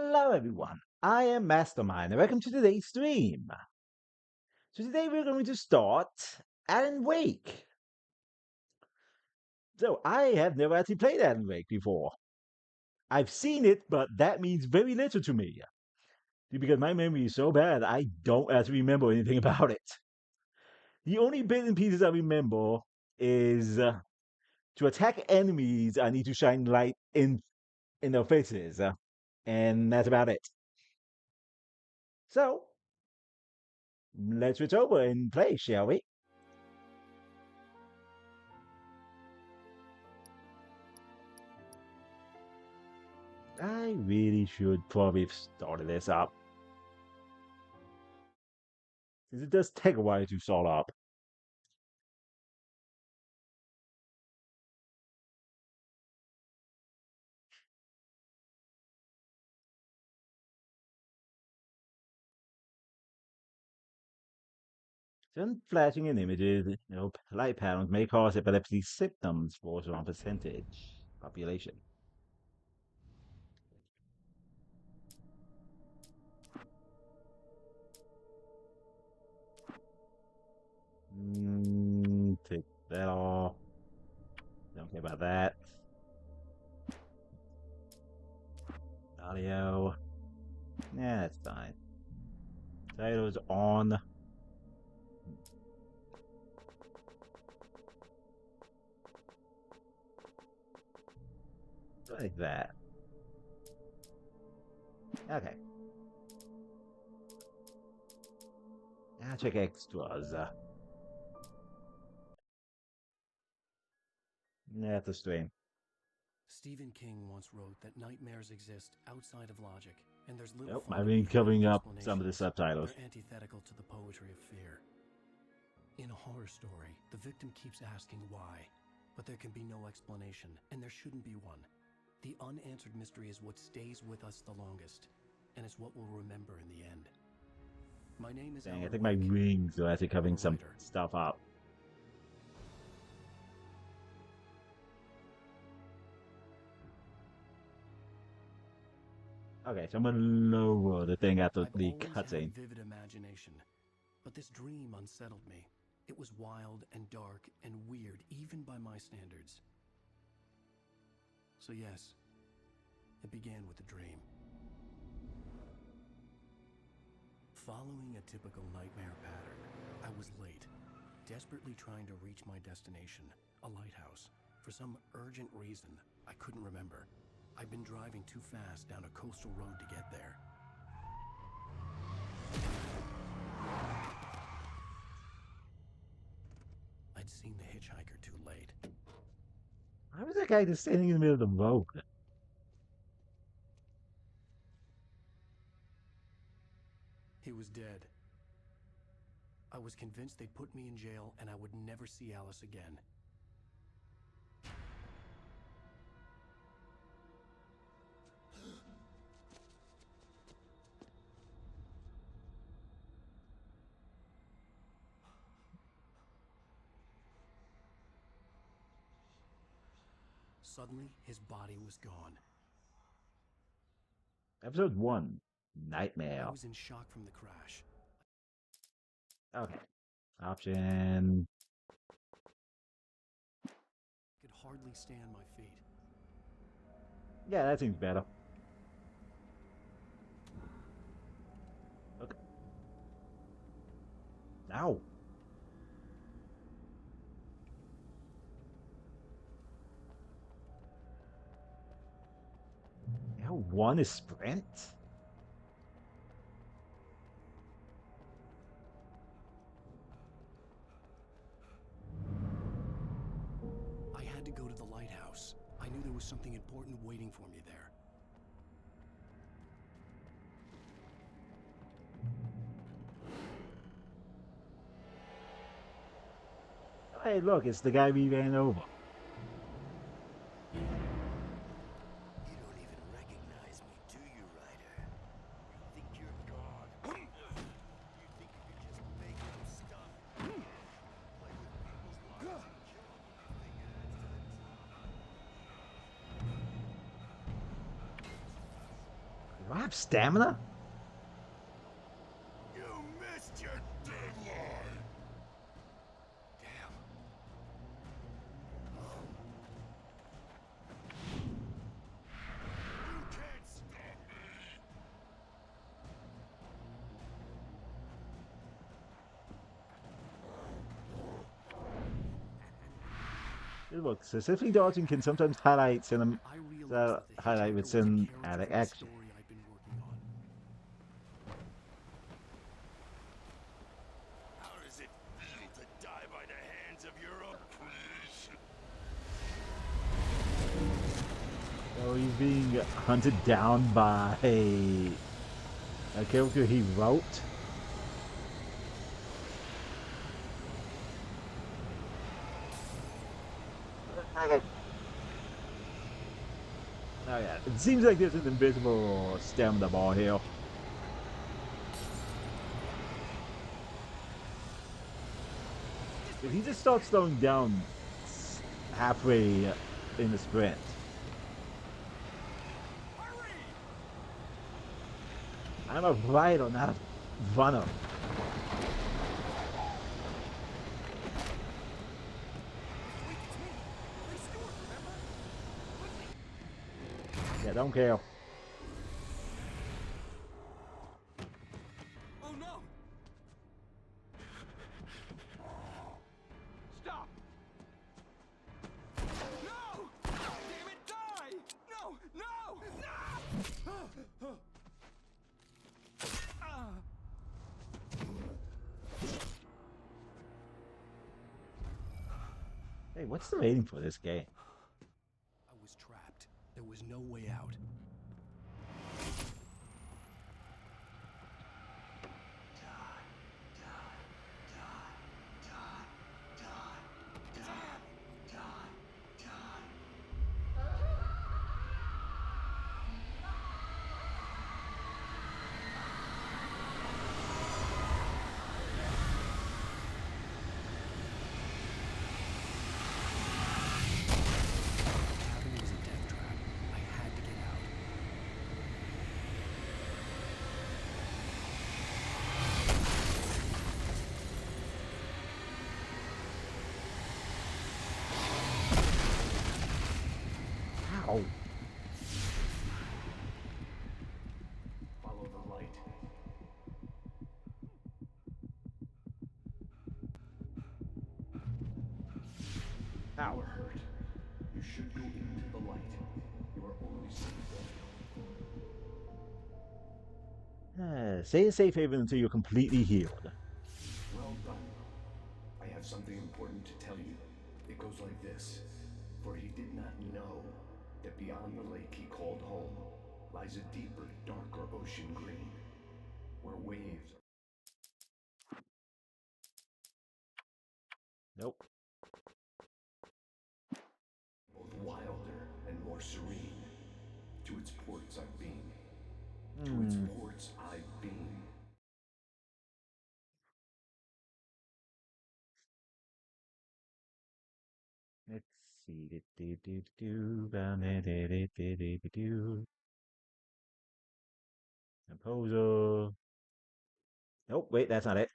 Hello everyone, I am Mastermind and welcome to today's stream. So today we're going to start Alan Wake. So I have never actually played Alan Wake before. I've seen it, but that means very little to me. Because my memory is so bad, I don't actually remember anything about it. The only bits and pieces I remember is to attack enemies, I need to shine light in their faces. And that's about it. So, let's switch over and play, shall we? I really should probably have started this up. Since it does take a while to start up. Some flashing in images, light patterns may cause epilepsy symptoms for some percentage population. Take that off. Don't care about that. Audio. Yeah, that's fine. Titles on. Like that. Okay. Now check extras. Yeah, the stream. Stephen King once wrote that nightmares exist outside of logic, and there's little Nope, fun I've in been finding covering up some of the explanations. subtitles. They're antithetical to the poetry of fear. In a horror story, the victim keeps asking why, but there can be no explanation, and there shouldn't be one. The unanswered mystery is what stays with us the longest, and it's what we'll remember in the end. My name is Dang, I Alan think my Wake. rings are actually I'm covering a some writer. stuff up. Okay, so I'm gonna lower the thing after I've the always had a cutscene. vivid imagination, but this dream unsettled me. It was wild and dark and weird, even by my standards. So yes, it began with a dream. Following a typical nightmare pattern, I was late, desperately trying to reach my destination, a lighthouse. For some urgent reason, I couldn't remember. I'd been driving too fast down a coastal road to get there. I'd seen the hitchhiker too late. Why was that guy just standing in the middle of the road? He was dead. I was convinced they'd put me in jail and I would never see Alice again. Suddenly, his body was gone. Episode 1 Nightmare. I was in shock from the crash. Okay. Option. I could hardly stand my feet. Yeah, that seems better. Okay. Ow. L1 is sprint? I had to go to the lighthouse. I knew there was something important waiting for me there. Hey, look, it's the guy we ran over. You don't even recognize me, do you, Ryder? You think you're God? You think you can just make up stuff? Play with people's lives and kill them. Think it adds to the have stamina? You missed your deadline! Damn. You can't stop me! Look, specifically dodging can sometimes highlight I realized that the highlight with hitchhiker was a character cinematic in the action. story I'd been working on. How does it feel to die by the hands of your own creation? So he's being hunted down by a character he wrote. Okay. Oh yeah, it seems like there's an invisible stamina bar here. If he just starts slowing down halfway in the sprint. I'm a rider, not a runner. Yeah, don't care. Oh no! Stop! No! Damn it, die! No! No! No! Hey, what's the rating for this game? I was trapped. There was no way out. The cabin was a death trap. I had to get out. Ow. Follow the light. Ow. You are hurt. You should go into the light. You are only safe there. Stay in safe haven until you're completely healed. Well done. I have something important to tell you. It goes like this. For he did not know that beyond the lake he called home lies a deeper, darker ocean green, where waves Nope. are both wilder and more serene. To its ports I've been. To its Hmm. ports I've been. Let's see. Do-do-do-do-do. Composer. Nope, wait, that's not it.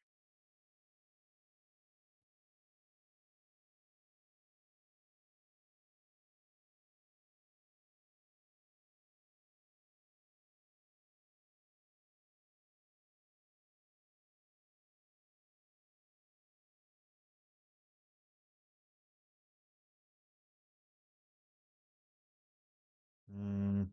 Hmm.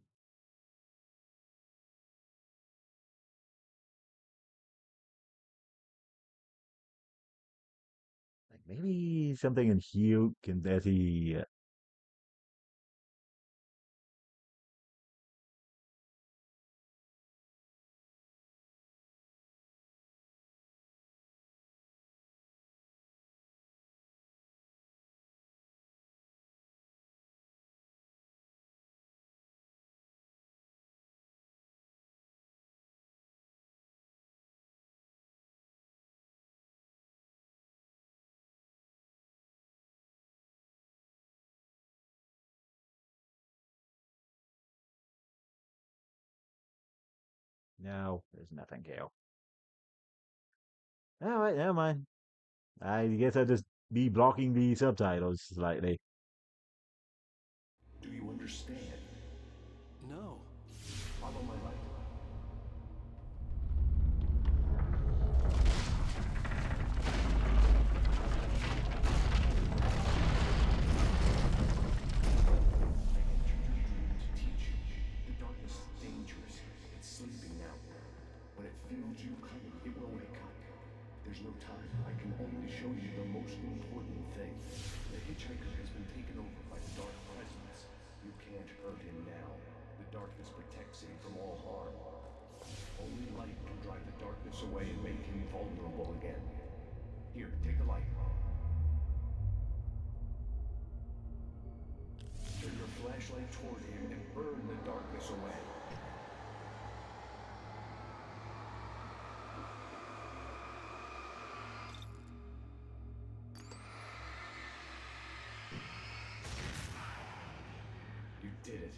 Like maybe something in Hugh can that he No, there's nothing, Gale. All right, never mind. I guess I'll just be blocking the subtitles slightly. Do you understand? No. Follow my light. I entered your dream to teach you. The darkness is dangerous. It's sleeping now. When it feels you coming, it will wake up. There's no time. I can only show you the most important thing. The hitchhiker has been taken over by the dark presence. You can't hurt him now. The darkness protects him from all harm. Only light can drive the darkness away and make him vulnerable again. Here, take the light. Turn your flashlight toward him and burn the darkness away. You did it.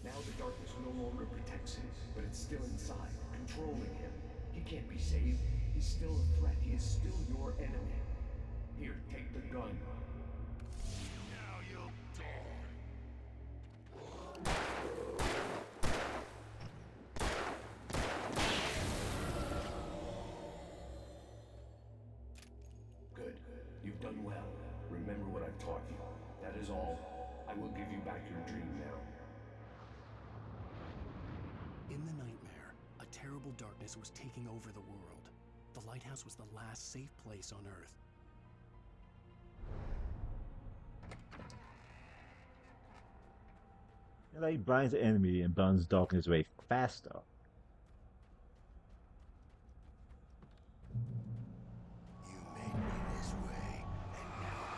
Now the darkness no longer protects him, but it's still inside, controlling him. He can't be saved. He's still a threat. He is still your enemy. Here, take the gun. Now you'll die. Good. You've done well. Remember what I've taught you. That is all. I will give you back your dream now. In the nightmare, a terrible darkness was taking over the world. The lighthouse was the last safe place on Earth. It like blinds the enemy and burns darkness away faster. You made me this way, and now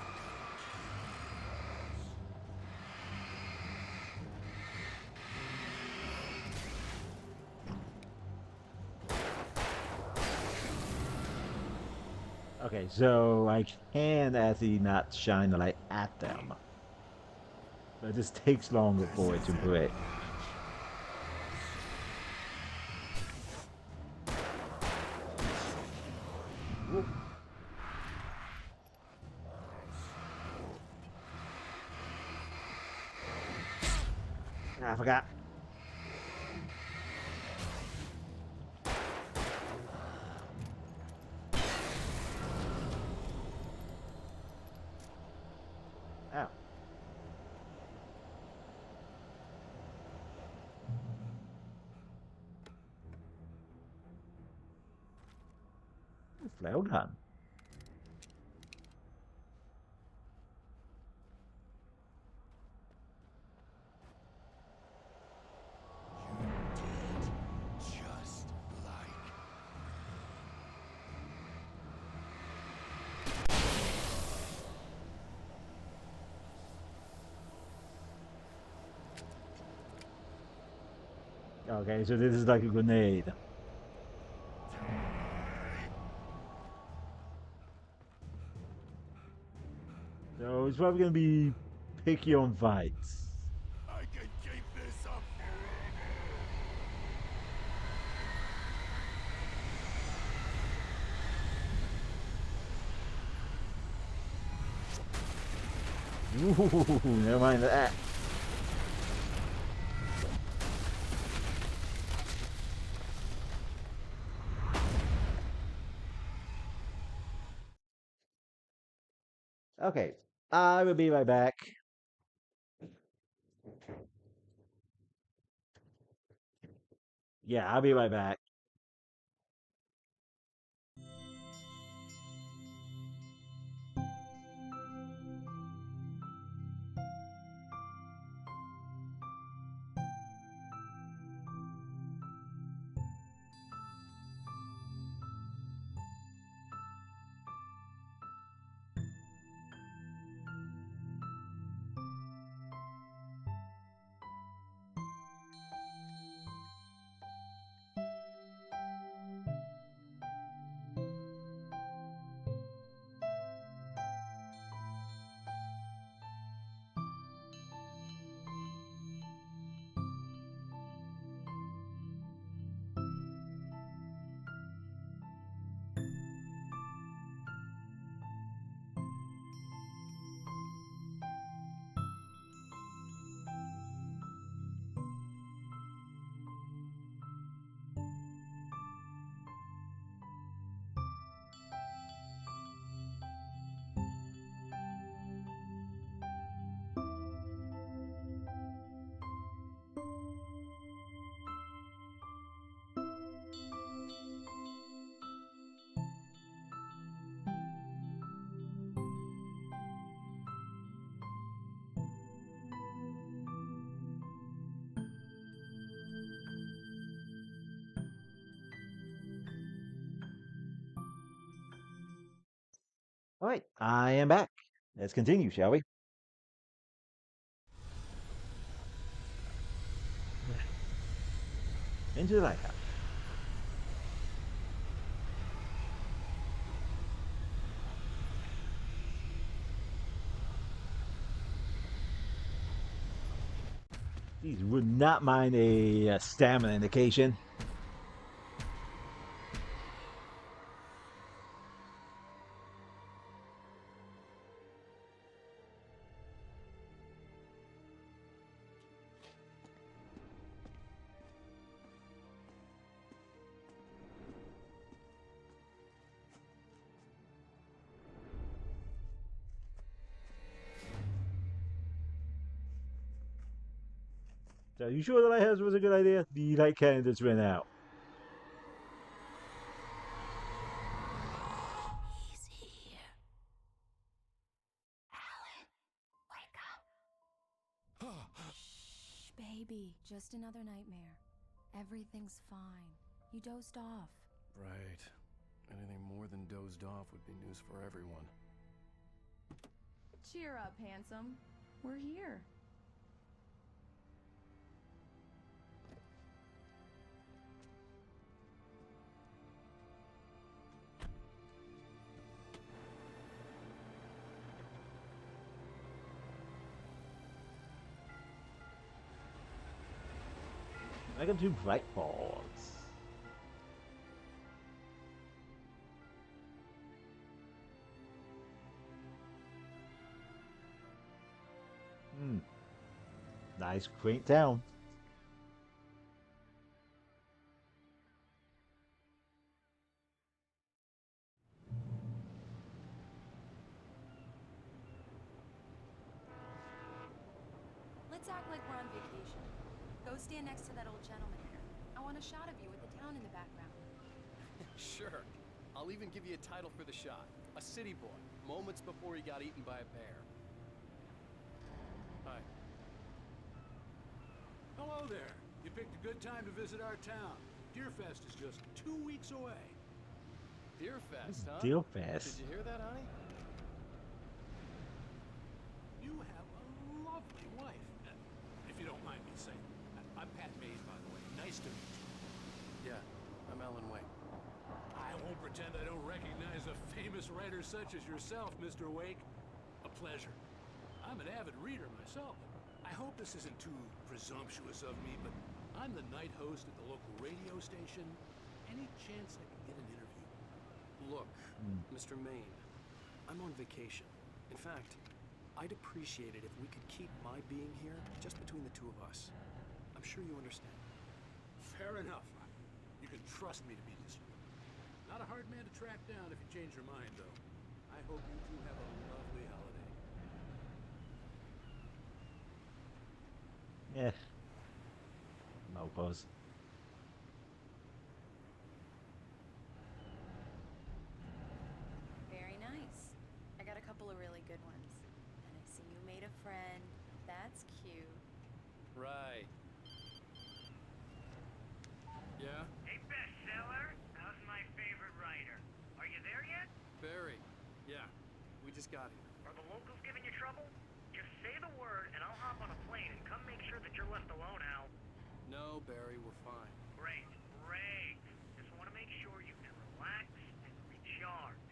Okay, so I can actually not shine the light at them. But it just takes longer for it to break. Whoop. Ah, I forgot. Ow. Flail gun. just like. Okay, so this is like a grenade. So it's probably gonna be picky on fights. I can keep this up. Ooh, never mind that. Okay, I will be right back. Yeah, I'll be right back. All right, I am back. Let's continue, shall we? Into the lighthouse. These would not mind a stamina indication. So, are you sure the lighthouse was a good idea? The light candidates ran out. He's here. Alan, wake up. Shh, baby. Just another nightmare. Everything's fine. You dozed off. Right. Anything more than dozed off would be news for everyone. Cheer up, handsome. We're here. Welcome to Bright Falls. Hmm. Nice, quaint town. Let's act like we're on vacation. Go stand next to that old gentleman there. I want a shot of you with the town in the background. Sure. I'll even give you a title for the shot. A city boy, moments before he got eaten by a bear. Hi. Hello there. You picked a good time to visit our town. Deerfest is just 2 weeks away. Deerfest, huh? Deal fast. Did you hear that, honey? You have a lovely wife. If you don't mind me saying. I'm Pat Mays, by the way. Nice to meet you. Yeah, I'm Alan Wake. I won't pretend I don't recognize a famous writer such as yourself, Mr. Wake. A pleasure. I'm an avid reader myself. I hope this isn't too presumptuous of me, but I'm the night host at the local radio station. Any chance I can get an interview? Look, Mr. Maine, I'm on vacation. In fact, I'd appreciate it if we could keep my being here just between the two of us. I'm sure you understand. Fair enough. You can trust me to be discreet. Not a hard man to track down if you change your mind, though. I hope you two have a lovely holiday. Yeah. Mofos. Very nice. I got a couple of really good ones. And I see you made a friend. That's cute. Right. Yeah? Hey, bestseller, how's my favorite writer? Are you there yet? Barry. Yeah, we just got here. Are the locals giving you trouble? Just say the word and I'll hop on a plane and come make sure that you're left alone, Al. No, Barry, we're fine. Great, great. Just want to make sure you can relax and recharge.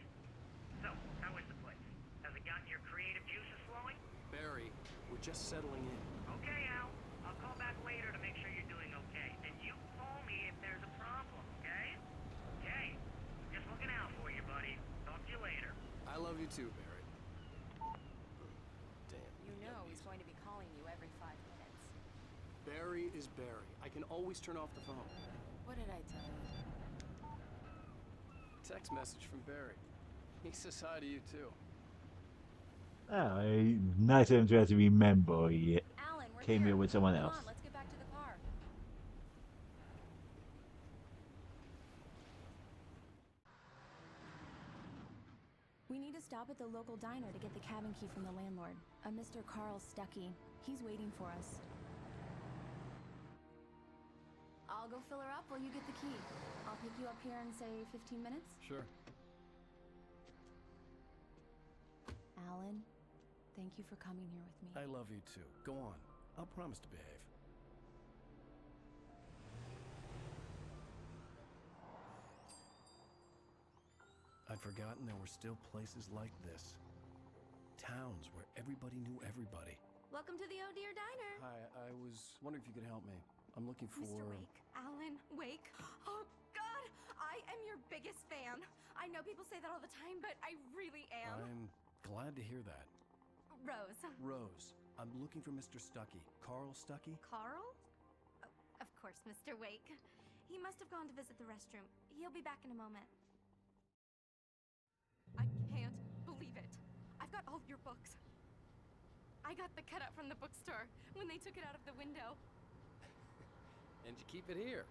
So, how is the place? Has it gotten your creative juices flowing? Barry, we're just settling in. Okay, Al. I'll call back later to make sure you're doing okay. And you call me if there's a problem, okay? Okay. Just looking out for you, buddy. Talk to you later. I love you too, Barry. Damn. You know he's going to be calling you every 5 minutes. Barry is Barry. I can always turn off the phone. What did I tell you? Text message from Barry. He says hi to you too. Oh, nice of him to have to remember he Alan, we're came here with someone Come else. on, let's get back to the car. We need to stop at the local diner to get the cabin key from the landlord, a Mr. Carl Stuckey. He's waiting for us. I'll go fill her up while you get the key. I'll pick you up here in, say, 15 minutes? Sure. Alan, thank you for coming here with me. I love you too. Go on. I'll promise to behave. I'd forgotten there were still places like this. Towns where everybody knew everybody. Welcome to the Oh Dear Diner. Hi, I was wondering if you could help me. I'm looking for... Mr. Wake. Alan Wake. Oh, God! I am your biggest fan. I know people say that all the time, but I really am. I'm glad to hear that. Rose. Rose, I'm looking for Mr. Stuckey. Carl Stuckey? Carl? Oh, of course, Mr. Wake. He must have gone to visit the restroom. He'll be back in a moment. I can't believe it. I've got all of your books. I got the cutout from the bookstore when they took it out of the window. And you keep it here.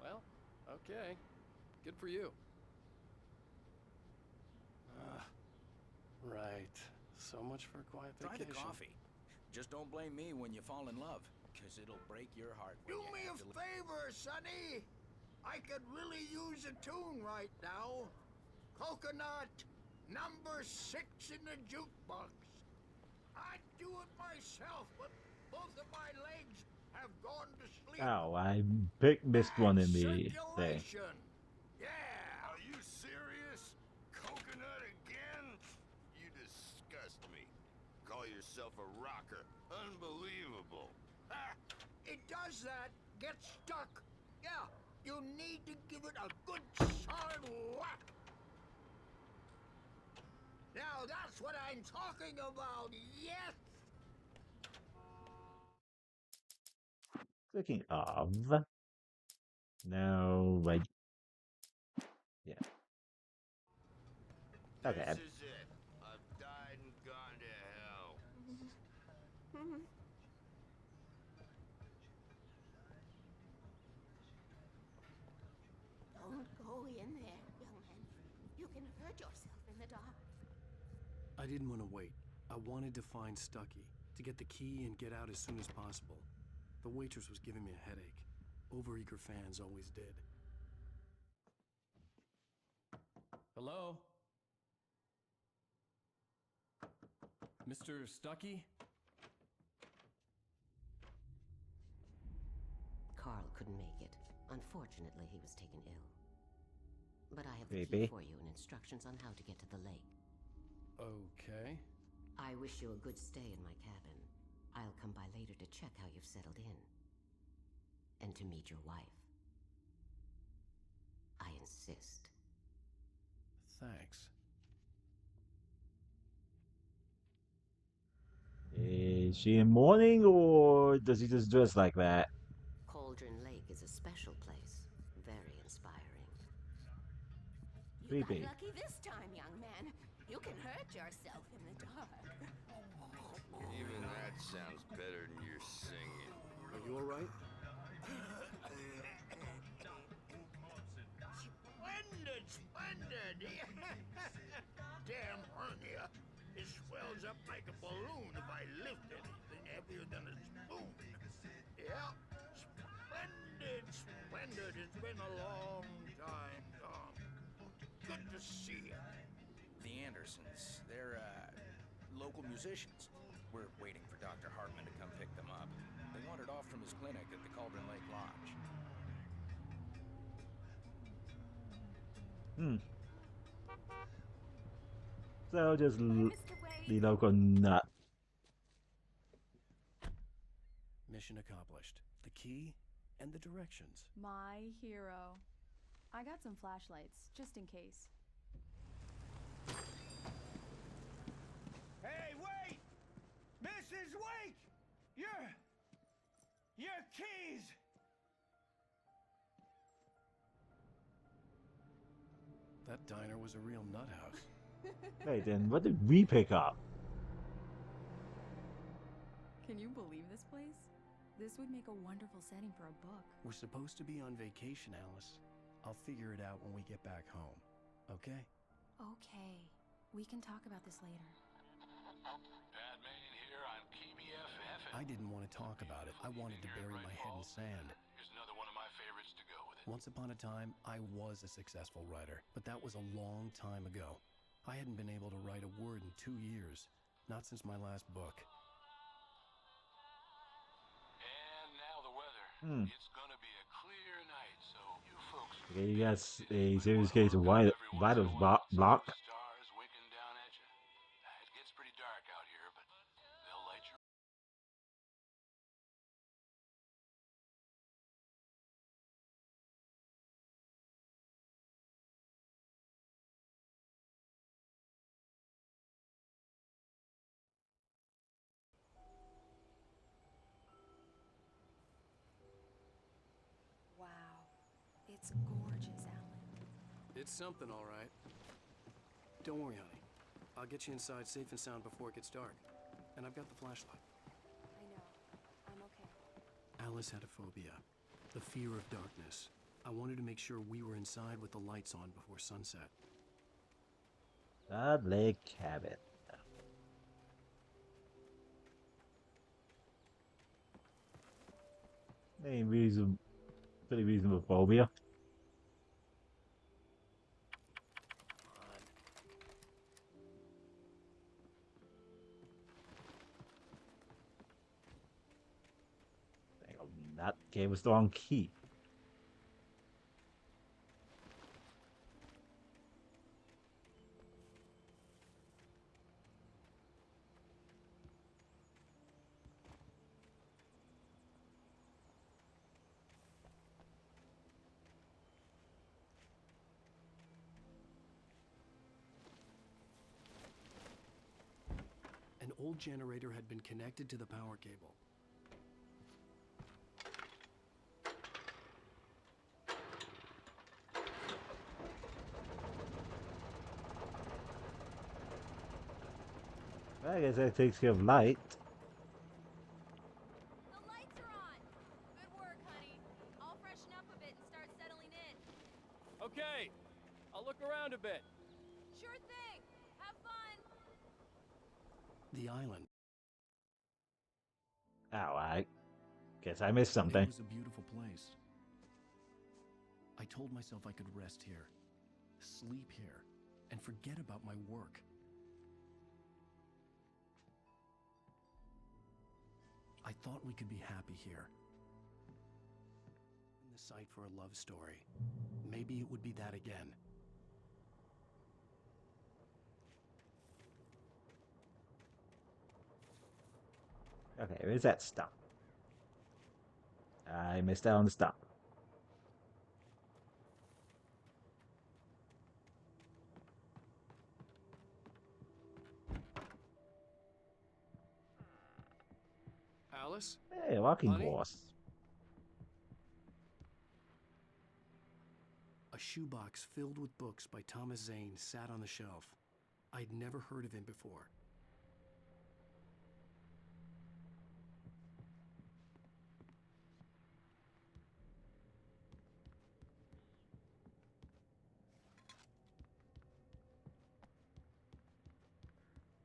Well, okay. Good for you. Right. So much for a quiet Try vacation. the coffee. Just don't blame me when you fall in love, because it'll break your heart. Do me a favor, Sonny. I could really use a tune right now. Coconut, number 6 in the jukebox. I'd do it myself, but both of my legs have gone to sleep. Oh, I missed one in the thing. Circulation. Yeah. Are you serious? Coconut again? You disgust me. Call yourself a rocker. Unbelievable. Ha! It does that. Get stuck. Yeah, you need to give it a good solid whack. Now that's what I'm talking about, yes! Clicking of. No, right. Yeah. Okay. This is it. I've died and gone to hell. Don't go in there, young man. You can hurt yourself in the dark. I didn't want to wait. I wanted to find Stuckey, to get the key and get out as soon as possible. The waitress was giving me a headache. Overeager fans always did. Hello? Mr. Stuckey? Carl couldn't make it. Unfortunately, he was taken ill. But I have the Maybe. key for you and instructions on how to get to the lake. Okay. I wish you a good stay in my cabin. I'll come by later to check how you've settled in. And to meet your wife. I insist. Thanks. Is she in mourning or does he just dress like that? Cauldron Lake is a special place. Very inspiring. You Creepy. got lucky this time, young man. You can hurt yourself in the dark. Even that sounds better than your singing. Are you alright? Splendid, splendid! Damn hernia. It swells up like a balloon if I lift anything heavier than a spoon. Yeah, splendid, splendid. It's been a long time. Good to see you. The Andersons, they're, local musicians. We're waiting for Dr. Hartman to come pick them up. They wandered off from his clinic at the Cauldron Lake Lodge. So just Mr. Wade. the local nut. Mission accomplished. The key and the directions. My hero. I got some flashlights, just in case. Hey, wait! Mrs. Wake! Your keys! That diner was a real nut house. Wait, then what did we pick up? Can you believe this place? This would make a wonderful setting for a book. We're supposed to be on vacation, Alice. I'll figure it out when we get back home. Okay? Okay. We can talk about this later. Batman here on KBFF. I didn't want to talk about it. I wanted to bury my head in sand. Here's another one of my favorites to go with it. Once upon a time, I was a successful writer, but that was a long time ago. I hadn't been able to write a word in 2 years, not since my last book. And now the weather. Hmm. It's gonna be a clear night, so you folks. Okay, you got a serious case of writer's block. Stars winking down at you. It gets pretty dark out here, but they'll light you. Wow. It's gorgeous, Alan. It's something, all right. Don't worry, honey. I'll get you inside safe and sound before it gets dark. And I've got the flashlight. I know. I'm okay. Alice had a phobia, the fear of darkness. I wanted to make sure we were inside with the lights on before sunset. Salt Lake Cabin. Ain't reason, pretty reasonable phobia. That gave us the wrong key. An old generator had been connected to the power cable. I guess that takes care of light. The lights are on. Good work, honey. I'll freshen up a bit and start settling in. Okay, I'll look around a bit. Sure thing. Have fun. The island. Oh, I guess I missed It something. was a beautiful place. I told myself I could rest here, sleep here, and forget about my work. I thought we could be happy here. In the site for a love story. Maybe it would be that again. Okay, where's that stuff? I missed out on the stuff. Alice? Hey, walking Honey? horse. A shoebox filled with books by Thomas Zane sat on the shelf. I'd never heard of him before.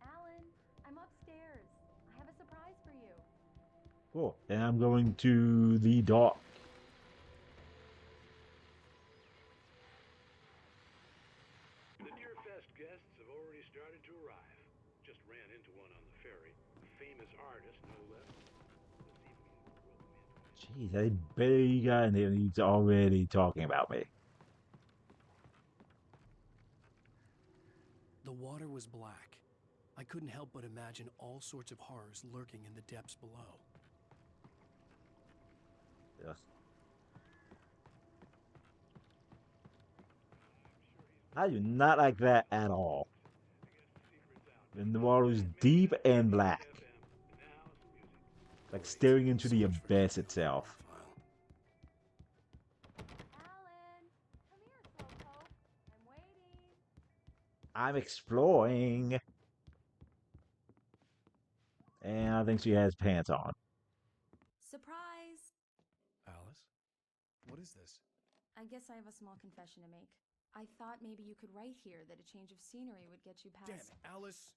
Alan, I'm upstairs. I have a surprise for you. Cool. And I'm going to the dock. The Deerfest guests have already started to arrive. Just ran into one on the ferry. A famous artist, no less. Let's see if we can rope him into it. Jeez, I barely got in there and he's already talking about me. The water was black. I couldn't help but imagine all sorts of horrors lurking in the depths below. Yes. I do not like that at all. And the water is deep and black. Like staring into the abyss itself. Alan, come here, Slowpoke. I'm waiting. I'm exploring. And I think she has pants on. Surprise! Alice? What is this? I guess I have a small confession to make. I thought maybe you could write here that a change of scenery would get you past. Damn it, Alice,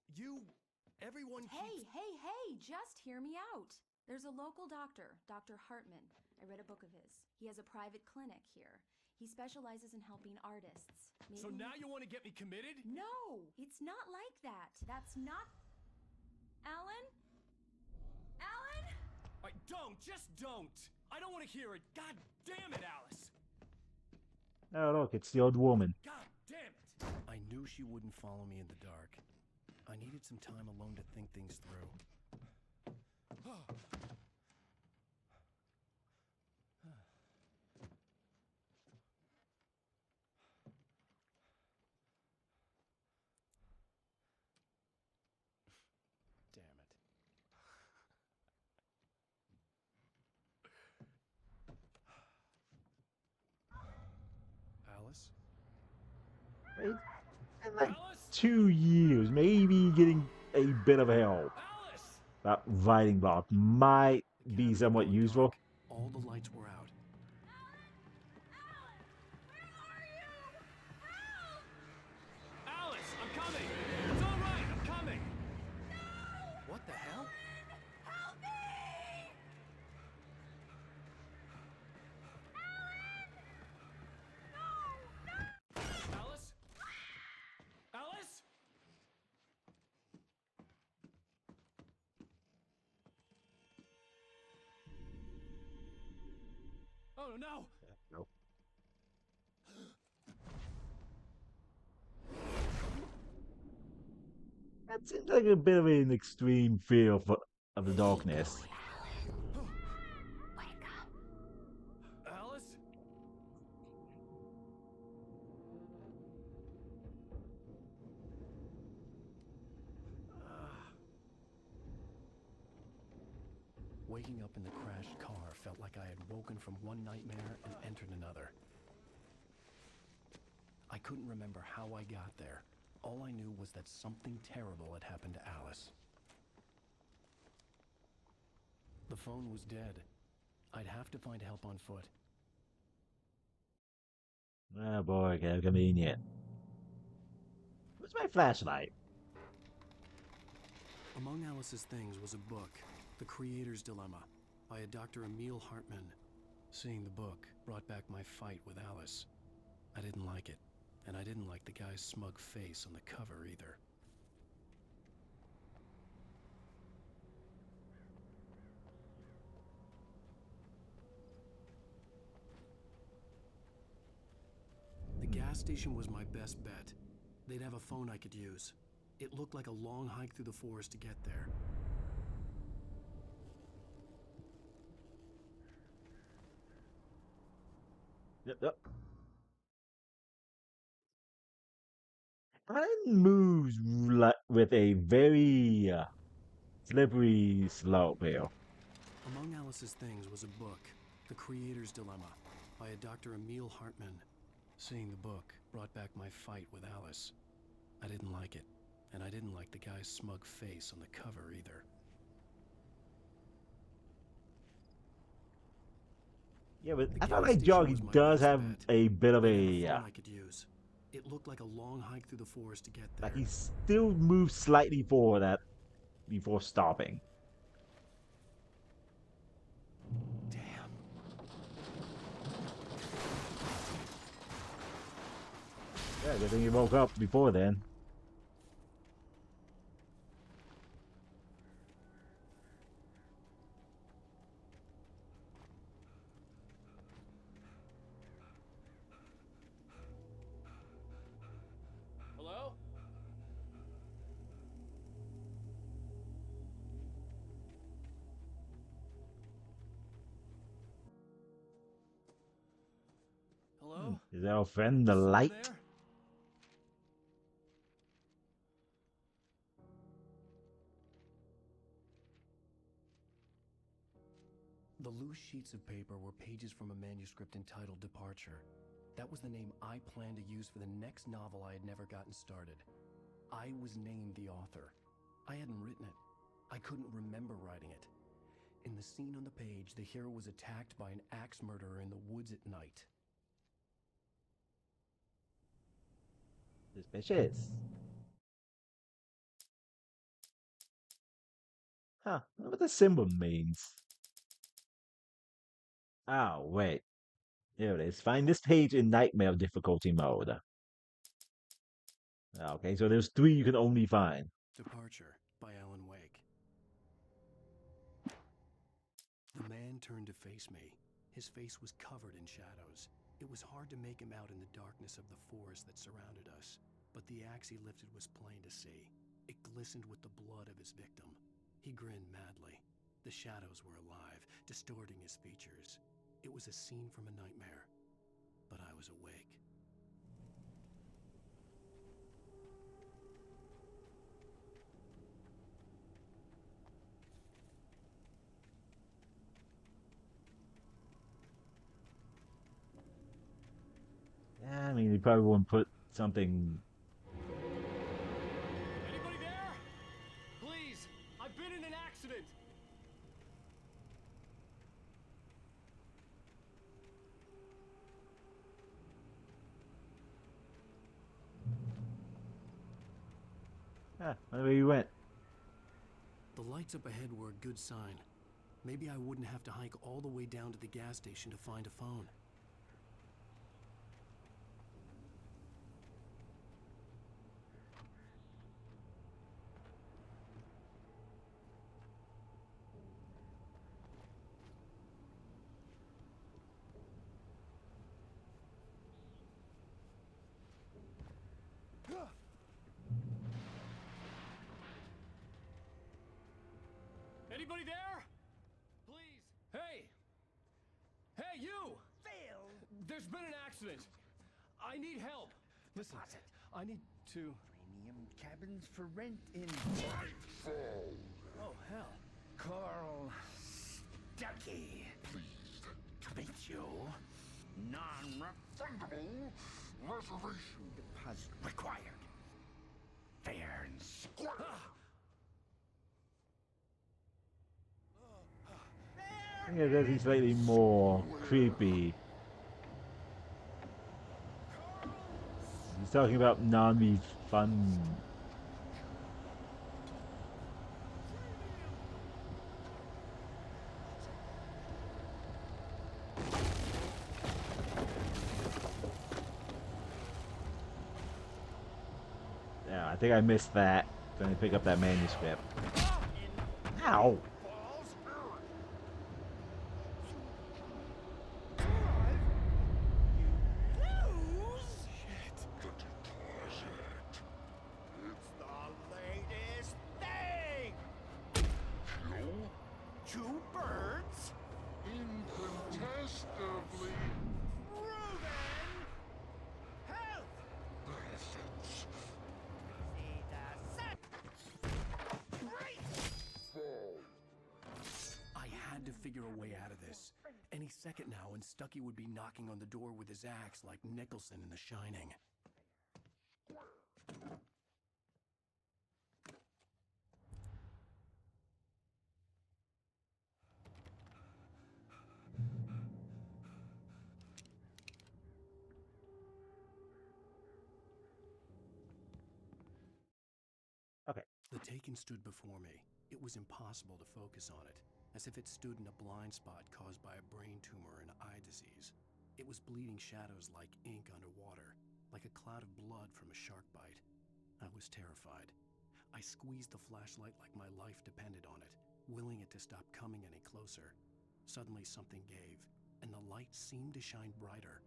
everyone Hey, just hear me out. There's a local doctor, Dr. Hartman. I read a book of his. He has a private clinic here. He specializes in helping artists. Maybe So now you want to get me committed? No, it's not like that. That's not... Alan? Alan? Just don't! I don't want to hear it! God damn it, Alice! Oh, look, it's the old woman. God damn it! I knew she wouldn't follow me in the dark. I needed some time alone to think things through. Damn it. Alice? It's been like Alice? 2 years, maybe getting a bit of help. Alice! That writing block might The be cabin had somewhat gone useful. dark. All the lights were out. Alice, I'm coming! It's all right, I'm coming! What the hell? Help me! Alice? Alice? Oh no! Nope. That seems like a bit of an extreme feel of the darkness. Wake up. Alice? Waking up in the crashed car felt like I had woken from one nightmare and entered another. I couldn't remember how I got there. All I knew was that something terrible had happened to Alice. The phone was dead. I'd have to find help on foot. Oh boy, how convenient. Where's my flashlight? Among Alice's things was a book, The Creator's Dilemma, by a Dr. Emil Hartman. Seeing the book brought back my fight with Alice. I didn't like it, and I didn't like the guy's smug face on the cover either. The gas station was my best bet. They'd have a phone I could use. It looked like a long hike through the forest to get there. Yep. Mine moves with a very slippery slope here. Among Alice's things was a book, The Creator's Dilemma, by a Dr. Emil Hartman. Seeing the book brought back my fight with Alice. I didn't like it, and I didn't like the guy's smug face on the cover either. Yeah, but The I felt gas like station Jockey was my does best have bet. a bit of They'd have a phone I could use. It looked like a long hike through the forest to get there. like he still moves slightly forward at before stopping. Damn. Yeah, good thing he woke up before then. Hello? Hello? Is our friend the Someone light? there? The loose sheets of paper were pages from a manuscript entitled Departure. That was the name I planned to use for the next novel I had never gotten started. I was named the author. I hadn't written it. I couldn't remember writing it. In the scene on the page, the hero was attacked by an axe murderer in the woods at night. Suspicious. Huh, I wonder what the symbol means. Oh, wait. There it is. Find this page in nightmare difficulty mode. Okay, so there's 3 you can only find. Departure by Alan Wake. The man turned to face me. His face was covered in shadows. It was hard to make him out in the darkness of the forest that surrounded us, but the axe he lifted was plain to see. It glistened with the blood of his victim. He grinned madly. The shadows were alive, distorting his features. It was a scene from a nightmare, but I was awake. Yeah, I mean, you probably wouldn't put something. Anybody there? Please, I've been in an accident. Where you went. The lights up ahead were a good sign. Maybe I wouldn't have to hike all the way down to the gas station to find a phone. Anybody there? Please. Hey! Hey, you! Phil! There's been an accident. I need help. Listen, I need to... Premium cabins for rent in... Oh, hell. Carl Stuckey. Pleased to meet you. Non-refundable reservation deposit required. Fair and square. I think that he's slightly more creepy. He's talking about non-refund. Yeah, I think I missed that. Trying to pick up that manuscript. Ow! Two birds? Incontestably proven health! Bastards. See the set! Great! I had to figure a way out of this. Any second now, and Stuckey would be knocking on the door with his axe like Nicholson in The Shining. Okay. The Taken stood before me. It was impossible to focus on it, as if it stood in a blind spot caused by a brain tumor and eye disease. It was bleeding shadows like ink underwater, like a cloud of blood from a shark bite. I was terrified. I squeezed the flashlight like my life depended on it, willing it to stop coming any closer. Suddenly something gave, and the light seemed to shine brighter.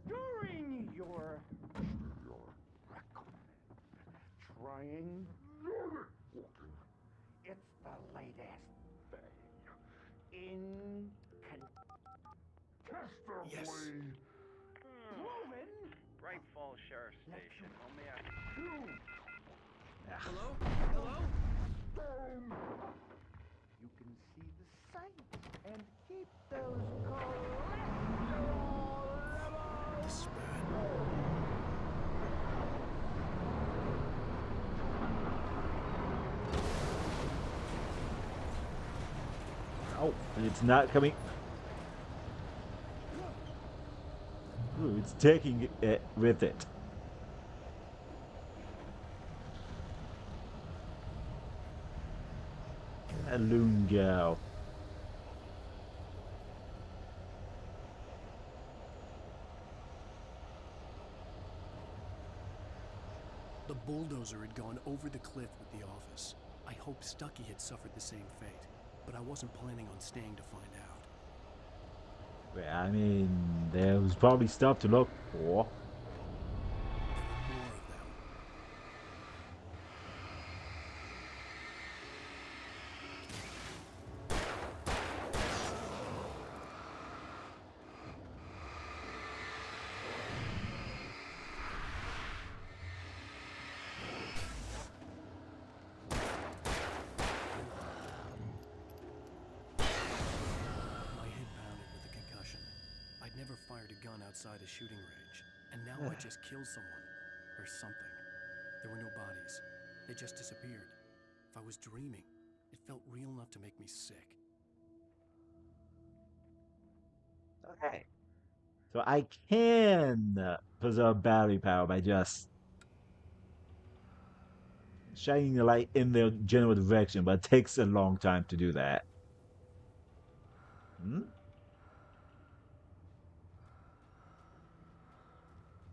During your trying it's the latest thing. Incontestably Yes. proven. Bright Falls Sheriff Station. Home me out. Hello? Hello? You can see the sights and keep those cholesterol levels. Spat. Oh, it's not coming. Ooh, it's taking it with it. a loon go? The bulldozer had gone over the cliff with the office. I hoped Stucky had suffered the same fate, but I wasn't planning on staying to find out. Well, I mean, there was probably stuff to look for. More of them. My head pounded with a concussion. I'd never fired a gun outside a shooting range, and now I just killed someone. Or something. There were no bodies. They just disappeared. If I was dreaming, it felt real enough to make me sick. Okay. So I can preserve battery power by just shining the light in the general direction, but it takes a long time to do that. Hmm?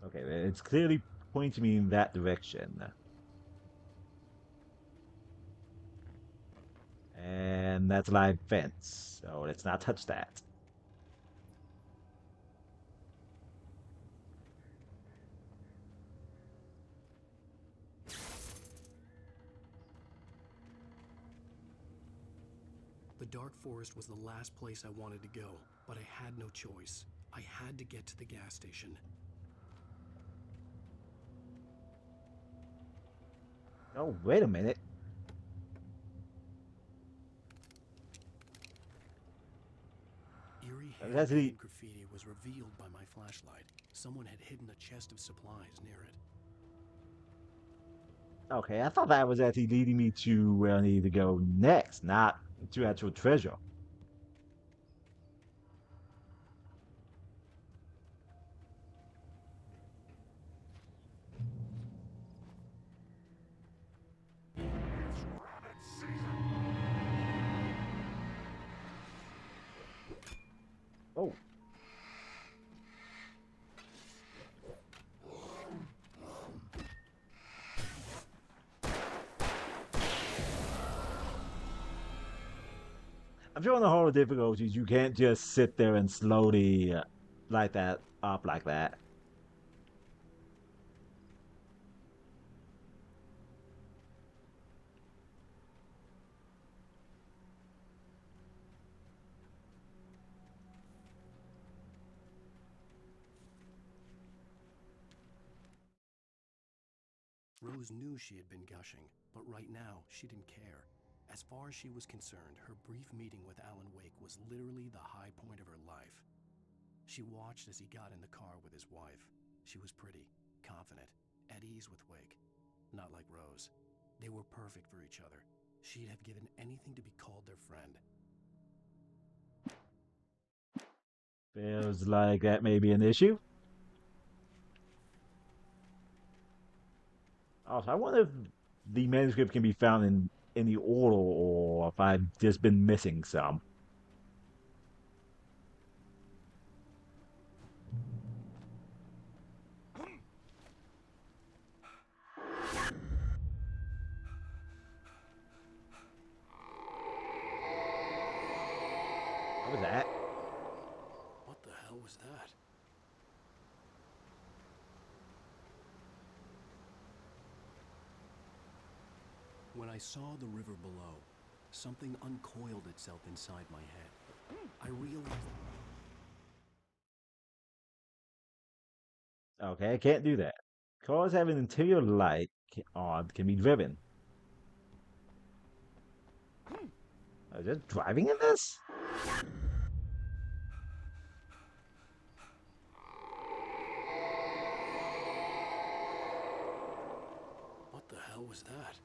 Okay, it's clearly pointing me in that direction. And that's a live fence, so let's not touch that. The dark forest was the last place I wanted to go, but I had no choice. I had to get to the gas station. Oh, wait a minute. Eerie That has to be... hand-painted graffiti was revealed by my flashlight. Someone had hidden a chest of supplies near it. Okay, I thought that was actually leading me to where I need to go next, not to actual treasure. Oh. I'm sure in the horror difficulties, you can't just sit there and slowly light that up like that. Rose knew she had been gushing, but right now, she didn't care. As far as she was concerned, her brief meeting with Alan Wake was literally the high point of her life. She watched as he got in the car with his wife. She was pretty, confident, at ease with Wake. Not like Rose. They were perfect for each other. She'd have given anything to be called their friend. Feels like that may be an issue. Also, I wonder if the manuscript can be found in any order or if I've just been missing some. What was that? What the hell was that? When I saw the river below, something uncoiled itself inside my head. I realized... Okay, I can't do that. Cars having interior light on can be driven. Is it driving in this? What the hell was that?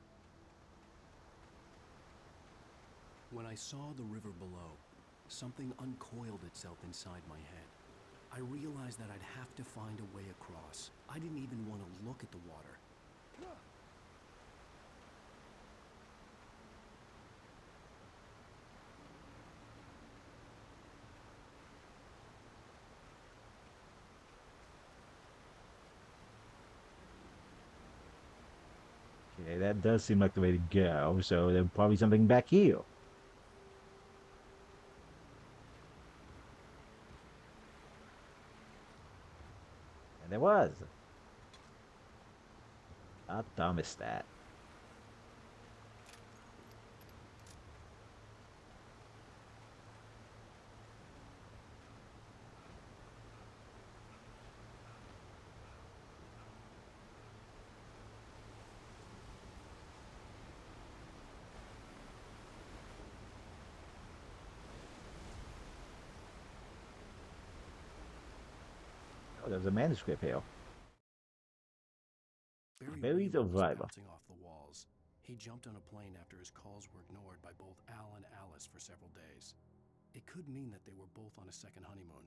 When I saw the river below, something uncoiled itself inside my head. I realized that I'd have to find a way across. I didn't even want to look at the water. Okay, that does seem like the way to go. So there's probably something back here. And there was. How dumb is that? Oh, there's a manuscript here. Barry Buried Weaver was survivor. bouncing off the walls. He jumped on a plane after his calls were ignored by both Al and Alice for several days. It could mean that they were both on a second honeymoon,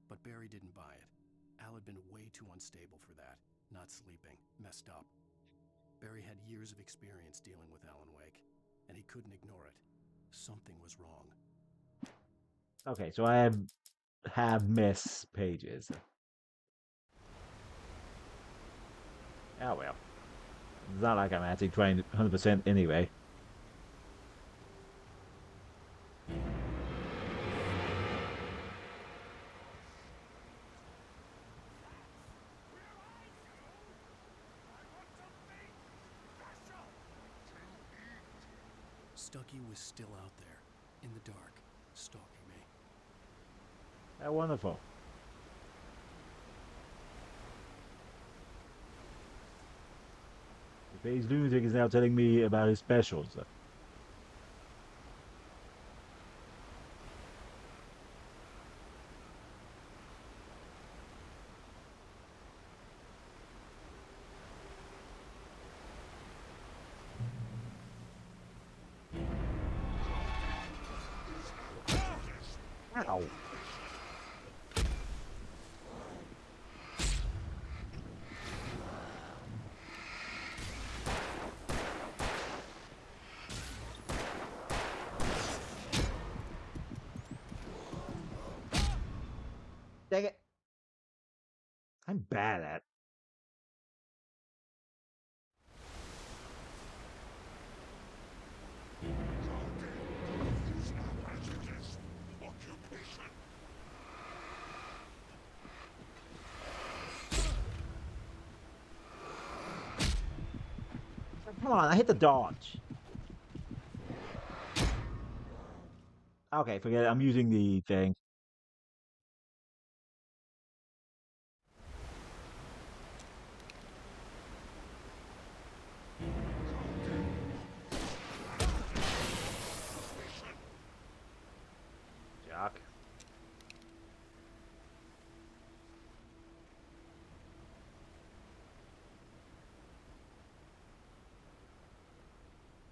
but Barry didn't buy it. Al had been way too unstable for that, not sleeping, messed up. Barry had years of experience dealing with Alan Wake, and he couldn't ignore it. Something was wrong. Okay, so I have missed pages. Oh well. It's not like I'm actually trying 100% anyway. Stucky was still out there, in the dark, stalking me. How wonderful. The Phase Lunatic is now telling me about his specials. Ow. Dang it. I'm bad at. Come on, I hit the dodge. Okay, forget it. I'm using the thing. Jock.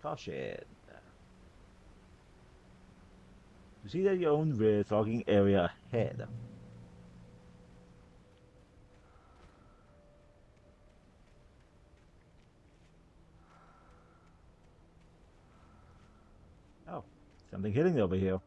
Caution. You see that you own the talking area ahead. Oh, something hitting over here.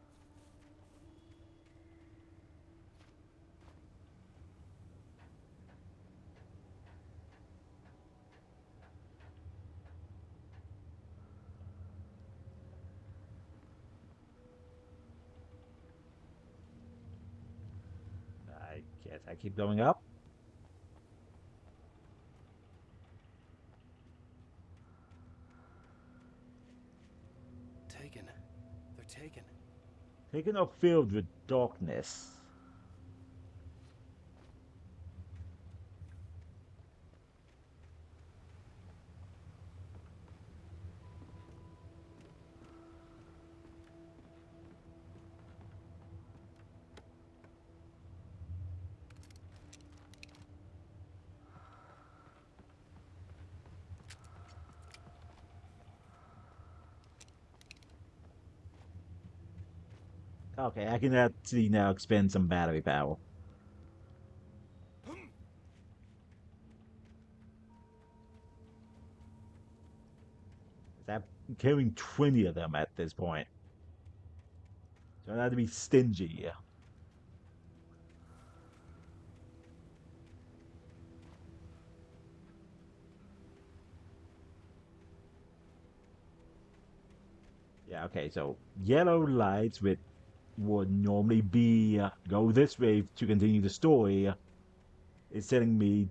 I guess I keep going up. Taken. They're taken. Taken or filled with darkness. Okay, I can actually now expend some battery power. I'm carrying 20 of them at this point. So I have to be stingy. Yeah, okay, so yellow lights with would normally be go this way to continue the story is telling me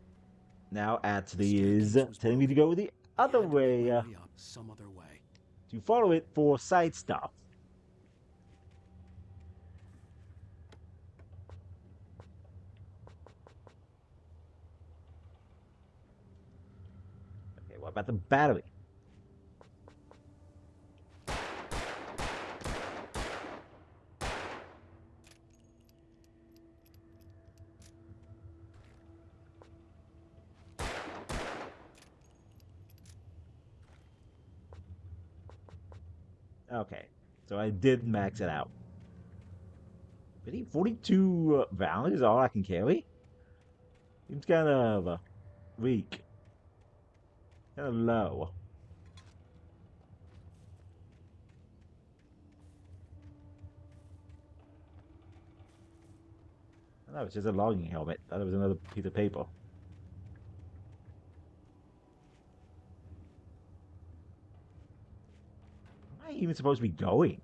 now The actually is staircase was telling me to broken. go the I other had to make way my way up some other way. to follow it for side stuff. Okay, what about the battery? Okay, so I did max it out. Really, 42 rounds is all I can carry? Seems kind of weak. Kind of low. No, it's just a logging helmet. Thought it was another piece of paper. Where am I even supposed to be going?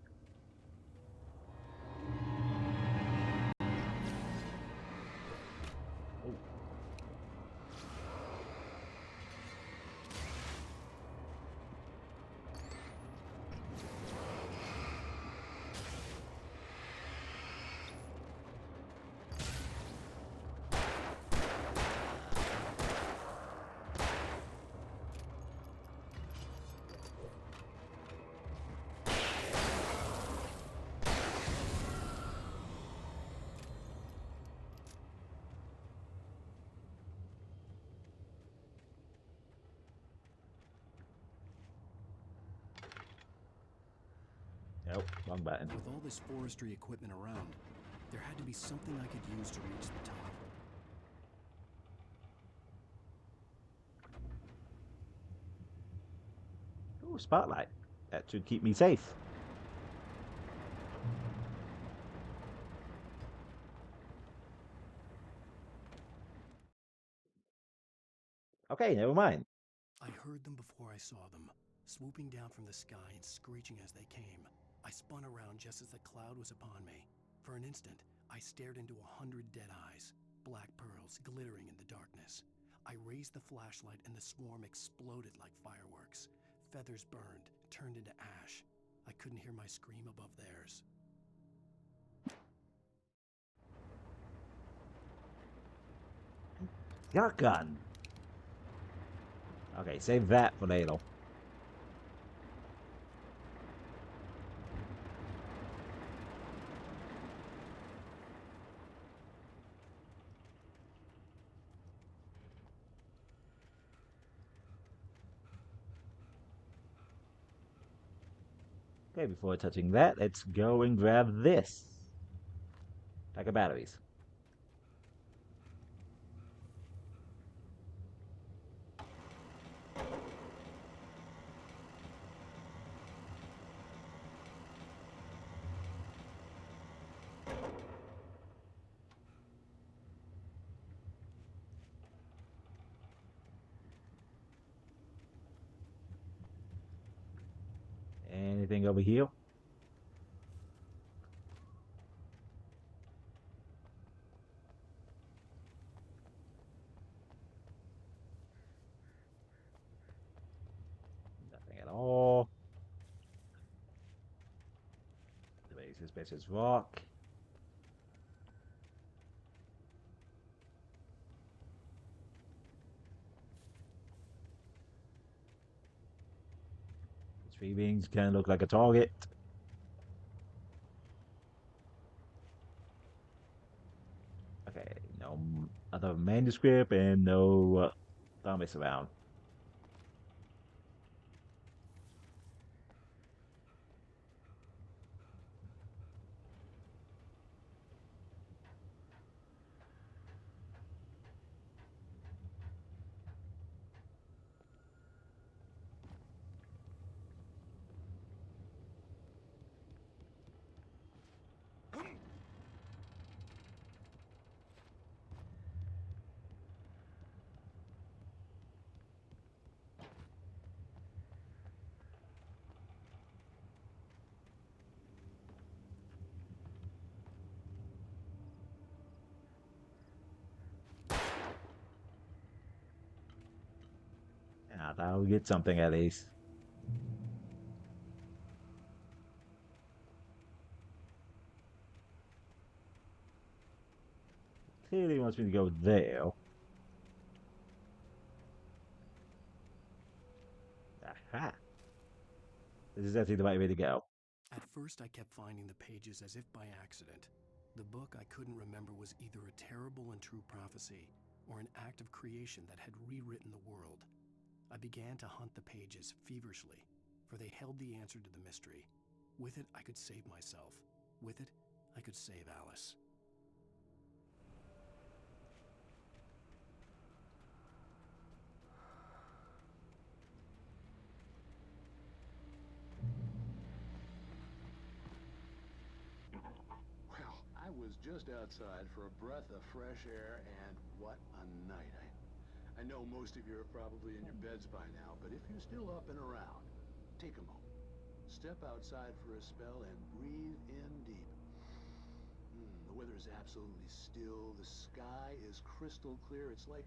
Oh, nope, wrong button. With all this forestry equipment around, there had to be something I could use to reach the top. Ooh, spotlight. That should keep me safe. Okay, never mind. I heard them before I saw them, swooping down from the sky and screeching as they came. I spun around just as the cloud was upon me. For an instant, I stared into 100 dead eyes, black pearls glittering in the darkness. I raised the flashlight and the swarm exploded like fireworks. Feathers burned, turned into ash. I couldn't hear my scream above theirs. Shotgun. Okay, save that for later. Okay, before touching that, let's go and grab this. Pack of batteries. Anything over here? Nothing at all. The very suspicious rock. The tree beings kind of look like a target. Okay, no other manuscript and no Thomas around. I'll get something at least. Clearly wants me to go there. Aha. This is actually the right way to go. At first, I kept finding the pages as if by accident. The book I couldn't remember was either a terrible and true prophecy or an act of creation that had rewritten the world. I began to hunt the pages feverishly, for they held the answer to the mystery. With it, I could save myself. With it, I could save Alice. Well, I was just outside for a breath of fresh air, and what a night. I know most of you are probably in your beds by now, but if you're still up and around, take a moment. Step outside for a spell and breathe in deep. The weather is absolutely still. The sky is crystal clear. It's like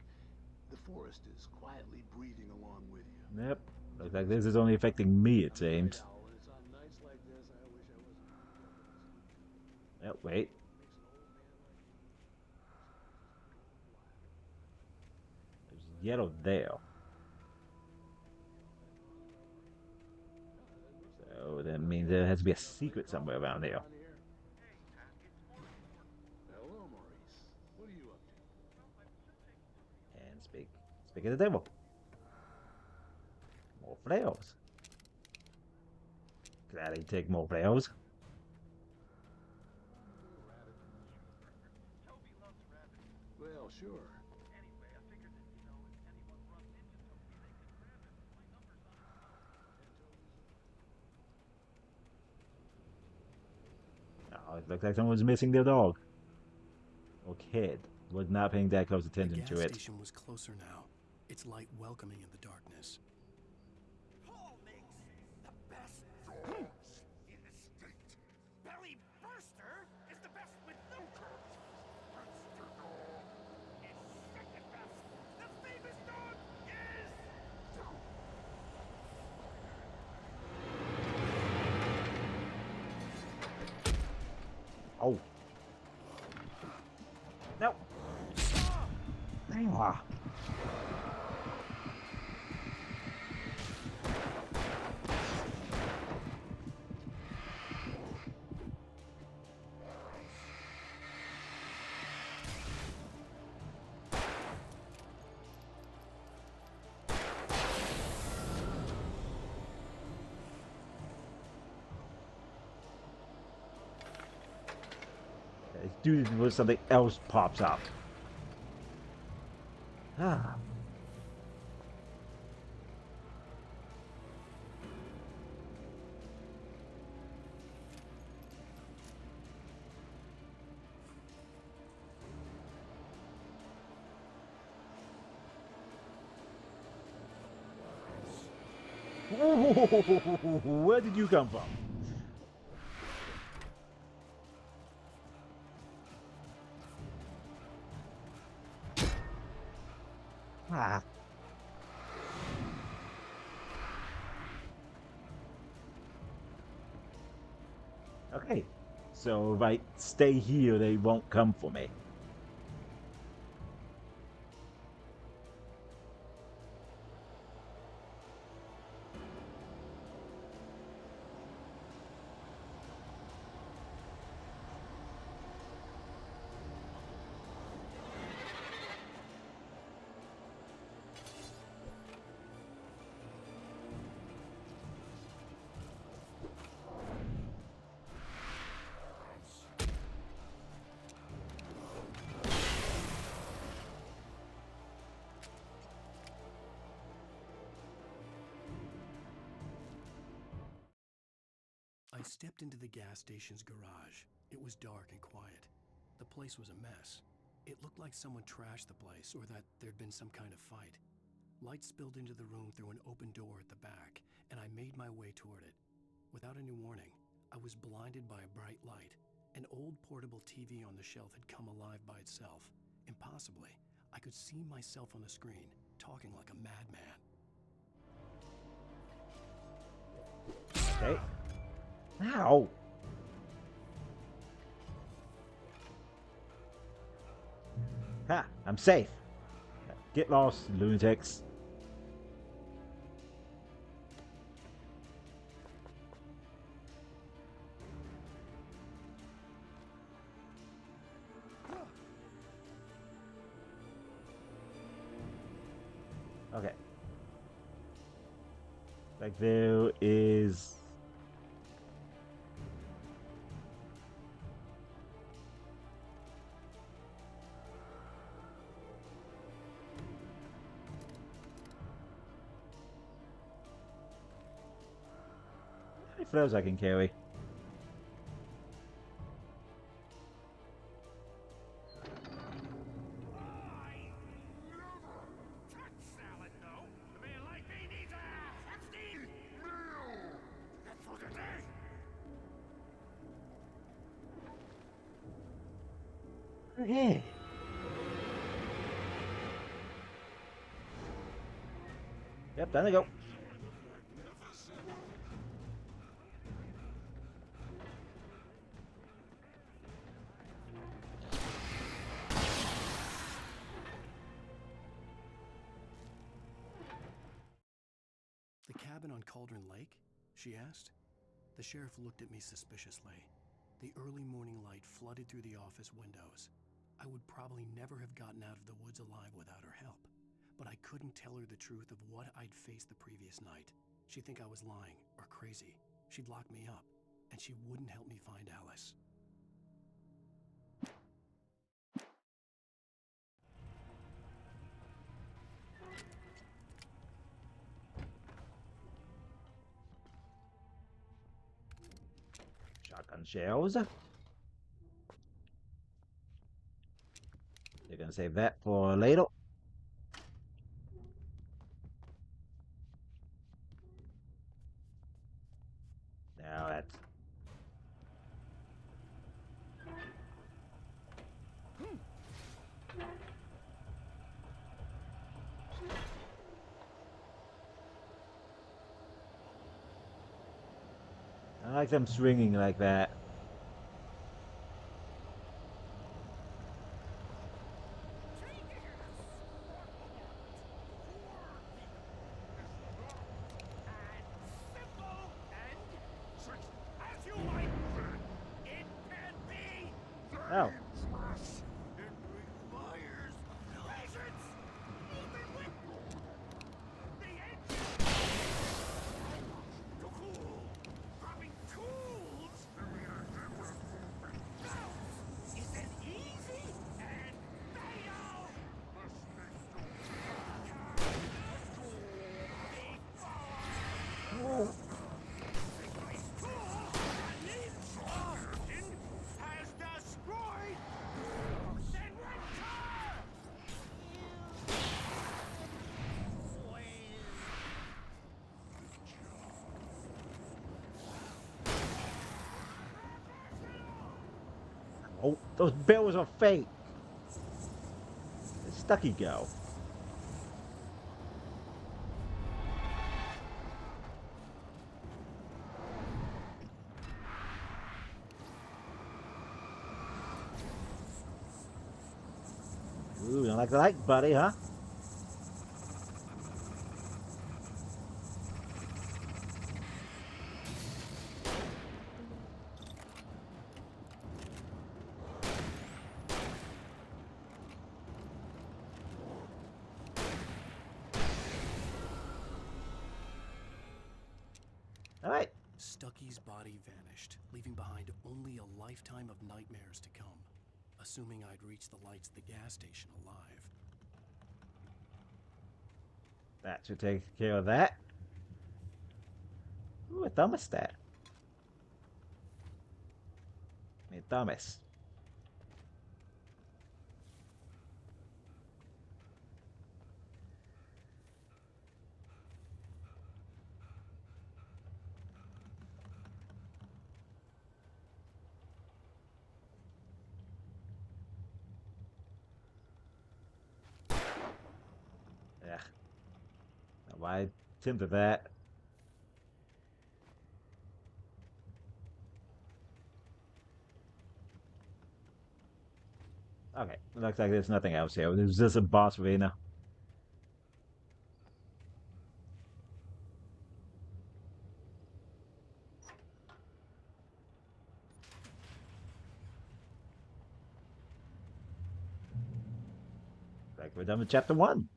the forest is quietly breathing along with you. Yep. Looks like this is only affecting me, it I'm a night seems. owl, and it's on nights like this I wish I wasn't cooped up in this cocoon. Oh, wait. Makes an old man like me sometimes just a little wild. There's yellow there. So that means there has to be a secret somewhere around there. Hello, Maurice. What are you up to? And speak of the devil. More flowers. Glad he take more flowers. Well, sure. Oh, it looks like someone's missing their dog. Or kid. Was not paying that close attention The to gas it. station was closer now, its light welcoming in the darkness. Paul makes the best dogs in the state. Belly Burster is the best with no curves. Monster dog is second best. The famous dog is... Oh. No. Ah. Let's do this before something else pops up. Ah. Where did you come from? Ah. Okay. So if I stay here, they won't come for me. I stepped into the gas station's garage. It was dark and quiet. The place was a mess. It looked like someone trashed the place or that there'd been some kind of fight. Light spilled into the room through an open door at the back, and I made my way toward it. Without any warning, I was blinded by a bright light. An old portable TV on the shelf had come alive by itself. Impossibly, I could see myself on the screen, talking like a madman. Okay. Ow! Ha! I'm safe. Get lost, lunatics. Okay. Like there is. How many flows I can carry? Okay. Yep, there they go. The cabin on Cauldron Lake? She asked. The sheriff looked at me suspiciously. The early morning light flooded through the office windows. I would probably never have gotten out of the woods alive without her help, but I couldn't tell her the truth of what I'd faced the previous night. She'd think I was lying or crazy. She'd lock me up, and she wouldn't help me find Alice. Shotgun shells. You're gonna save that for later. Now that's. I like them swinging like that. Oh. Oh, those bills are fake. Where'd Stucky go? Ooh, you don't like the light, buddy, huh? All right. Stucky's body vanished, leaving behind only a lifetime of nightmares to come, assuming I'd reached the lights at the gas station alive. That should take care of that. Ooh, a thermostat. A thermos. Yeah. Why tempted that? Looks like there's nothing else here. There's just a boss arena. Like we're done with chapter 1.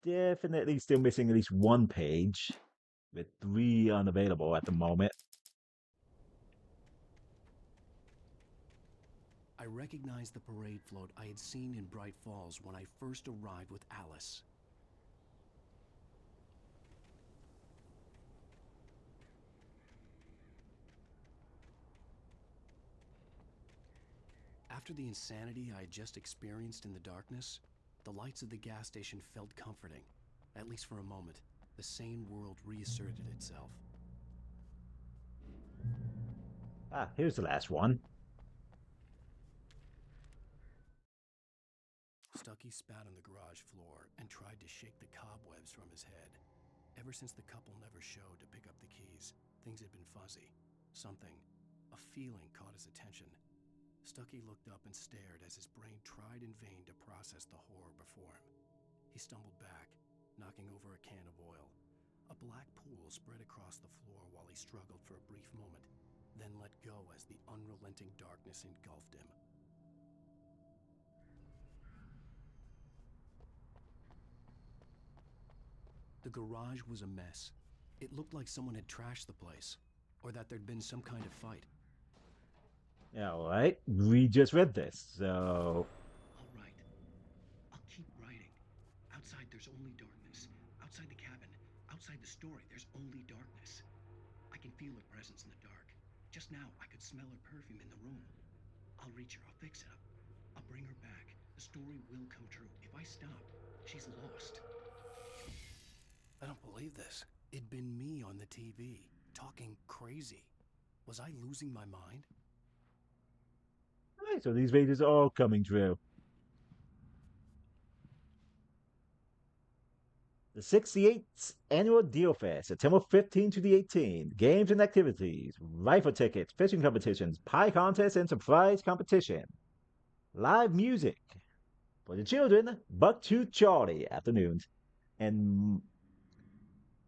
Definitely still missing at least one page, with 3 unavailable at the moment. I recognized the parade float I had seen in Bright Falls when I first arrived with Alice. After the insanity I had just experienced in the darkness, the lights of the gas station felt comforting. At least for a moment, the sane world reasserted itself. Ah, here's the last one. Stucky spat on the garage floor and tried to shake the cobwebs from his head. Ever since the couple never showed to pick up the keys, things had been fuzzy. Something, a feeling caught his attention. Stucky looked up and stared as his brain tried in vain to process the horror before him. He stumbled back, knocking over a can of oil. A black pool spread across the floor while he struggled for a brief moment, then let go as the unrelenting darkness engulfed him. The garage was a mess. It looked like someone had trashed the place, or that there'd been some kind of fight. Alright, we just read this, so... All right. I'll keep writing. Outside, there's only darkness. Outside the cabin, outside the story, there's only darkness. I can feel her presence in the dark. Just now, I could smell her perfume in the room. I'll reach her. I'll fix it up. I'll bring her back. The story will come true. If I stop, she's lost. I don't believe this. It'd been me on the TV, talking crazy. Was I losing my mind? Right, so these videos are all coming true. The 68th Annual Deal Fest, September 15 to the 18th. Games and activities, rifle tickets, fishing competitions, pie contest, and surprise competition. Live music for the children, Bucktooth Charlie afternoons. And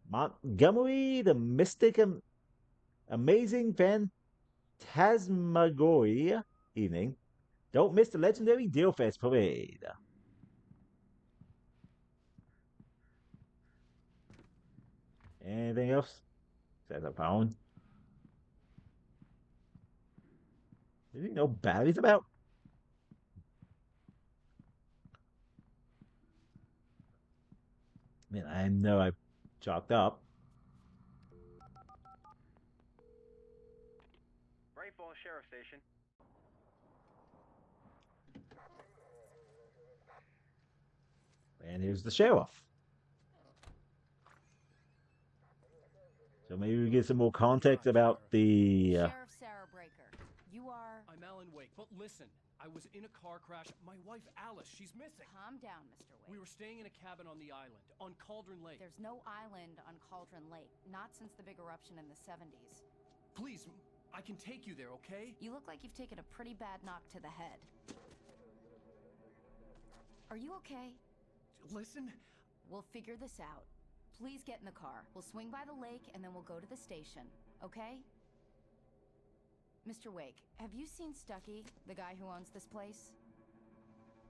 Montgomery, the Mystic Amazing Phantasmagoria evening. Don't miss the legendary Dealfest parade. Anything else? Says a phone. Did you know batteries about? I mean, I know I've chalked up. Bright Falls Sheriff Station. And here's the sheriff. So maybe we get some more context about the. Sheriff Sarah Breaker, you are. I'm Alan Wake, but listen. I was in a car crash. My wife, Alice, she's missing. Calm down, Mr. Wake. We were staying in a cabin on the island, on Cauldron Lake. There's no island on Cauldron Lake, not since the big eruption in the 70s. Please, I can take you there, okay? You look like you've taken a pretty bad knock to the head. Are you okay? Listen. We'll figure this out. Please get in the car. We'll swing by the lake and then we'll go to the station, okay? Mr. Wake, have you seen Stucky, the guy who owns this place?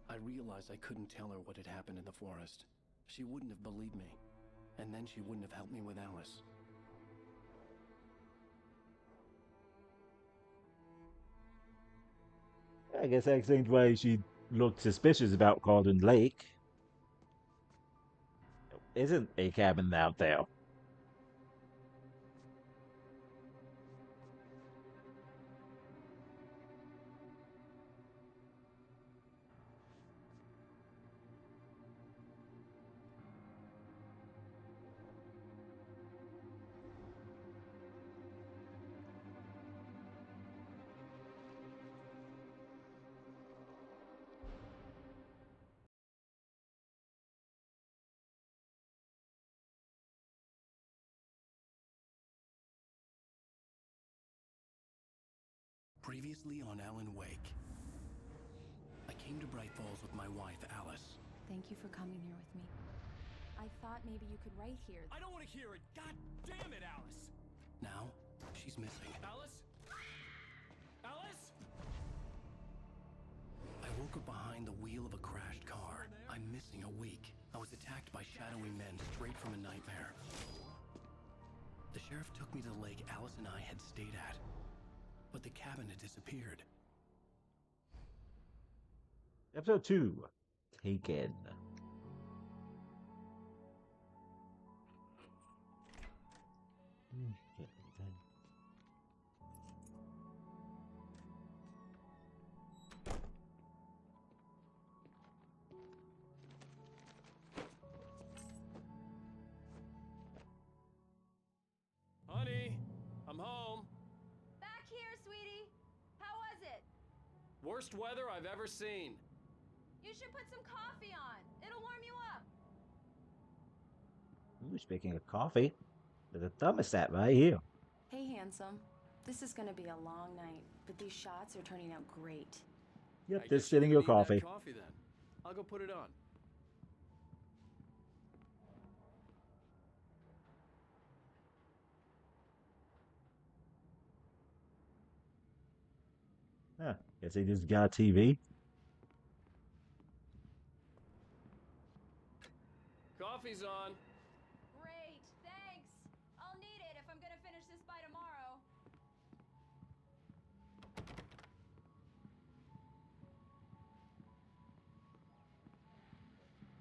I realized I couldn't tell her what had happened in the forest. She wouldn't have believed me. And then she wouldn't have helped me with Alice. I guess that explains why she looked suspicious about Cauldron Lake. There isn't a cabin out there. Previously on Alan Wake. I came to Bright Falls with my wife, Alice. Thank you for coming here with me. I thought maybe you could write here. I don't want to hear it! God damn it, Alice! Now, she's missing. Alice? Alice? I woke up behind the wheel of a crashed car. I'm missing a week. I was attacked by shadowy men straight from a nightmare. The sheriff took me to the lake Alice and I had stayed at. But the cabin had disappeared. Episode 2. Taken. Honey, I'm home. Back here, sweetie. How was it? Worst weather I've ever seen. You should put some coffee on. It'll warm you up. Ooh, speaking of coffee, there's a thermostat right here. Hey, handsome. This is gonna be a long night, but these shots are turning out great. Yep, just sitting your coffee. Coffee then. I'll go put it on. Huh, guess he just got a TV. Coffee's on. Great, thanks. I'll need it if I'm gonna finish this by tomorrow.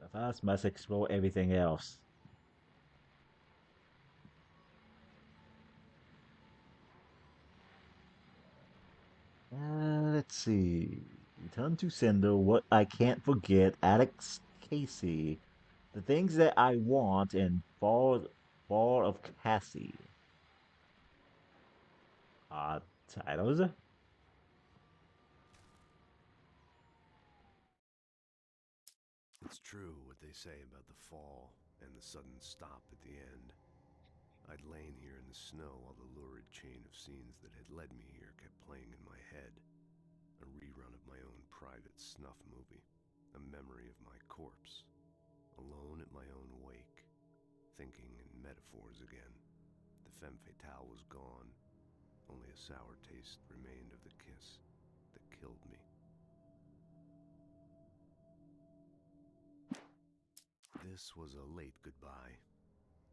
The first must explore everything else. Let's see. Return to Sender, What I Can't Forget, Alex Casey, The Things That I Want, and Fall of Cassie. Titles? It's true what they say about the fall and the sudden stop at the end. I'd lain here in the snow while the lurid chain of scenes that had led me here kept playing in my head. A rerun of my own private snuff movie. A memory of my corpse. Alone at my own wake. Thinking in metaphors again. The femme fatale was gone. Only a sour taste remained of the kiss that killed me. This was a late goodbye.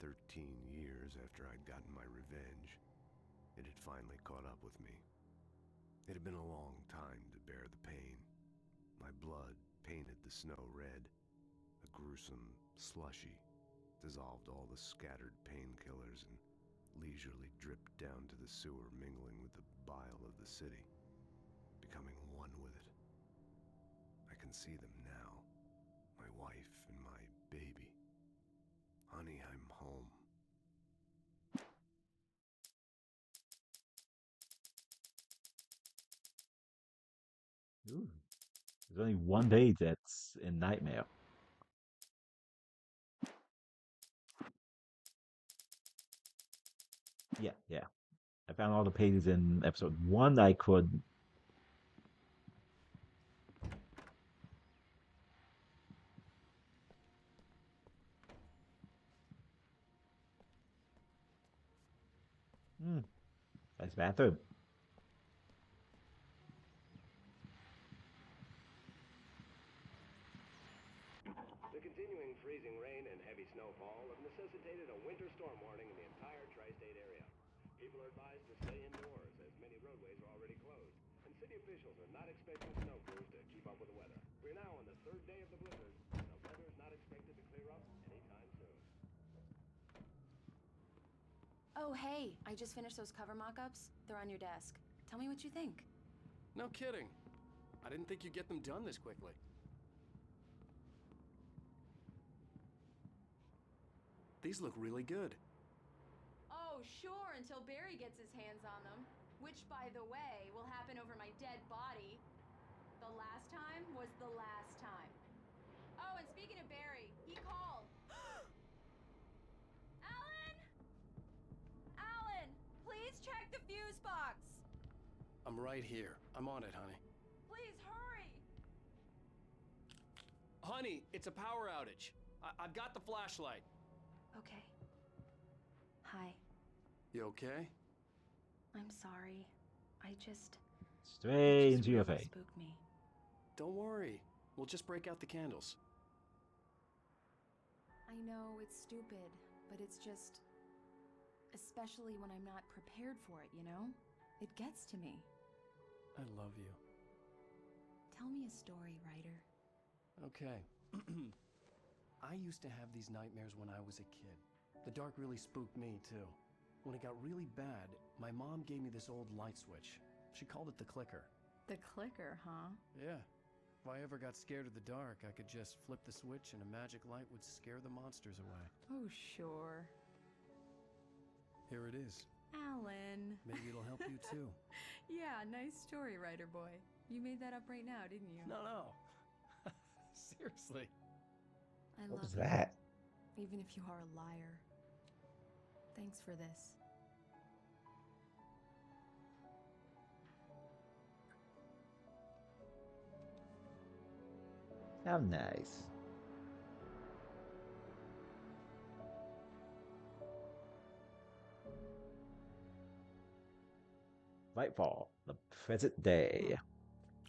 13 years after I'd gotten my revenge, it had finally caught up with me. It had been a long time to bear the pain. My blood painted the snow red. A gruesome slushy dissolved all the scattered painkillers and leisurely dripped down to the sewer, mingling with the bile of the city, becoming one with it. I can see them now, my wife and my baby. Honey, I'm home. Ooh. There's only one page that's in Nightmare. Yeah. I found all the pages in episode 1 I could. Nice bathroom. The continuing freezing rain and heavy snowfall have necessitated a winter storm warning in the entire tri-state area. People are advised to stay indoors as many roadways are already closed, and city officials are not expecting snow crews to keep up with the weather. We're now on the third day of the blizzard, and the weather is not expected to clear up anytime soon. Oh, hey, I just finished those cover mock-ups. They're on your desk. Tell me what you think. No kidding. I didn't think you'd get them done this quickly. These look really good. Oh, sure, until Barry gets his hands on them. Which, by the way, will happen over my dead body. The last time was the last time. Oh, and speaking of Barry, he called. Alan! Alan, please check the fuse box. I'm I'm right here. I'm on it, honey. Please hurry! Honey, it's a power outage. I've got the flashlight. Okay. Hi. You okay? I'm sorry. I just... Straight it into just your really face. spooked me. Don't worry. We'll just break out the candles. I know it's stupid, but it's just... especially when I'm not prepared for it, you know? It gets to me. I love you. Tell me a story, writer. Okay. I used to have these nightmares when I was a kid. The dark really spooked me, too. When it got really bad, my mom gave me this old light switch. She called it the clicker. The clicker, huh? Yeah. If I ever got scared of the dark, I could just flip the switch and a magic light would scare the monsters away. Oh, sure. Here it is. Alan. Maybe it'll help you, too. Yeah, nice story, writer boy. You made that up right now, didn't you? No. Seriously. I What love was you, that? even if you are a liar. Thanks for this. How nice. Nightfall, the present day.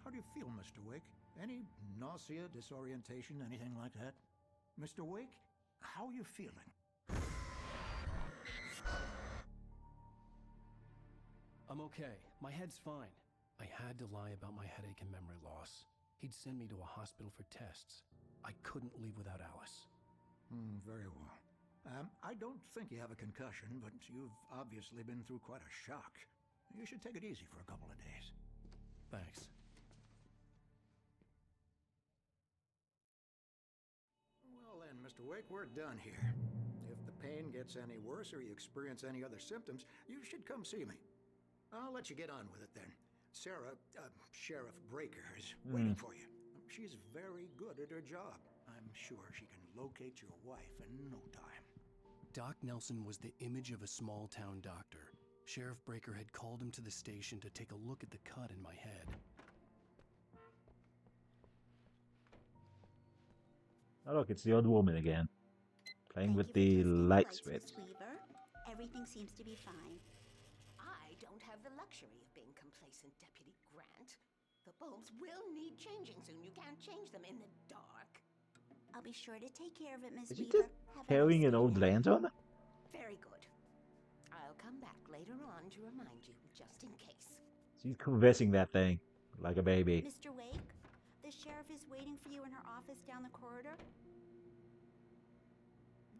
How do you feel, Mr. Wake? Any nausea, disorientation, anything like that? Mr. Wake, how are you feeling? I'm okay. My head's fine. I had to lie about my headache and memory loss. He'd send me to a hospital for tests. I couldn't leave without Alice. Very well. I don't think you have a concussion, but you've obviously been through quite a shock. You should take it easy for a couple of days. Thanks. Well then, Mr. Wake, we're done here. If the pain gets any worse or you experience any other symptoms, you should come see me. I'll let you get on with it then. Sarah, Sheriff Breaker, is waiting for you. She's very good at her job. I'm sure she can locate your wife in no time. Doc Nelson was the image of a small-town doctor. Sheriff Breaker had called him to the station to take a look at the cut in my head. Oh look, it's the old woman again. Playing with Thank the you for testing the light lights, switch. Miss Weaver. Everything seems to be fine. I don't have the luxury of being complacent, Deputy Grant. The bulbs will need changing soon. You can't change them in the dark. I'll be sure to take care of it, Miss Is she Weaver. just Have a carrying nice an day old now. lantern? Very good. I'll come back later on to remind you, just in case. She's caressing that thing like a baby. Mr. Wake, the sheriff is waiting for you in her office down the corridor.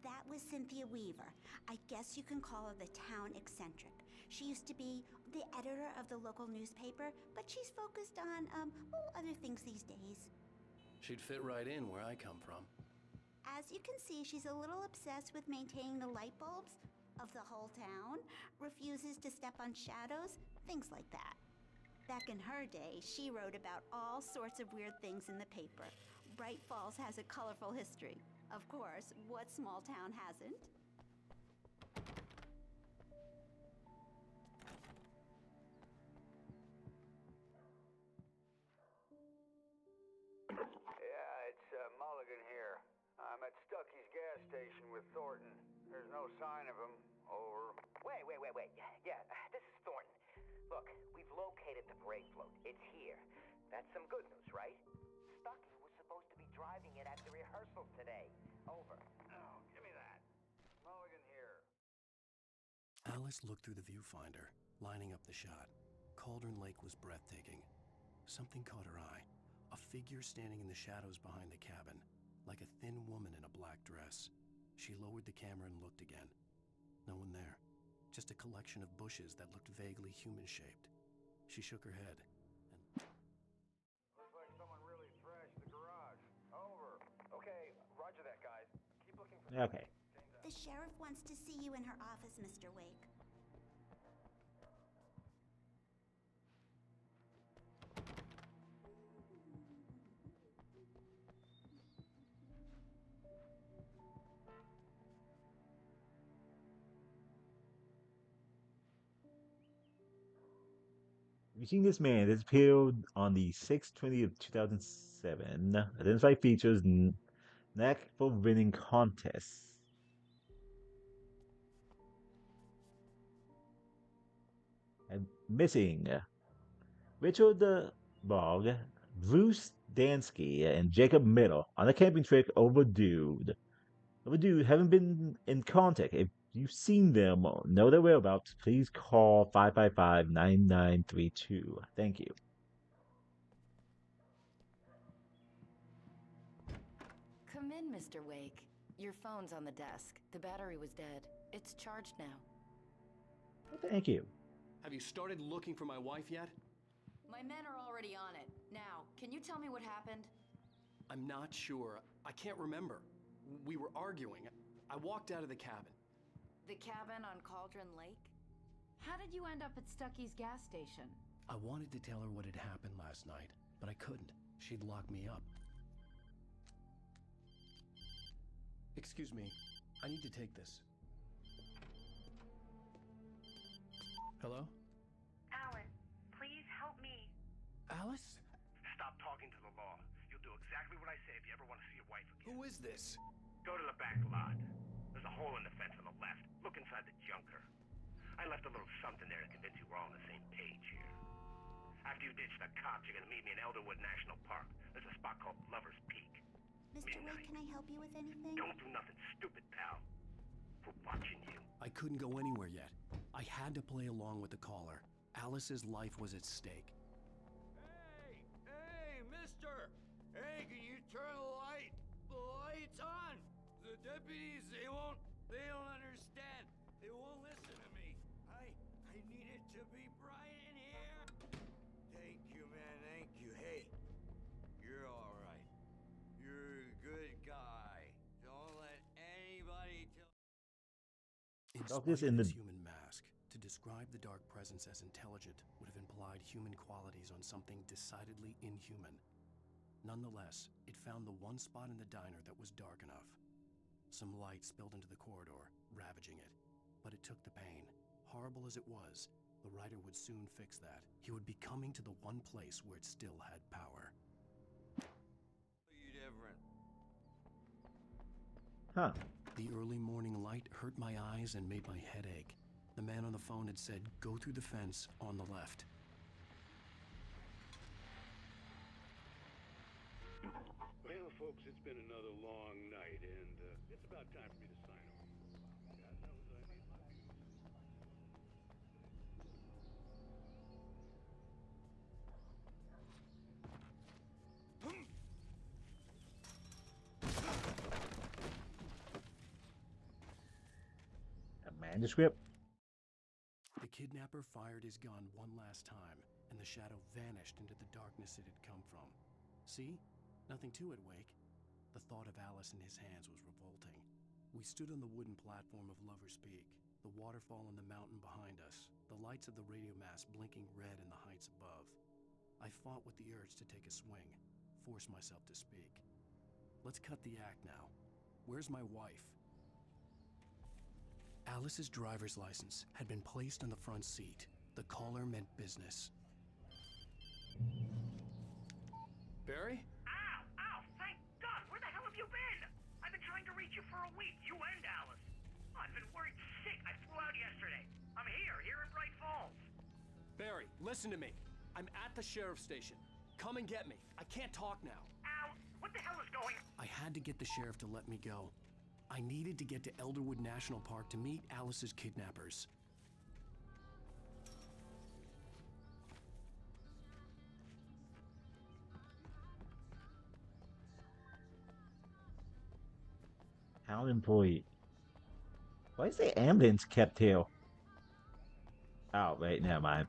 That was Cynthia Weaver. I guess you can call her the town eccentric. She used to be the editor of the local newspaper, but she's focused on, other things these days. She'd fit right in where I come from. As you can see, she's a little obsessed with maintaining the light bulbs of the whole town, refuses to step on shadows, things like that. Back in her day, she wrote about all sorts of weird things in the paper. Bright Falls has a colorful history. Of course, what small town hasn't? Yeah, it's Mulligan here. I'm at Stucky's gas station with Thornton. There's no sign of him. Over. Wait. Yeah, this is Thornton. Look, we've located the brake float. It's here. That's some good news, right? Stucky was supposed to be driving it at the rehearsal today. Over. Oh, give me that. Mulligan here. Alice looked through the viewfinder, lining up the shot. Cauldron Lake was breathtaking. Something caught her eye. A figure standing in the shadows behind the cabin, like a thin woman in a black dress. She lowered the camera and looked again. No one there. Just a collection of bushes that looked vaguely human-shaped. She shook her head. Looks like someone really thrashed the garage. Over. Okay, roger that, guys. Keep looking for... Okay. The sheriff wants to see you in her office, Mr. Wake. We've seen this man that appeared on the 6/20 of 2007. Identified features knack for winning contests. And missing Richard Bog, Bruce Dansky, and Jacob Middle on a camping trip overdue. Overdue haven't been in contact. If you've seen them or know their whereabouts, please call 555-9932. Thank you. Come in, Mr. Wake. Your phone's on the desk. The battery was dead. It's charged now. Thank you. Have you started looking for my wife yet? My men are already on it. Now, can you tell me what happened? I'm not sure. I can't remember. We were arguing. I walked out of the cabin. The cabin on Cauldron Lake? How did you end up at Stucky's gas station? I wanted to tell her what had happened last night, but I couldn't. She'd lock me up. Excuse me. I need to take this. Hello? Alan, please help me. Alice? Stop talking to the law. You'll do exactly what I say if you ever want to see your wife again. Who is this? Go to the back lot. There's a hole in the fence on the left. Look inside the junker. I left a little something there to convince you we're all on the same page here. After you ditch the cops, you're gonna meet me in Elderwood National Park. There's a spot called Lover's Peak. Mr. Wake, can I help you with anything? Don't do nothing stupid, pal. We're watching you. I couldn't go anywhere yet. I had to play along with the caller. Alice's life was at stake. Hey, mister! Hey, can you turn the light? The light's on! The deputies, they don't understand. They won't listen to me. I need it to be bright in here. Thank you, man, thank you. Hey, you're all right. You're a good guy. Don't let anybody tell... In Darkness spite in of the its human mask, to describe the dark presence as intelligent would have implied human qualities on something decidedly inhuman. Nonetheless, it found the one spot in the diner that was dark enough. Some light spilled into the corridor, ravaging it. But it took the pain. Horrible as it was, the writer would soon fix that. He would be coming to the one place where it still had power. You different. Huh. The early morning light hurt my eyes and made my head ache. The man on the phone had said, "Go through the fence on the left." Well, folks, it's been another long night, and it's about time for me to sign off. God knows I need my views. A manuscript? The kidnapper fired his gun one last time, and the shadow vanished into the darkness it had come from. See? Nothing to it, Wake. The thought of Alice in his hands was revolting. We stood on the wooden platform of Lover's Peak, the waterfall in the mountain behind us, the lights of the radio mast blinking red in the heights above. I fought with the urge to take a swing, force myself to speak. Let's cut the act now. Where's my wife? Alice's driver's license had been placed on the front seat. The caller meant business. Barry? Ow! Ow! Thank God! Where the hell have you been? I've been trying to reach you for a week, you and Alice. I've been worried sick. I flew out yesterday. I'm here in Bright Falls. Barry, listen to me. I'm at the sheriff's station. Come and get me. I can't talk now. Ow! What the hell is going on? I had to get the sheriff to let me go. I needed to get to Elderwood National Park to meet Alice's kidnappers. Town employee. Why is the ambulance kept here? Oh, wait, never mind.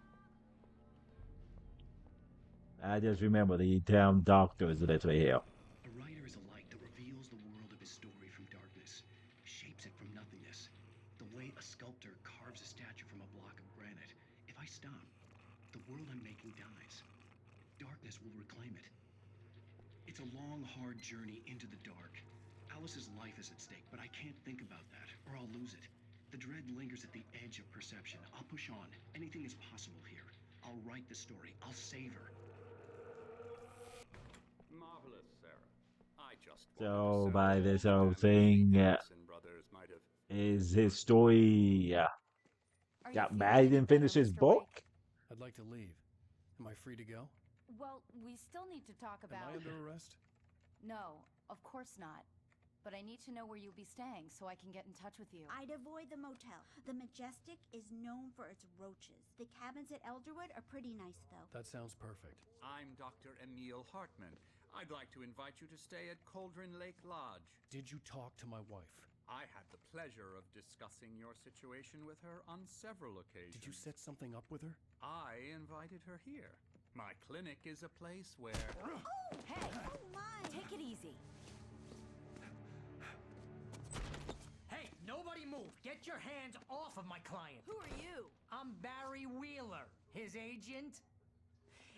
I just remember the town doctor is literally here. A writer is a light that reveals the world of his story from darkness, shapes it from nothingness. The way a sculptor carves a statue from a block of granite. If I stop, the world I'm making dies. Darkness will reclaim it. It's a long, hard journey into the dark. Alice's life is at stake, but I can't think about that, or I'll lose it. The dread lingers at the edge of perception. I'll push on. Anything is possible here. I'll write the story. I'll save her. Marvelous, Sarah. I just So by this whole thing, brothers might have. is his story got bad? He didn't finish his book. I'd like to leave. Am I free to go? Well, we still need to talk about... Am I under arrest? No, of course not. But I need to know where you'll be staying so I can get in touch with you. I'd avoid the motel. The Majestic is known for its roaches. The cabins at Elderwood are pretty nice, though. That sounds perfect. I'm Dr. Emil Hartman. I'd like to invite you to stay at Cauldron Lake Lodge. Did you talk to my wife? I had the pleasure of discussing your situation with her on several occasions. Did you set something up with her? I invited her here. My clinic is a place where... Oh, hey! Oh, my! Take it easy. Hey, nobody move! Get your hands off of my client! Who are you? I'm Barry Wheeler, his agent.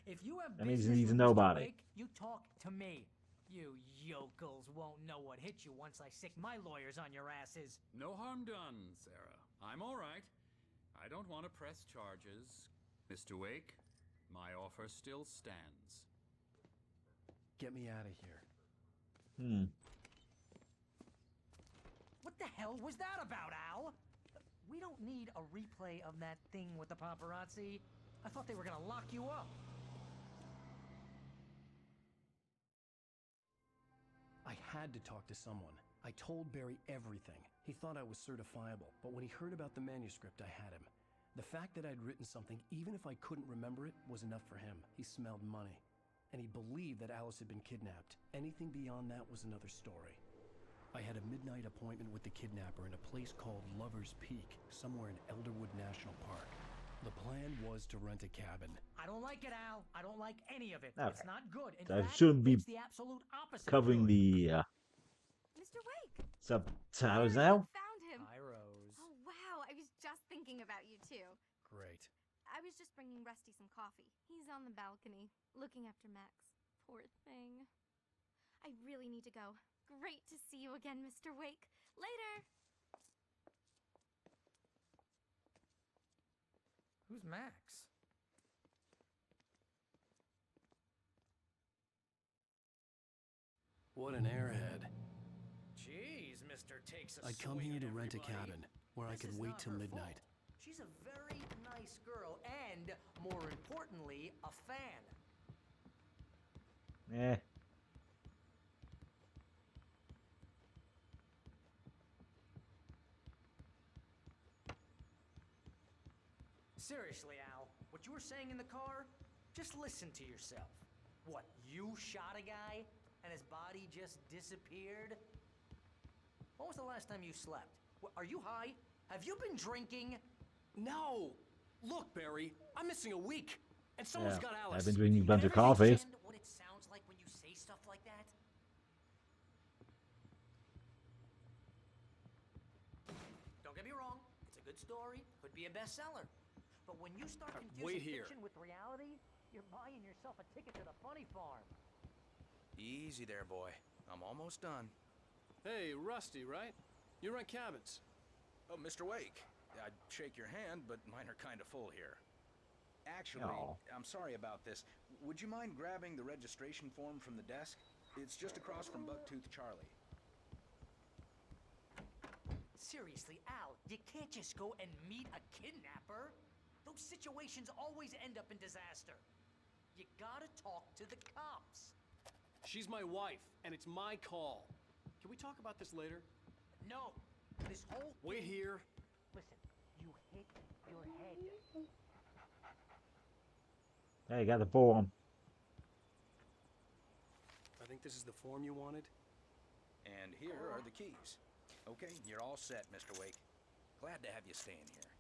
If you have That means business he's with Mr. nobody. Wake, you talk to me. You yokels won't know what hit you once I sick my lawyers on your asses. No harm done, Sarah. I'm all right. I don't want to press charges. Mr. Wake, my offer still stands. Get me out of here. What the hell was that about, Al? We don't need a replay of that thing with the paparazzi. I thought they were gonna lock you up. I had to talk to someone. I told Barry everything. He thought I was certifiable, but when he heard about the manuscript, I had him. The fact that I'd written something, even if I couldn't remember it, was enough for him. He smelled money. And he believed that Alice had been kidnapped. Anything beyond that was another story. I had a midnight appointment with the kidnapper in a place called Lover's Peak, somewhere in Elderwood National Park. The plan was to rent a cabin. I don't like it, Al. I don't like any of it. Okay. It's not good. In I fact, shouldn't be it's the absolute opposite. covering the Mr. Wake! subtitles now. Found him! Hi, Rose. Oh, wow. I was just thinking about you, too. Great. I was just bringing Rusty some coffee. He's on the balcony, looking after Max. Poor thing. I really need to go. Great to see you again, Mr. Wake. Later! Who's Max? What an airhead. Jeez, Mr. Takes a I'd come swing here at to rent a everybody. cabin where I This could is wait not till her midnight. fault. She's a very nice girl and, more importantly, a fan. Eh. Seriously, Al, what you were saying in the car? Just listen to yourself. What, you shot a guy and his body just disappeared? When was the last time you slept? Are you high? Have you been drinking? No! Look, Barry, I'm missing a week, and someone's got Alice. I've been drinking a bunch of Ever coffee. understand what it sounds like when you say stuff like that? Don't get me wrong, it's a good story, could be a bestseller. But when you start wait confusing here. fiction with reality, you're buying yourself a ticket to the funny farm. Easy there, boy. I'm almost done. Hey, Rusty, right? You rent cabins. Oh, Mr. Wake. I'd shake your hand, but mine are kind of full here. Actually, Aw. I'm sorry about this. Would you mind grabbing the registration form from the desk? It's just across from Bucktooth Charlie. Seriously, Al, you can't just go and meet a kidnapper. Those situations always end up in disaster. You gotta talk to the cops. She's my wife, and it's my call. Can we talk about this later? No, this whole Wait thing- here. Listen, you hit your head. Hey, got the form. I think this is the form you wanted. And here are the keys. Okay, you're all set, Mr. Wake. Glad to have you staying here.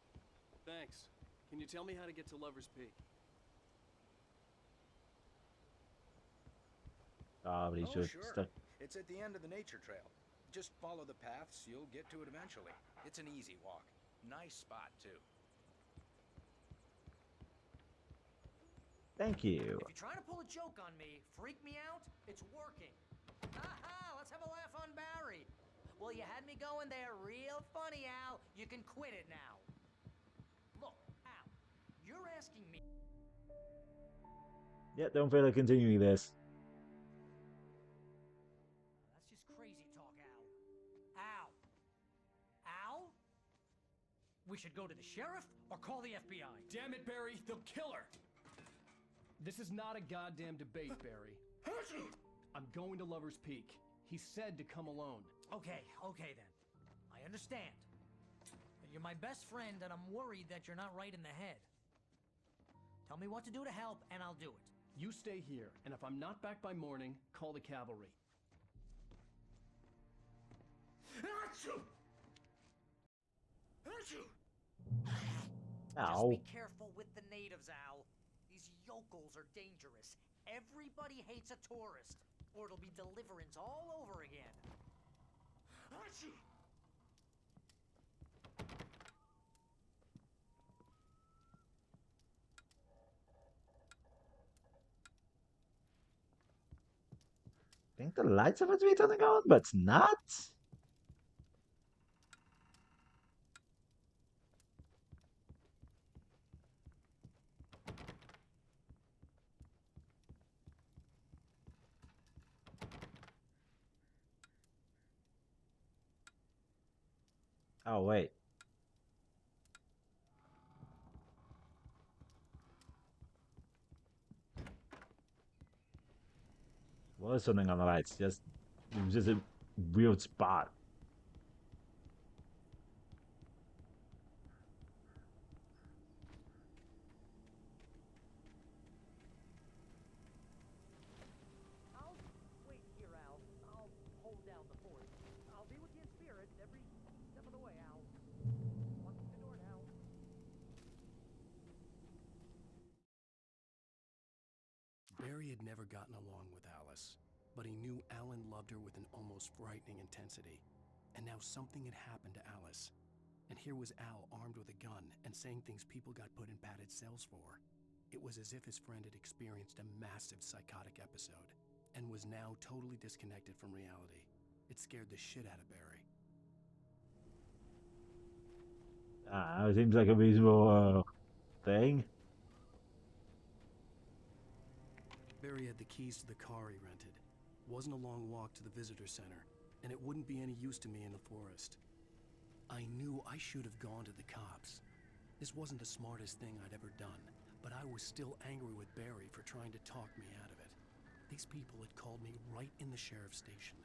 Thanks. Can you tell me how to get to Lover's Peak? Ah, but he's Oh, just sure. stuck. It's at the end of the nature trail. Just follow the paths, you'll get to it eventually. It's an easy walk. Nice spot, too. Thank you. If you're trying to pull a joke on me, freak me out, it's working. Haha, let's have a laugh on Barry. Well, you had me going there real funny, Al. You can quit it now. Look, Al, you're asking me... Yeah, don't feel like continuing this. That's just crazy talk, Al. Al! Al? We should go to the sheriff or call the FBI. Damn it, Barry, they'll kill her! This is not a goddamn debate, Barry. I'm going to Lover's Peak. He said to come alone. Okay then. I understand. But you're my best friend, and I'm worried that you're not right in the head. Tell me what to do to help, and I'll do it. You stay here, and if I'm not back by morning, call the cavalry. Just Ow. be careful with the natives, Al. These yokels are dangerous. Everybody hates a tourist, or it'll be Deliverance all over again. I think the lights are supposed to be turning on, but it's not. Oh, wait. Was something on the lights. It was just a weird spot. I'll wait here, Al. I'll hold down the fort. I'll be with you in spirit every step of the way, Al. Locking the door now. Barry had never gotten along with Alice, but he knew Alan loved her with an almost frightening intensity. And now something had happened to Alice. And here was Al armed with a gun and saying things people got put in padded cells for. It was as if his friend had experienced a massive psychotic episode and was now totally disconnected from reality. It scared the shit out of Barry. It seems like a reasonable thing. Barry had the keys to the car he rented. Wasn't a long walk to the visitor center, and it wouldn't be any use to me in the forest. I knew I should have gone to the cops. This wasn't the smartest thing I'd ever done, but I was still angry with Barry for trying to talk me out of it. These people had called me right in the sheriff's station.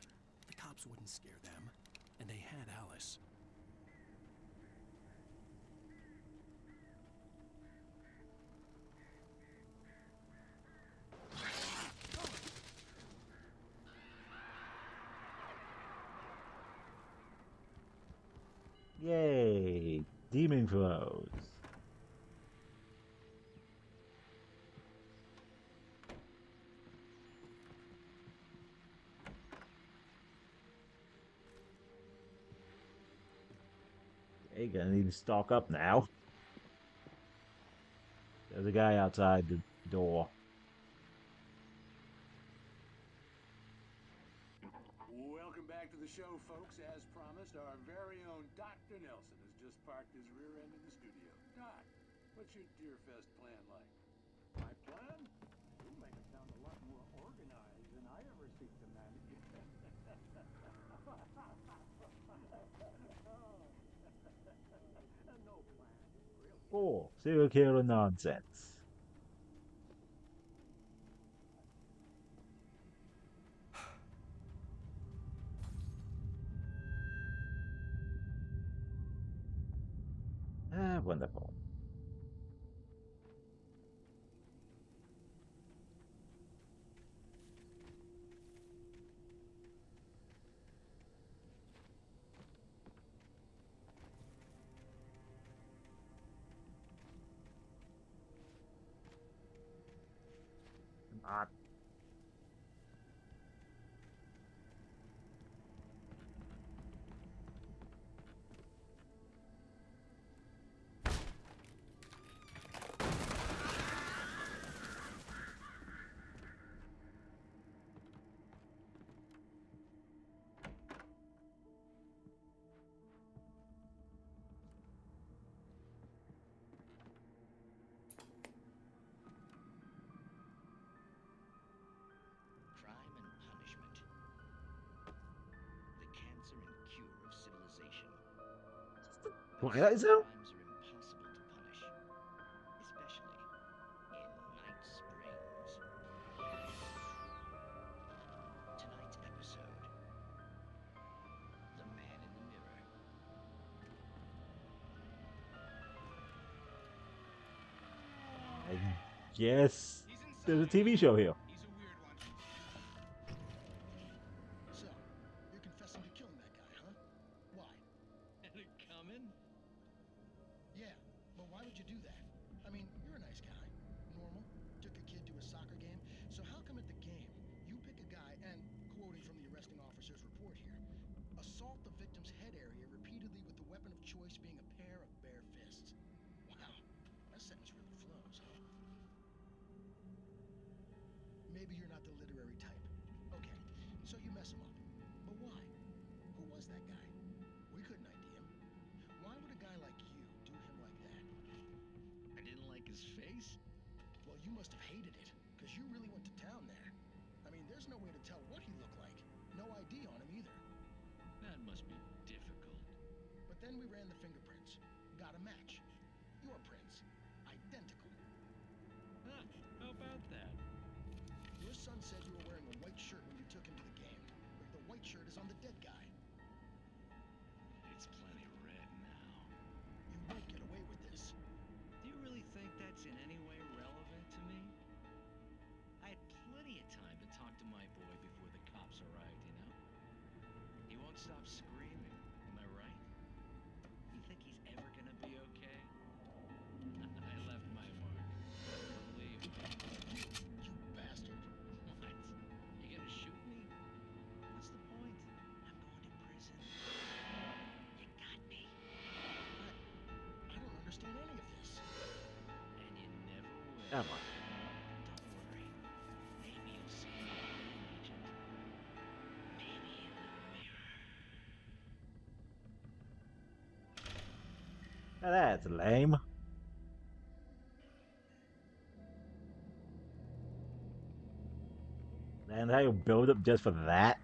The cops wouldn't scare them, and they had Alice. Yay! Demon throws. Okay, gonna need to stock up now. There's a guy outside the door. Welcome back to the show, folks. As promised, our very own Dr. Nelson has just parked his rear end in the studio. Doc, what's your Deerfest plan like? My plan? You make it sound a lot more organized than I ever seek to manage. No plan, really. 4. Serial killer nonsense. Wonderful. Come on. Twilight Zone? Crimes are impossible to punish, especially in Night Springs. Tonight's episode: The Man in the Mirror. I guess there's a TV show here. So, you're confessing to killing that guy, huh? Why? Had it coming? Yeah, but why would you do that? I mean, you're a nice guy. Normal. Took a kid to a soccer game. So how come at the game, you pick a guy and, quoting from the arresting officer's report here, assault the victim's head area repeatedly with the weapon of choice being a pair of bare fists? Wow, that sentence really flows, huh? Maybe you're not the literary type. Okay, so you mess him up. But why? Who was that guy? We couldn't ID him. Why would a guy like you do him like that? I didn't like his face? Well, you must have hated it, because you really went to town there. I mean, there's no way to tell what he looked like. No ID on him either. That must be difficult. But then we ran the fingerprints. Got a match. Your prints. Identical. Huh, how about that? Your son said you were wearing a white shirt when you took him to the game. But the white shirt is on the dead guy. It's plenty red now. You won't get away with this. Do you really think that's in any way relevant to me? I had plenty of time to talk to my boy before the cops arrived, you know? He won't stop screaming, am I right? You think he's ever gonna be okay? I left my mark. Believe me. You bastard. What? You gonna shoot me? What's the point? I'm going to prison. You got me. I don't understand any of this. And you never will. Come on. Don't worry. Maybe you'll see me again, Agent. Maybe in the mirror. Now that's lame. And how you build up just for that?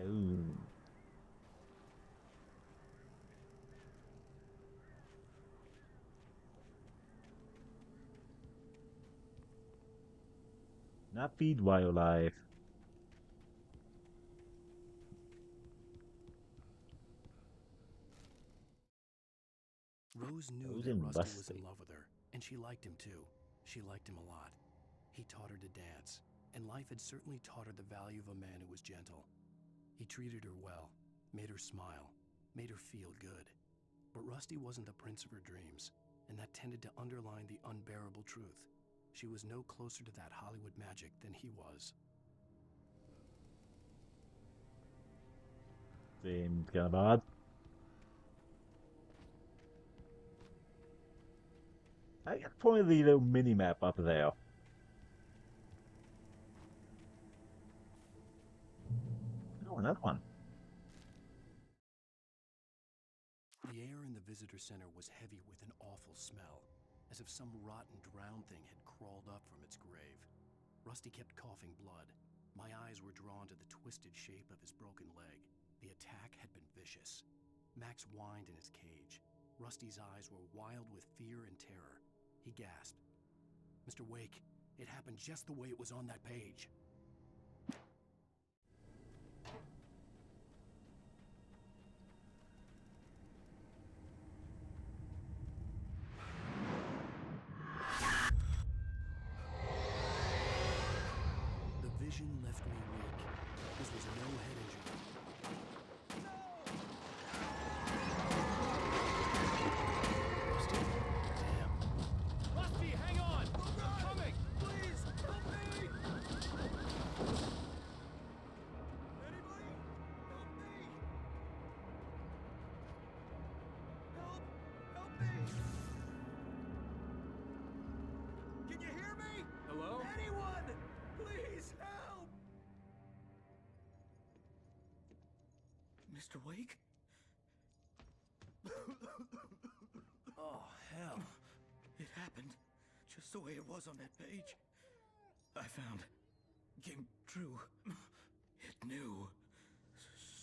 Ooh. Not feed wildlife. Rose knew Rose that and Rusty was Rusty. in love with her, and she liked him too. She liked him a lot. He taught her to dance, and life had certainly taught her the value of a man who was gentle. He treated her well, made her smile, made her feel good. But Rusty wasn't the prince of her dreams, and that tended to underline the unbearable truth. She was no closer to that Hollywood magic than he was. Seems kind of odd. I got pointed the little mini map up there. Oh, another one. The air in the visitor center was heavy with an awful smell, as if some rotten drowned thing had crawled up from its grave. Rusty kept coughing blood. My eyes were drawn to the twisted shape of his broken leg. The attack had been vicious. Max whined in his cage. Rusty's eyes were wild with fear and terror. He gasped. "Mr. Wake, it happened just the way it was on that page." The vision left me weak. This was no head injury. Rusty? Damn. Rusty, hang on! I'm coming! Please, help me! Anybody? Help me! Help me! Can you hear me? Hello? Anyone! Please help! Mr. Wake? Oh, hell. It happened just the way it was on that page. I found. Came true. It knew.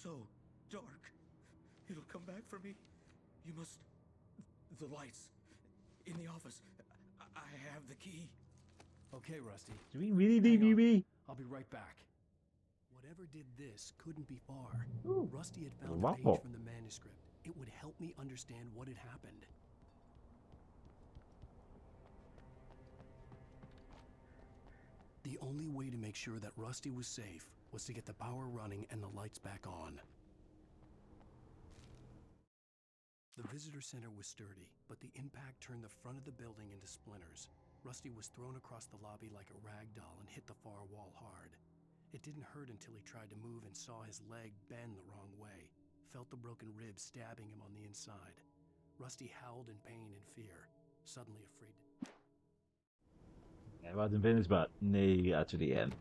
So dark. It'll come back for me. You must... The lights. In the office. I have the key. Okay, Rusty. Do we really need Hang on. UV? I'll be right back. Whatever did this couldn't be far. Rusty had found a Wow. page from the manuscript. It would help me understand what had happened. The only way to make sure that Rusty was safe was to get the power running and the lights back on. The visitor center was sturdy, but the impact turned the front of the building into splinters. Rusty was thrown across the lobby like a rag doll and hit the far wall hard. It didn't hurt until he tried to move and saw his leg bend the wrong way, felt the broken ribs stabbing him on the inside. Rusty howled in pain and fear, suddenly afraid to... It wasn't finished, but they got to the end.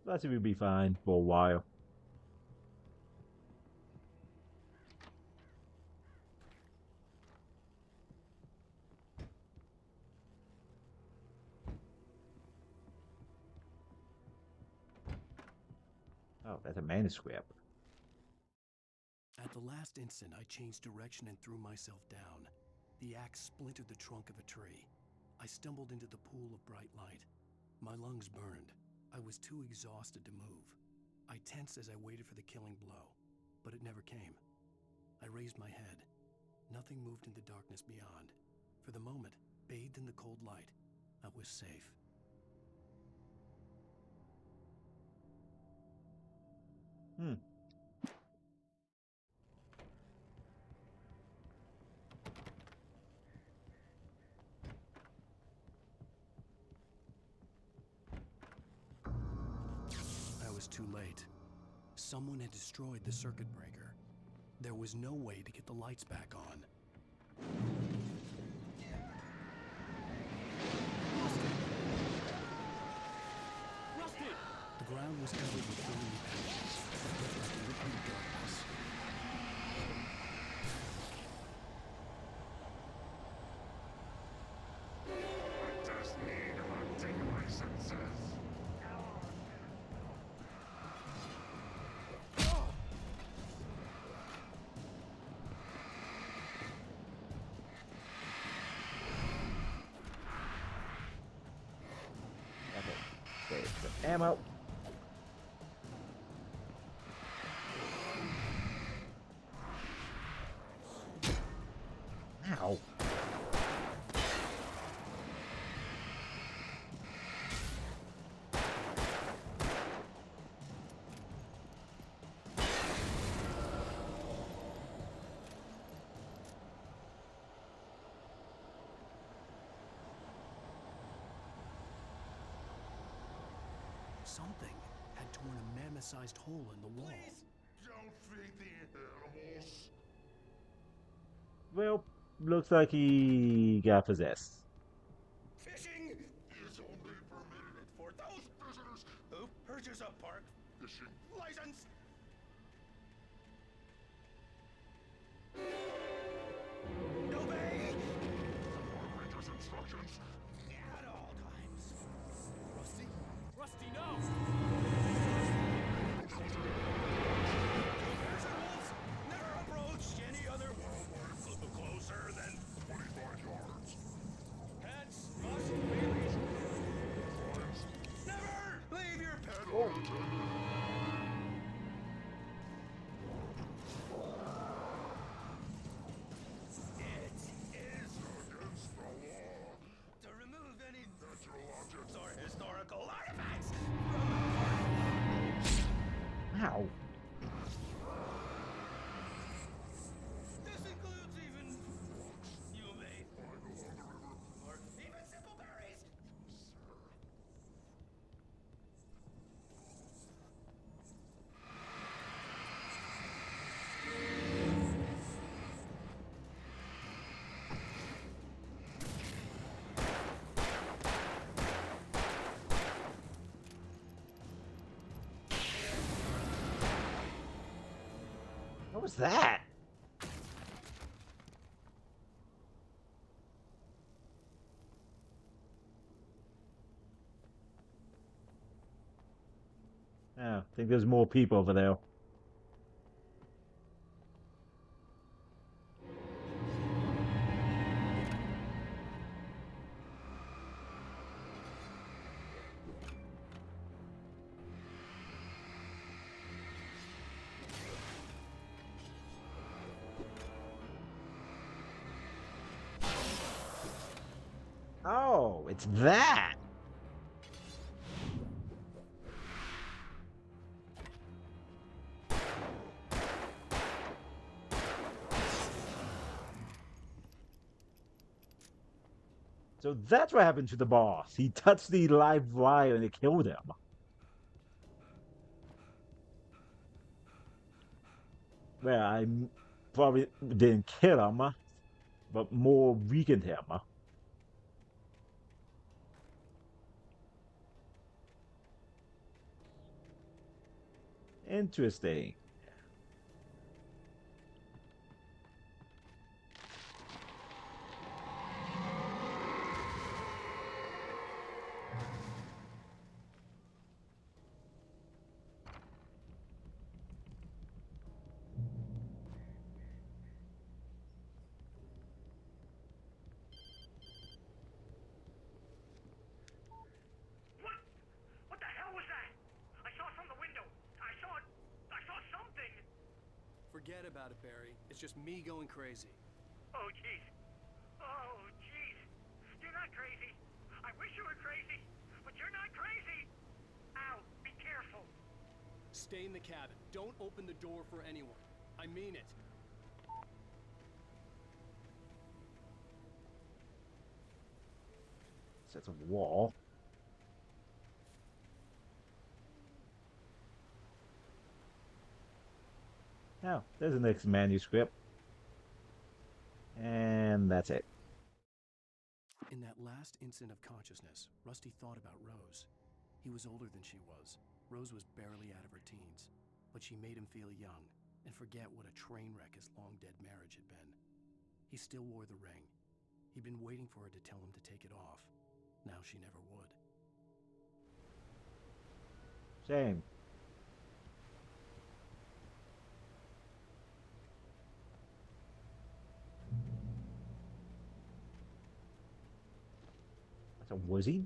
That will be fine for a while. Oh, that's a manuscript. At the last instant, I changed direction and threw myself down. The axe splintered the trunk of a tree. I stumbled into the pool of bright light. My lungs burned. I was too exhausted to move. I tensed as I waited for the killing blow, but it never came. I raised my head. Nothing moved in the darkness beyond. For the moment, bathed in the cold light, I was safe. I was too late. Someone had destroyed the circuit breaker. There was no way to get the lights back on. Rusty! The ground was covered with burning patches, like liquid darkness. I just need hunting licenses. Okay, the ammo. Ow. Something had torn a mammoth-sized hole in the wall. Please don't feed the animals. Well, looks like he got possessed. Fishing is only permitted for those visitors who purchase a park fishing license. Obey the Ranger's instructions at all times. Rusty? Rusty, no! Visuals never approach any other wildlife closer than 25 yards. Pets must be released. Never leave your pet unattended. It is against the law to remove any natural objects or historical artifacts from the park. Ow. This includes even you may find along the river, or even simple berries. What was that? Oh, I think there's more people over there. Oh, it's that. So that's what happened to the boss. He touched the live wire and it killed him. Well, I probably didn't kill him, but more weakened him. Interesting. What the hell was that? I saw from the window. I saw something. Forget about it, Barry. It's just me going crazy. Oh, jeez. Oh, jeez. You're not crazy. I wish you were crazy, but you're not crazy. Ow, be careful. Stay in the cabin. Don't open the door for anyone. I mean it. That's a wall. Now, there's the next manuscript. And that's it. In that last instant of consciousness, Rusty thought about Rose. He was older than she was. Rose was barely out of her teens, but she made him feel young and forget what a train wreck his long-dead marriage had been. He still wore the ring. He'd been waiting for her to tell him to take it off. Now she never would. Shame. So was he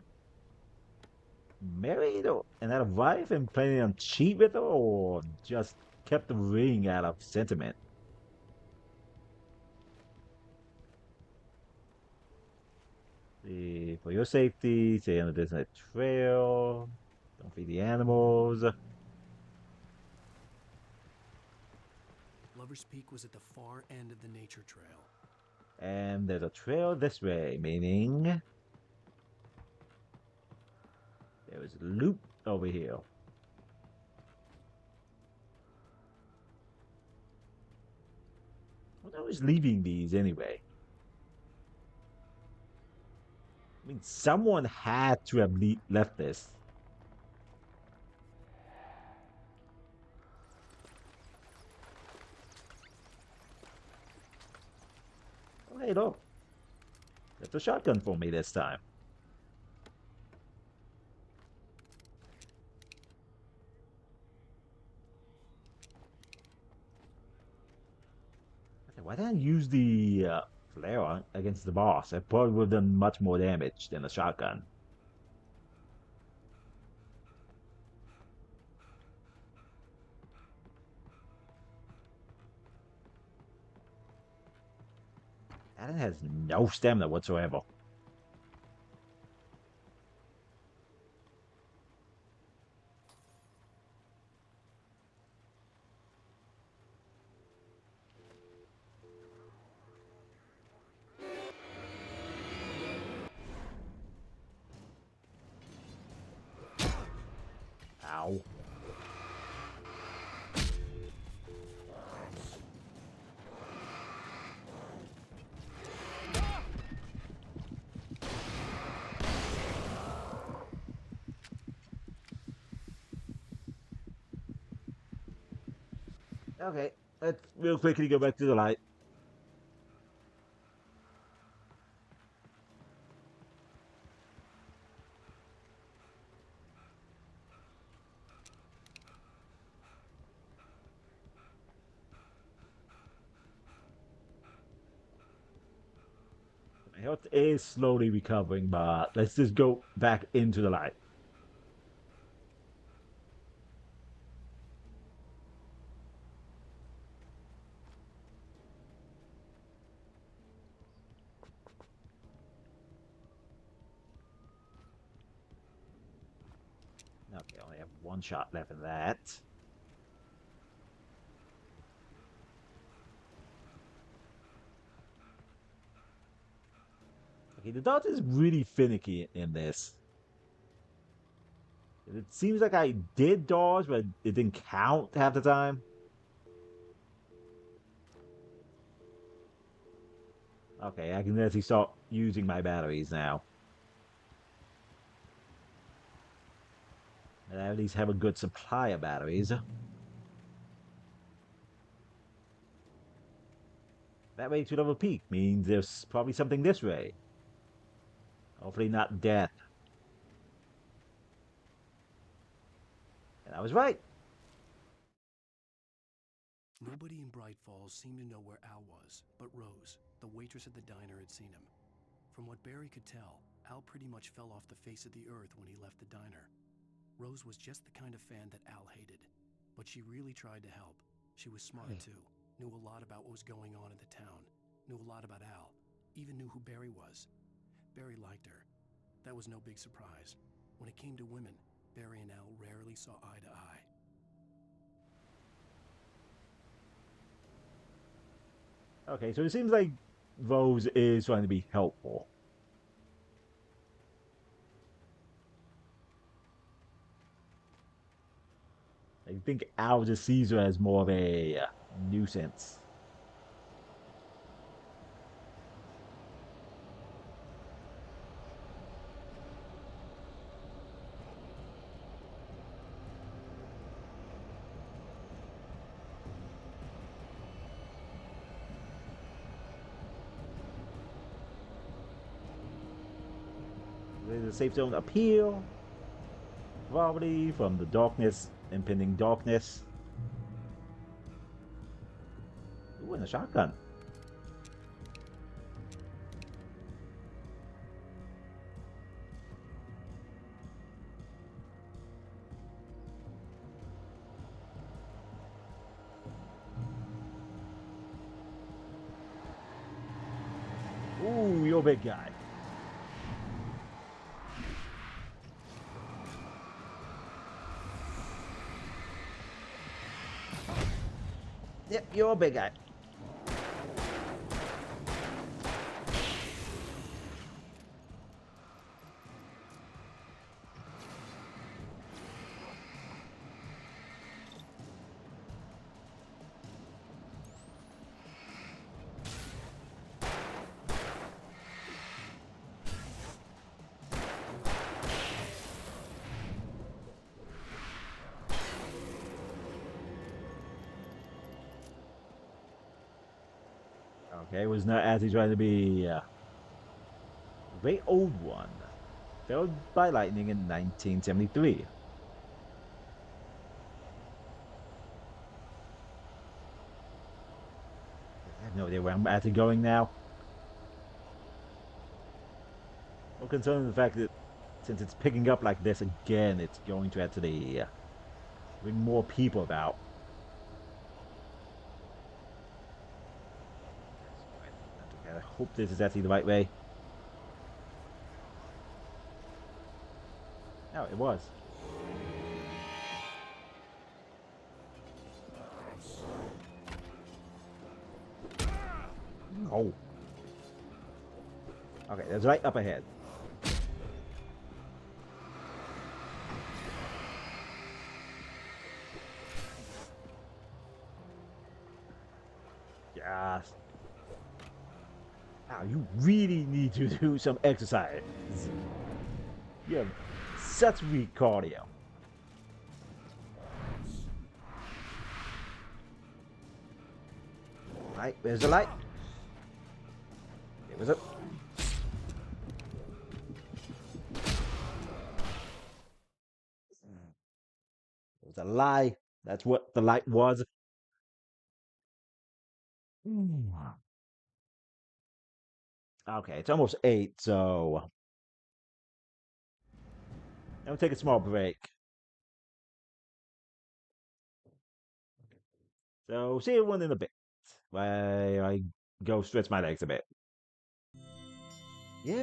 married and had a wife and planning on cheat with her, or just kept the ring out of sentiment? For your safety, stay on the designated trail. Don't feed the animals. Lover's Peak was at the far end of the nature trail. And there's a trail this way, meaning there is a loop over here. Well, I was leaving these anyway. I mean, someone had to have left this. Oh, hey, look. That's a shotgun for me this time. Okay, why didn't I use the flare against the boss? It probably would have done much more damage than a shotgun. That has no stamina whatsoever. Ow. Okay, Let's real quickly go back to the light. My health is slowly recovering, but let's just go back into the light. Okay, I only have one shot left in that. Okay, the dodge is really finicky in this. It seems like I did dodge, but it didn't count half the time. Okay, I can actually start using my batteries now. And I at least have a good supply of batteries. That way to level peak means there's probably something this way. Hopefully not death. And I was right. Nobody in Bright Falls seemed to know where Al was, but Rose, the waitress at the diner, had seen him. From what Barry could tell, Al pretty much fell off the face of the earth when he left the diner. Rose was just the kind of fan that Al hated, but she really tried to help. She was smart too, knew a lot about what was going on in the town, knew a lot about Al, even knew who Barry was. Barry liked her. That was no big surprise. When it came to women, Barry and Al rarely saw eye to eye. Okay, so it seems like Rose is trying to be helpful. I think Al just sees her as more of a nuisance. There's a safe zone up here. Probably from the darkness, impending darkness. Ooh, and a shotgun. Ooh, you're a big guy. Yep, you're a big guy. Okay, was not actually trying to be a very old one. Felled by lightning in 1973. I have no idea where I'm actually going now. I'm concerned with the fact that since it's picking up like this again, it's going to actually bring more people about. I hope this is actually the right way. No, it was. Oh. Okay, that's right up ahead. Yes. Now you really need to do some exercise. You have such weak cardio. Right, where's the light? It was up. It was a lie. That's what the light was. Okay, it's almost 8, so I'll take a small break. So see everyone in a bit. I go stretch my legs a bit. Yeah.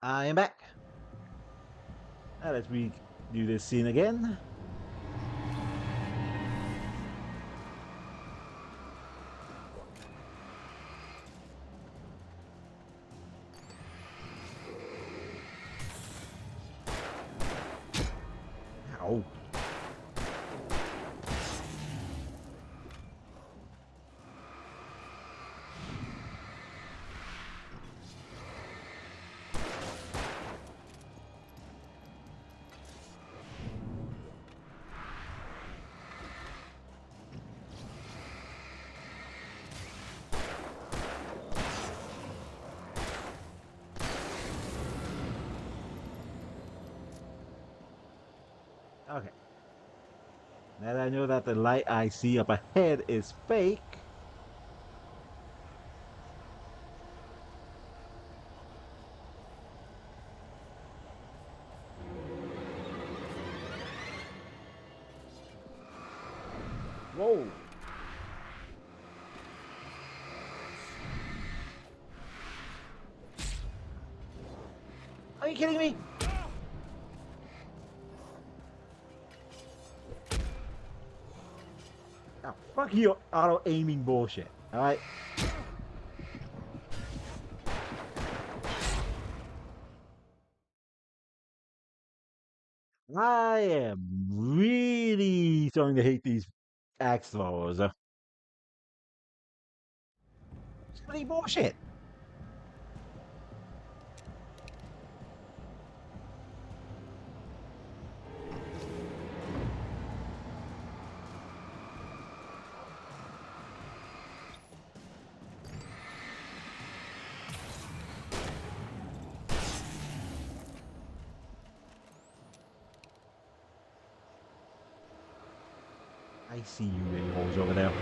I am back. Now let's do this scene again. Ow. Okay. Now that I know that the light I see up ahead is fake. Whoa. Are you kidding me? Oh, fuck your auto aiming bullshit. Alright? I am really starting to hate these axe throwers. It's pretty bullshit. I see you a-holes over there.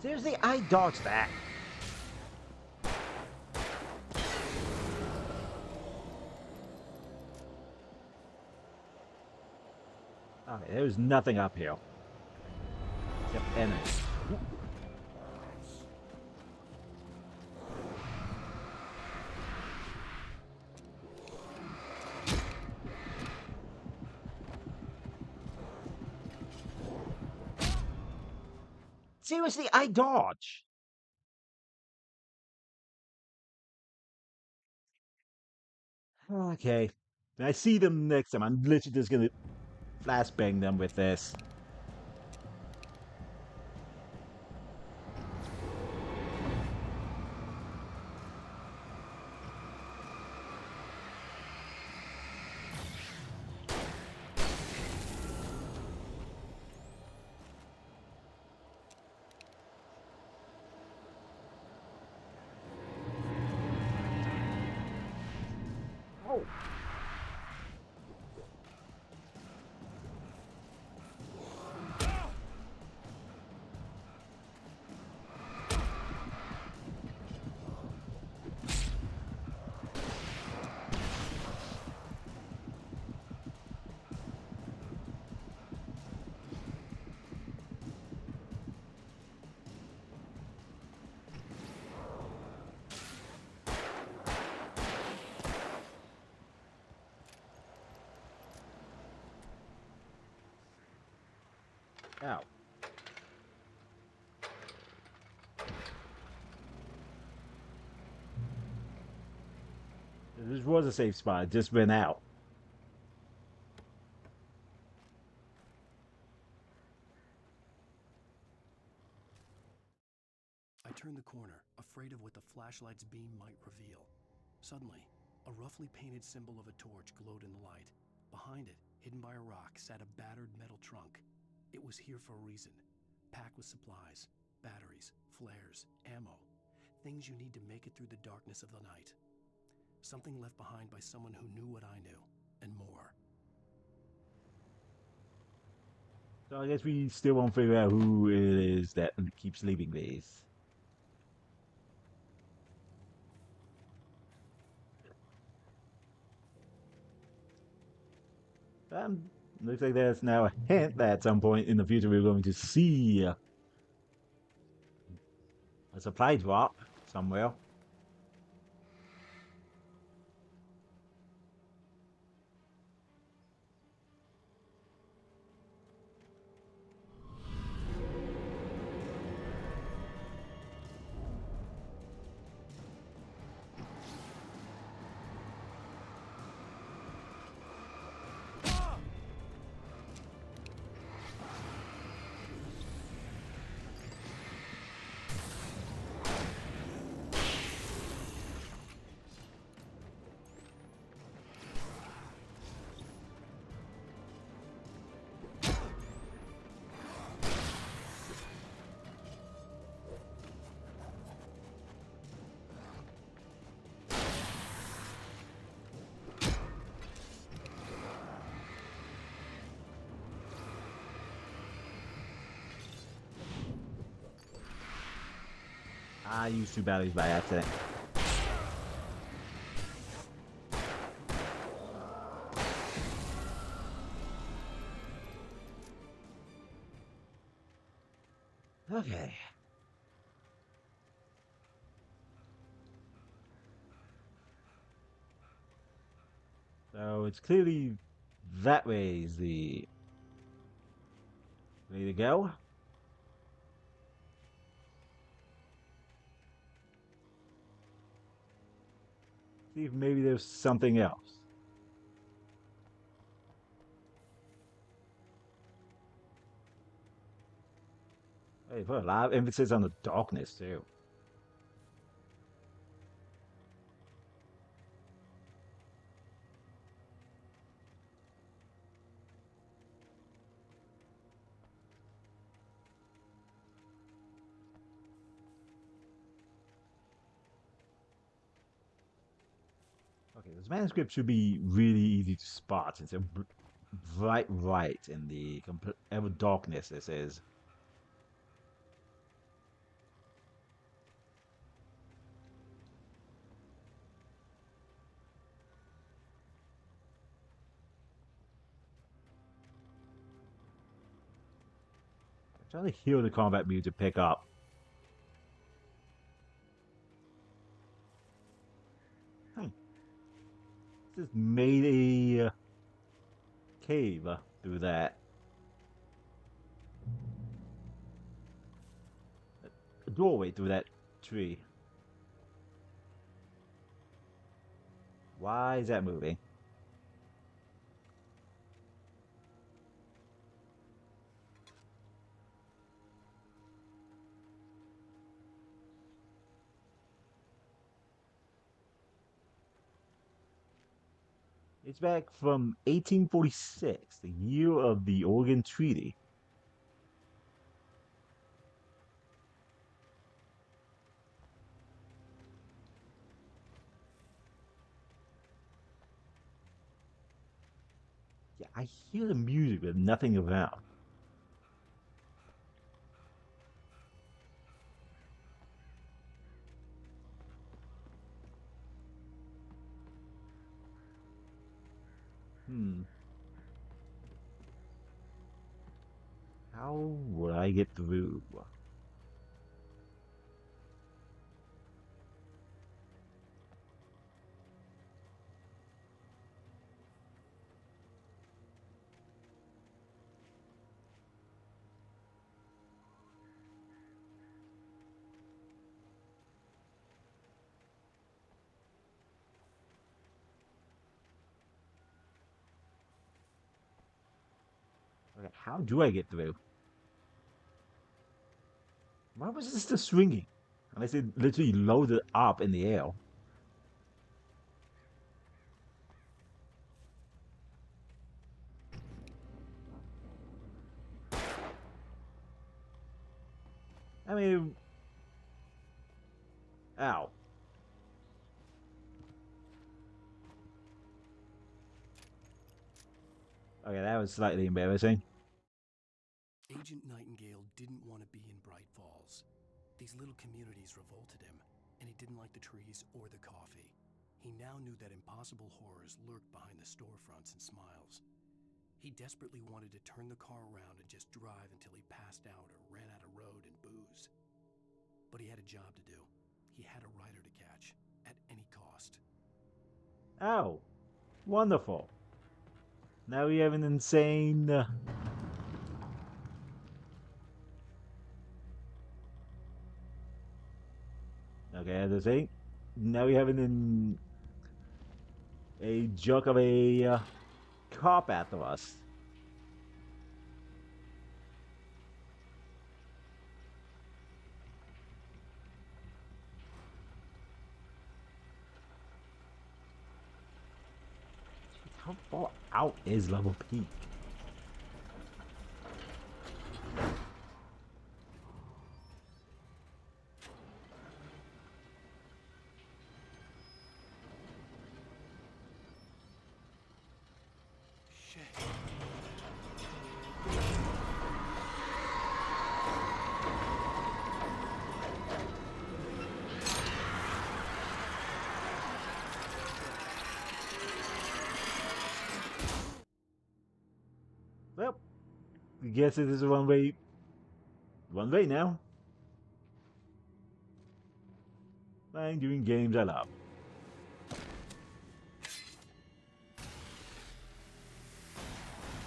Seriously, I dodged that. Okay, there's nothing up here. Except enemies. Seriously, I dodge. Okay. When I see them next time, I'm literally just gonna flashbang them with this. Oh. Ow. This was a safe spot. It just went out. I turned the corner, afraid of what the flashlight's beam might reveal. Suddenly, a roughly painted symbol of a torch glowed in the light. Behind it, hidden by a rock, sat a battered metal trunk. It was here for a reason, packed with supplies, batteries, flares, ammo, things you need to make it through the darkness of the night. Something left behind by someone who knew what I knew, and more. So I guess we still won't figure out who it is that keeps leaving these. Looks like there's now a hint that at some point in the future we're going to see a supply drop somewhere. I used 2 batteries by accident. Okay. So it's clearly that way is the way to go. See if maybe there's something else. Hey, put a lot of emphasis on the darkness too. Okay, this manuscript should be really easy to spot since it's bright right in the ever darkness this is. I'm trying to hear the combat music pick up. Just made a cave through that. A doorway through that tree. Why is that moving? It's back from 1846, the year of the Oregon Treaty. Yeah, I hear the music, but nothing around. How would I get through? Okay, how do I get through? Why was this just swinging? Unless it literally loaded up in the air. I mean, ow. Okay, that was slightly embarrassing. Agent Nightingale didn't want to be in Bright Falls. These little communities revolted him, and he didn't like the trees or the coffee. He now knew that impossible horrors lurked behind the storefronts and smiles. He desperately wanted to turn the car around and just drive until he passed out or ran out of road and booze. But he had a job to do. He had a rider to catch, at any cost. Oh, wonderful. Now we have an insane... Okay, the thing. Now we have a joke of a cop after us. How far out is level peak? Well, I guess it is one way. One way now. I'm doing games I love.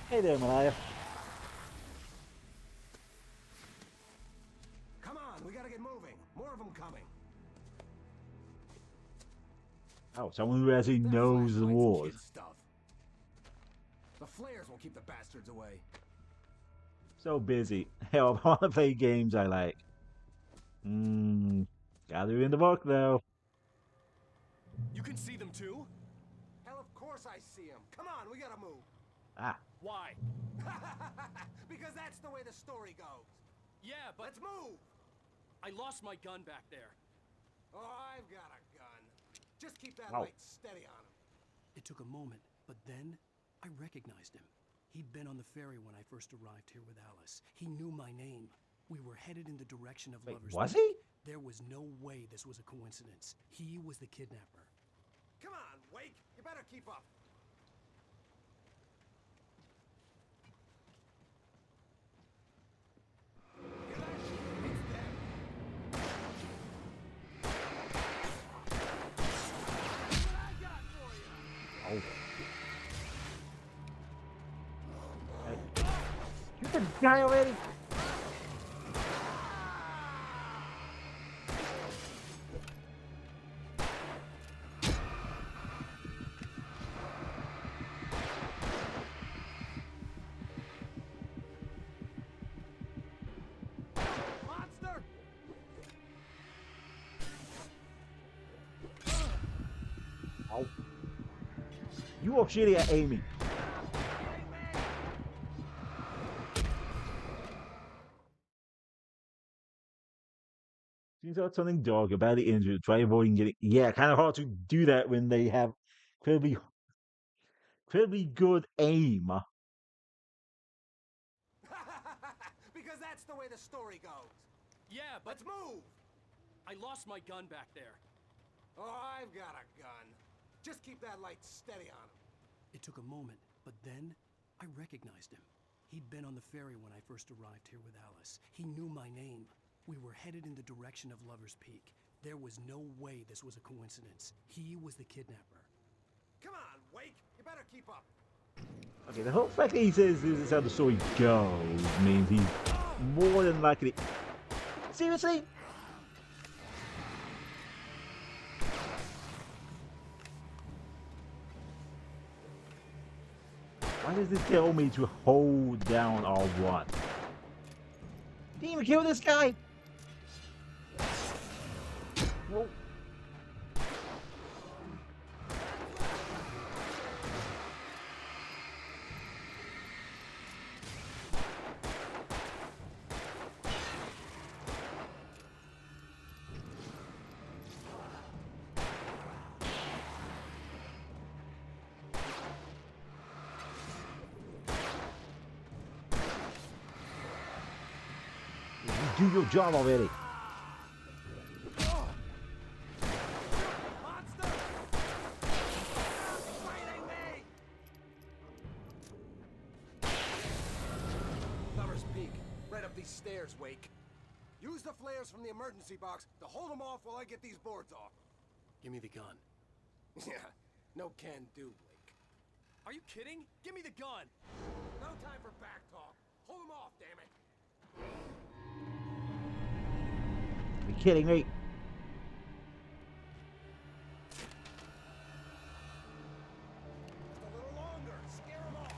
Hey there, Malaya. Come on, we gotta get moving. More of them coming. Oh, someone who actually knows the wars. Stuff. The flares will keep the bastards away. So busy. Hell, I want to play games I like. Gotta be in the book though. You can see them too? Hell, of course I see them. Come on, we gotta move. Ah. Why? Because that's the way the story goes. Yeah, but... Let's move! I lost my gun back there. Oh, I've got a gun. Just keep that Wow. light steady on him. It took a moment, but then I recognized him. He'd been on the ferry when I first arrived here with Alice. He knew my name. We were headed in the direction of Wait, Lover's was Peak. he? There was no way this was a coincidence. He was the kidnapper. Come on, Wake. You better keep up. Oh. Hey. Shoot the guy already. Monster! Oh. You are shitty at aiming. Seems like something dog about the injured. Try avoiding getting. Yeah, kind of hard to do that when they have incredibly good aim. Because that's the way the story goes. Yeah, but... Let's move! I lost my gun back there. Oh, I've got a gun. Just keep that light steady on him. It took a moment, but then I recognized him. He'd been on the ferry when I first arrived here with Alice. He knew my name. We were headed in the direction of Lover's Peak. There was no way this was a coincidence. He was the kidnapper. Come on, Wake. You better keep up. Okay, the whole fact that he says this is how the story goes means he's more than likely. Seriously? Why does this tell me to hold down R1? Didn't even kill this guy! Whoa. Do your job already. right up these stairs, Wake. Use the flares from the emergency box to hold them off while I get these boards off. Give me the gun. Yeah, no can do, Wake. Are you kidding? Give me the gun! No time for back talk. Hold them off, damn it. You're kidding me. Just a little longer. Scare them off.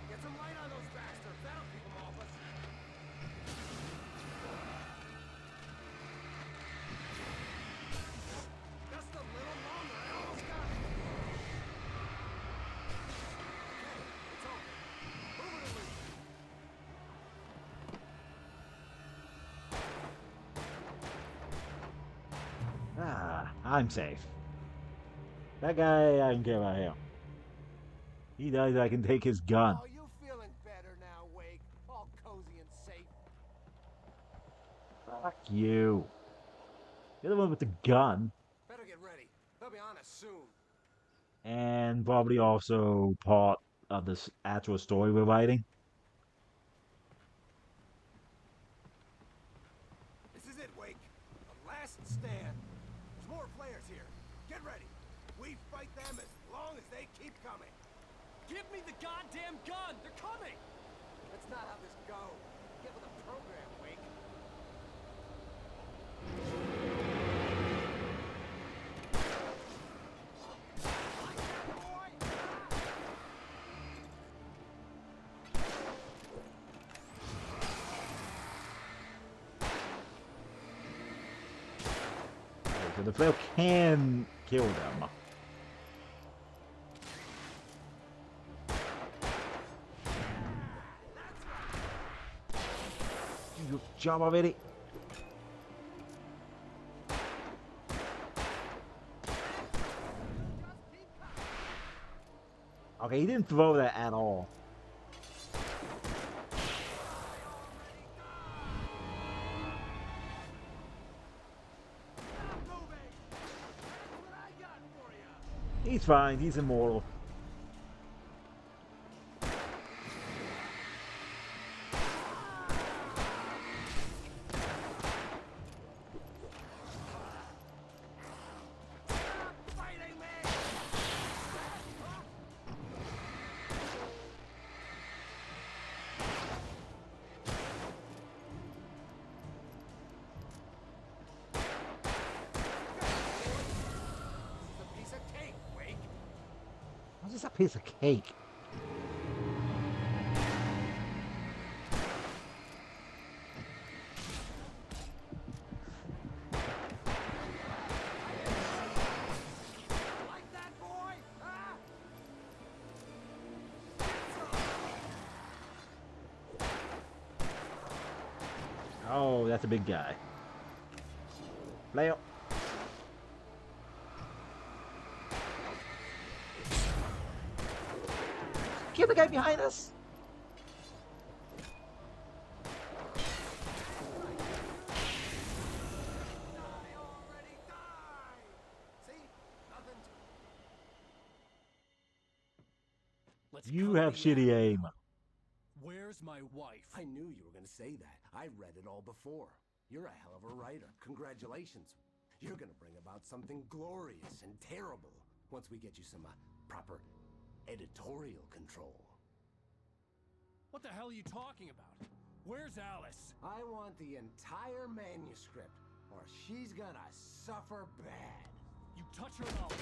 Get some light on those bastards. That'll keep them off us. Just a little longer. I almost got it. Okay, it's over. Move it and leave. Ah, I'm safe. That guy, I don't care about him. He knows I can take his gun. Oh, you feeling better now, Wake? All cozy and safe. Fuck you. You're the one with the gun. Better get ready. They'll be on us soon. And probably also part of this actual story we're writing. This is it, Wake. The last stand. There's more flares here. Get ready. We fight them as long as they keep coming. Give me the goddamn gun! They're coming! That's not how this goes. Get with the program, Wake. So the flare can kill them. Good job already. Okay, he didn't throw that at all. He's fine, he's immortal. How's this a piece of cake? Oh, that's a big guy. Lay up. Kill the guy behind us. You have shitty aim. Where's my wife? I knew you were going to say that. I read it all before. You're a hell of a writer. Congratulations. You're going to bring about something glorious and terrible once we get you some proper editorial control. What the hell are you talking about? Where's Alice? I want the entire manuscript, or she's gonna suffer bad. You touch her and I'll...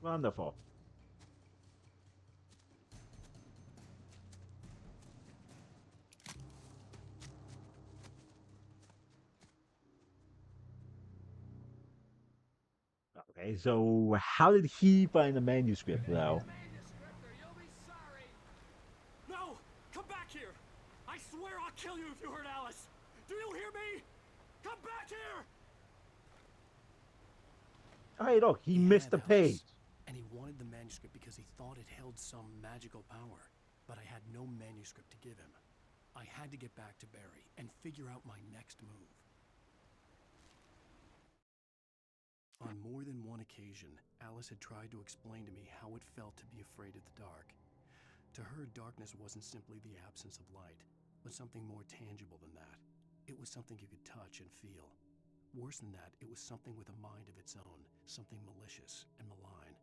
Wonderful. Okay, so how did he find the manuscript, though? No! Come back here! I swear I'll kill you if you hurt Alice! Do you hear me? Come back here! Hey, look, he missed the page. And he wanted the manuscript because he thought it held some magical power. But I had no manuscript to give him. I had to get back to Barry and figure out my next move. On more than one occasion, Alice had tried to explain to me how it felt to be afraid of the dark. To her, darkness wasn't simply the absence of light, but something more tangible than that. It was something you could touch and feel. Worse than that, it was something with a mind of its own, something malicious and malign.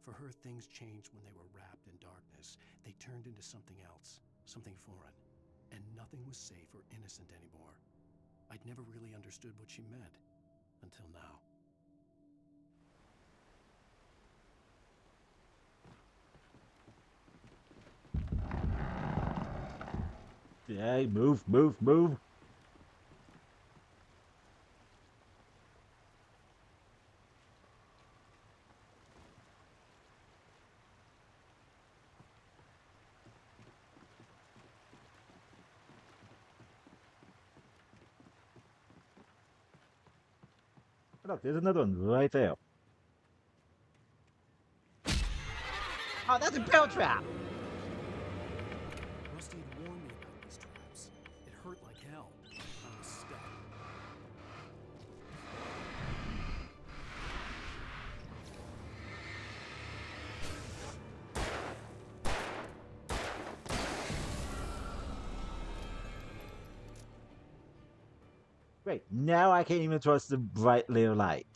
For her, things changed when they were wrapped in darkness. They turned into something else, something foreign, and nothing was safe or innocent anymore. I'd never really understood what she meant, until now. Yeah, move, move, move. Look, there's another one right there. Oh, that's a bell trap! Rusty had warned me about these traps. It hurt like hell. I was stuck. Great, now I can't even trust the bright little light.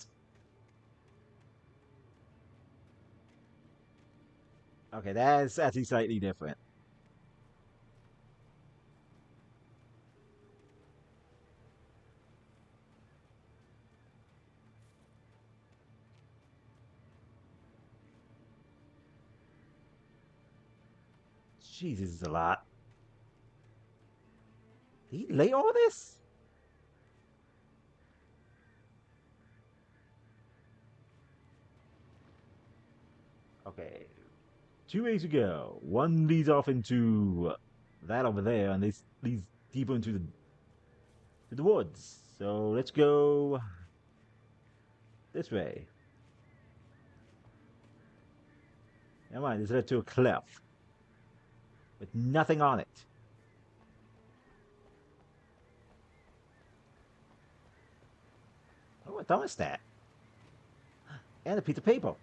Okay, that's actually slightly different. Jesus, this is a lot. Did he lay all this? Okay. 2 ways to go. One leads off into that over there, and this leads deeper into the woods. So let's go this way. Never mind, this led to a cliff with nothing on it. Oh, a thermostat. And a piece of paper.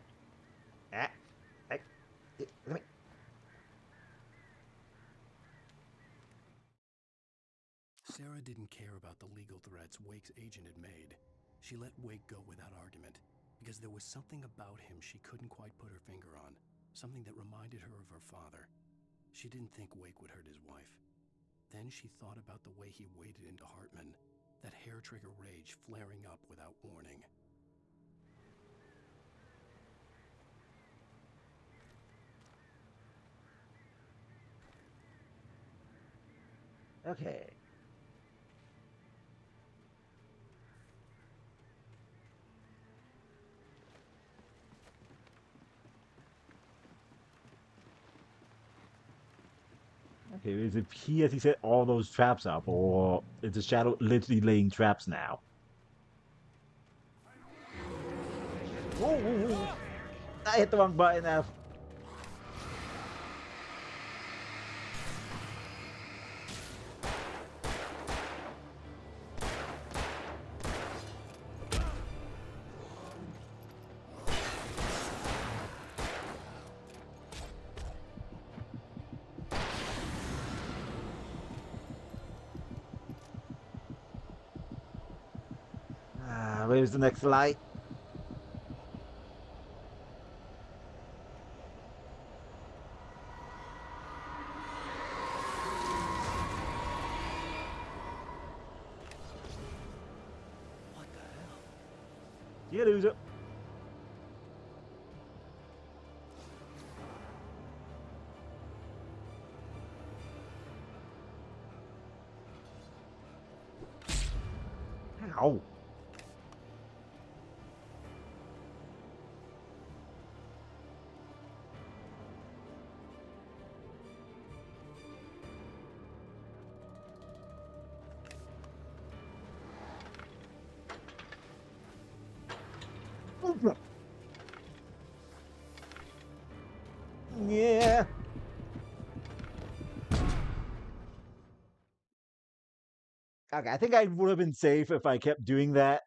Ah, let me. Sarah didn't care about the legal threats Wake's agent had made. She let Wake go without argument, because there was something about him she couldn't quite put her finger on, something that reminded her of her father. She didn't think Wake would hurt his wife. Then she thought about the way he waded into Hartman, that hair-trigger rage flaring up without warning. Okay. Okay, is it he as he set all those traps up, or is the shadow literally laying traps now? Whoa, whoa, whoa. I hit the wrong button now. Where's the next light? What the hell? You loser. Ow. Yeah. Okay, I think I would have been safe if I kept doing that.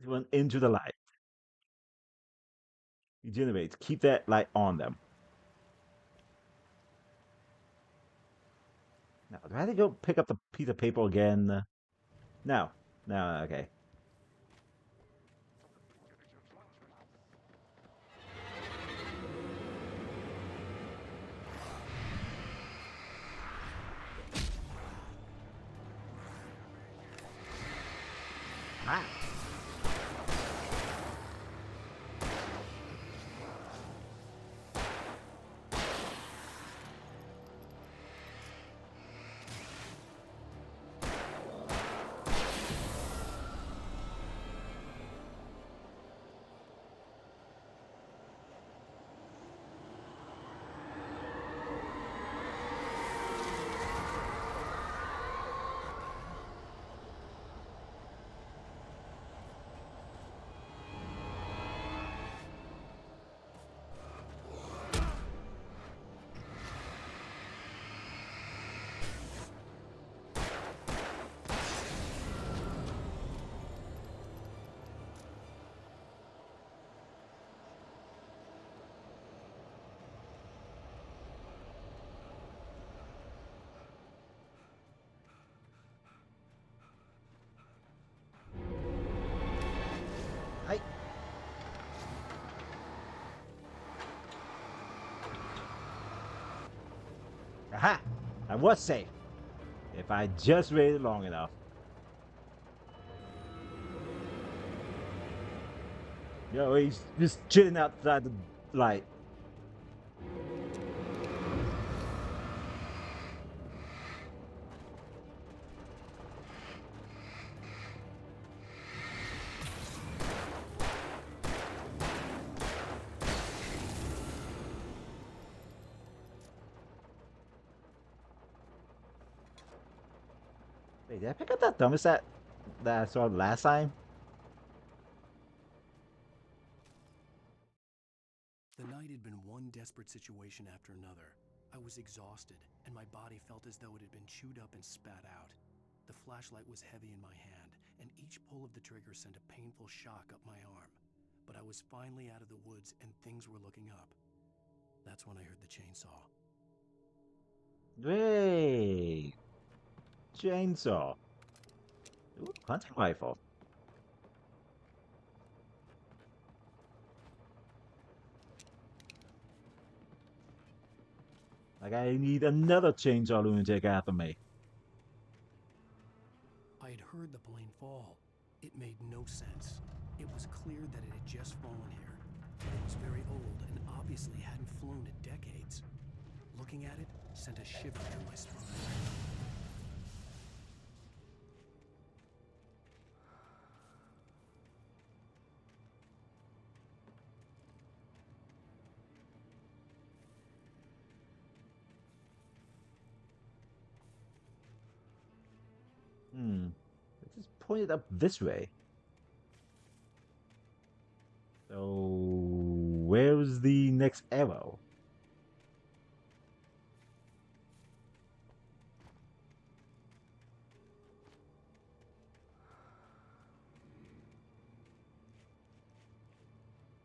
It went into the light. Regenerate. Keep that light on them. Now, do I have to go pick up the piece of paper again? No. No, okay. Ah. Hi. Aha! I was safe. If I just waited long enough. Yo, he's just chilling outside the light. Wait, did I pick up that thermostat that I saw last time? The night had been one desperate situation after another. I was exhausted, and my body felt as though it had been chewed up and spat out. The flashlight was heavy in my hand, and each pull of the trigger sent a painful shock up my arm. But I was finally out of the woods, and things were looking up. That's when I heard the chainsaw. Wait. Chainsaw. Ooh, hunting rifle. Like, I need another chainsaw lunatic after me. I had heard the plane fall. It made no sense. It was clear that it had just fallen here. It was very old and obviously hadn't flown in decades. Looking at it sent a shiver down my spine. Let's just point it up this way. So, where's the next arrow?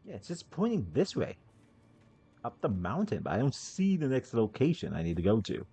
Yeah, it's just pointing this way. Up the mountain, but I don't see the next location I need to go to.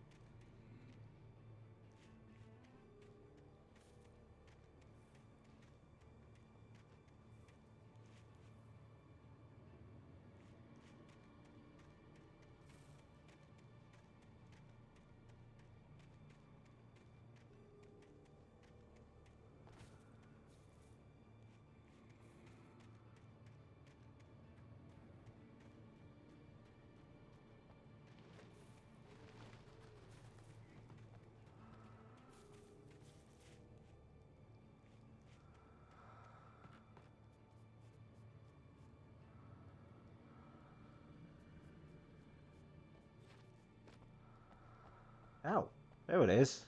Oh, there it is.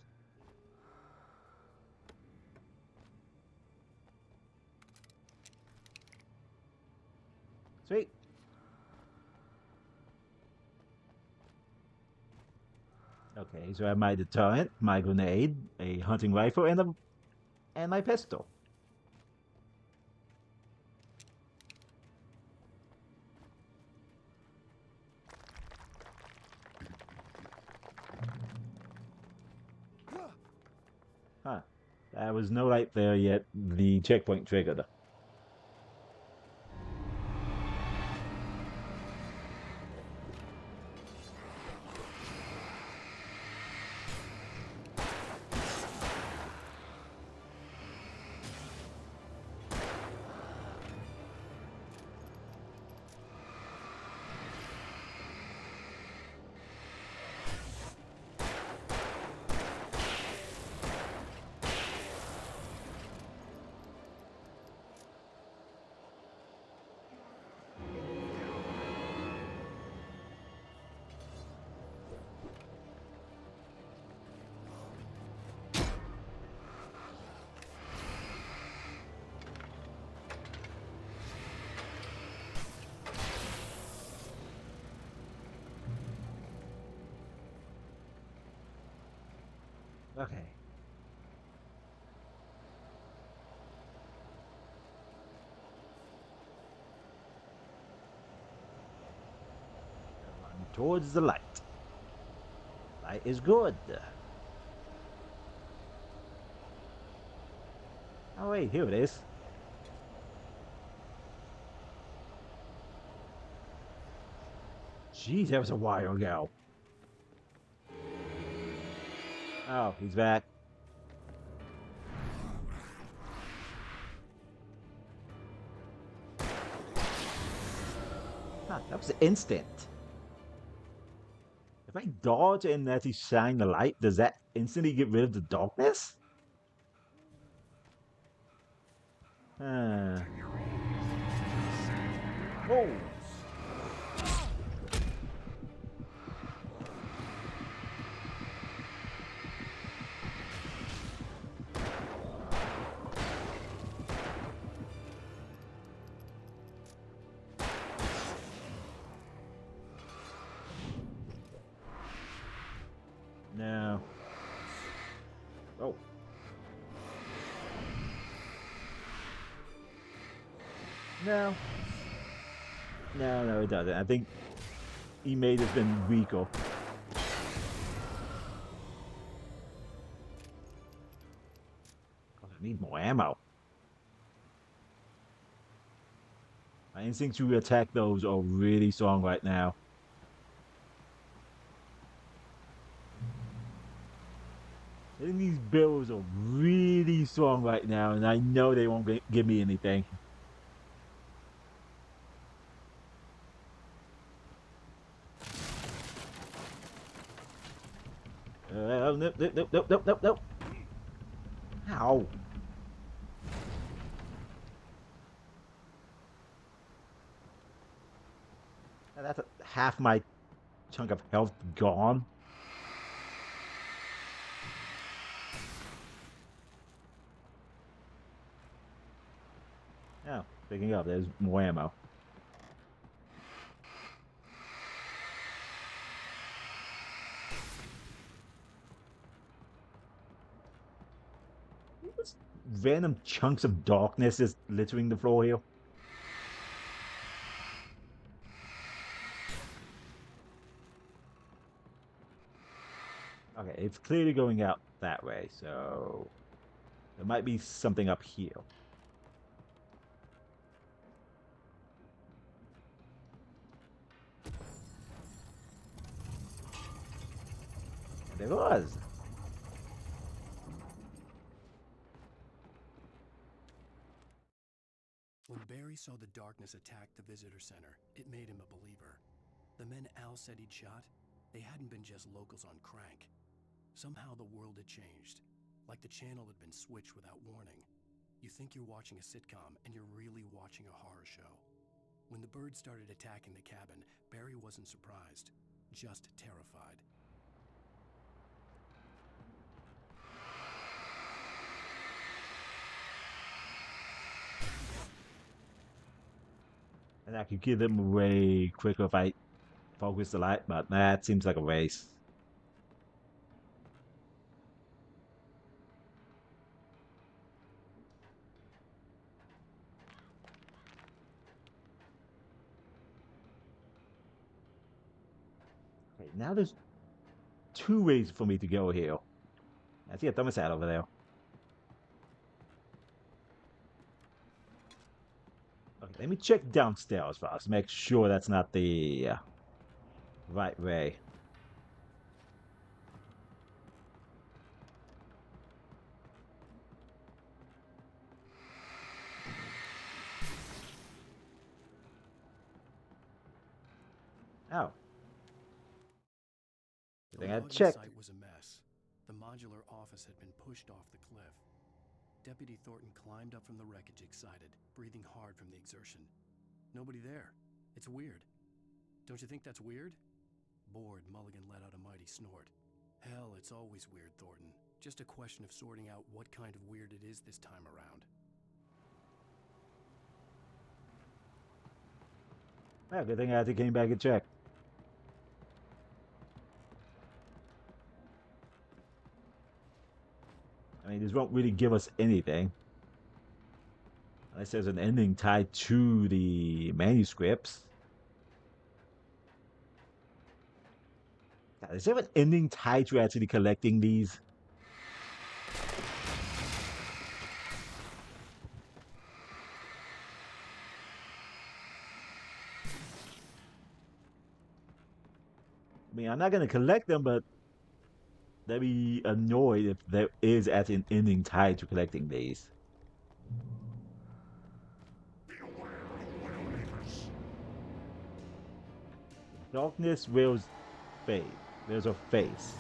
Sweet. Okay, so I have my deterrent, my grenade, a hunting rifle, and my pistol. Huh. There was no light there yet. The checkpoint triggered. Okay. Run towards the light. Light is good. Oh wait, here it is. Jeez, that was a while ago. Oh, he's back. Huh, that was instant. If I dodge and as he shine the light, does that instantly get rid of the darkness? Whoa. No. Oh. No. No, it doesn't. I think he may have been weaker. I need more ammo. My instincts to attack those are really strong right now. I think these bills are really strong right now, and I know they won't give me anything. Nope. Ow. That's half my chunk of health gone. Oh, picking up. There's more ammo. What's random chunks of darkness is littering the floor here? Okay, it's clearly going out that way, so there might be something up here. And there was. When Barry saw the darkness attack the visitor center, it made him a believer. The men Al said he'd shot, they hadn't been just locals on crank. Somehow the world had changed, like the channel had been switched without warning. You think you're watching a sitcom, and you're really watching a horror show. When the birds started attacking the cabin, Barry wasn't surprised, just terrified. And I could give them away quicker if I focus the light, but that seems like a waste. Okay, now there's two ways for me to go here. I see a thermostat over there. Okay, let me check downstairs first. Make sure that's not the right way. Oh. Good The thing I login checked. site was a mess. The modular office had been pushed off the cliff. Deputy Thornton climbed up from the wreckage excited, breathing hard from the exertion. Nobody there. It's weird. Don't you think that's weird? Bored, Mulligan let out a mighty snort. Hell, it's always weird, Thornton. Just a question of sorting out what kind of weird it is this time around. Yeah, good thing I had to came back and check. I mean, this won't really give us anything. Unless there's an ending tied to the manuscripts. God, is there an ending tied to actually collecting these? I mean, I'm not going to collect them, but I'd be annoyed if there is actually an ending tied to collecting these. Darkness wills fade. There's a face.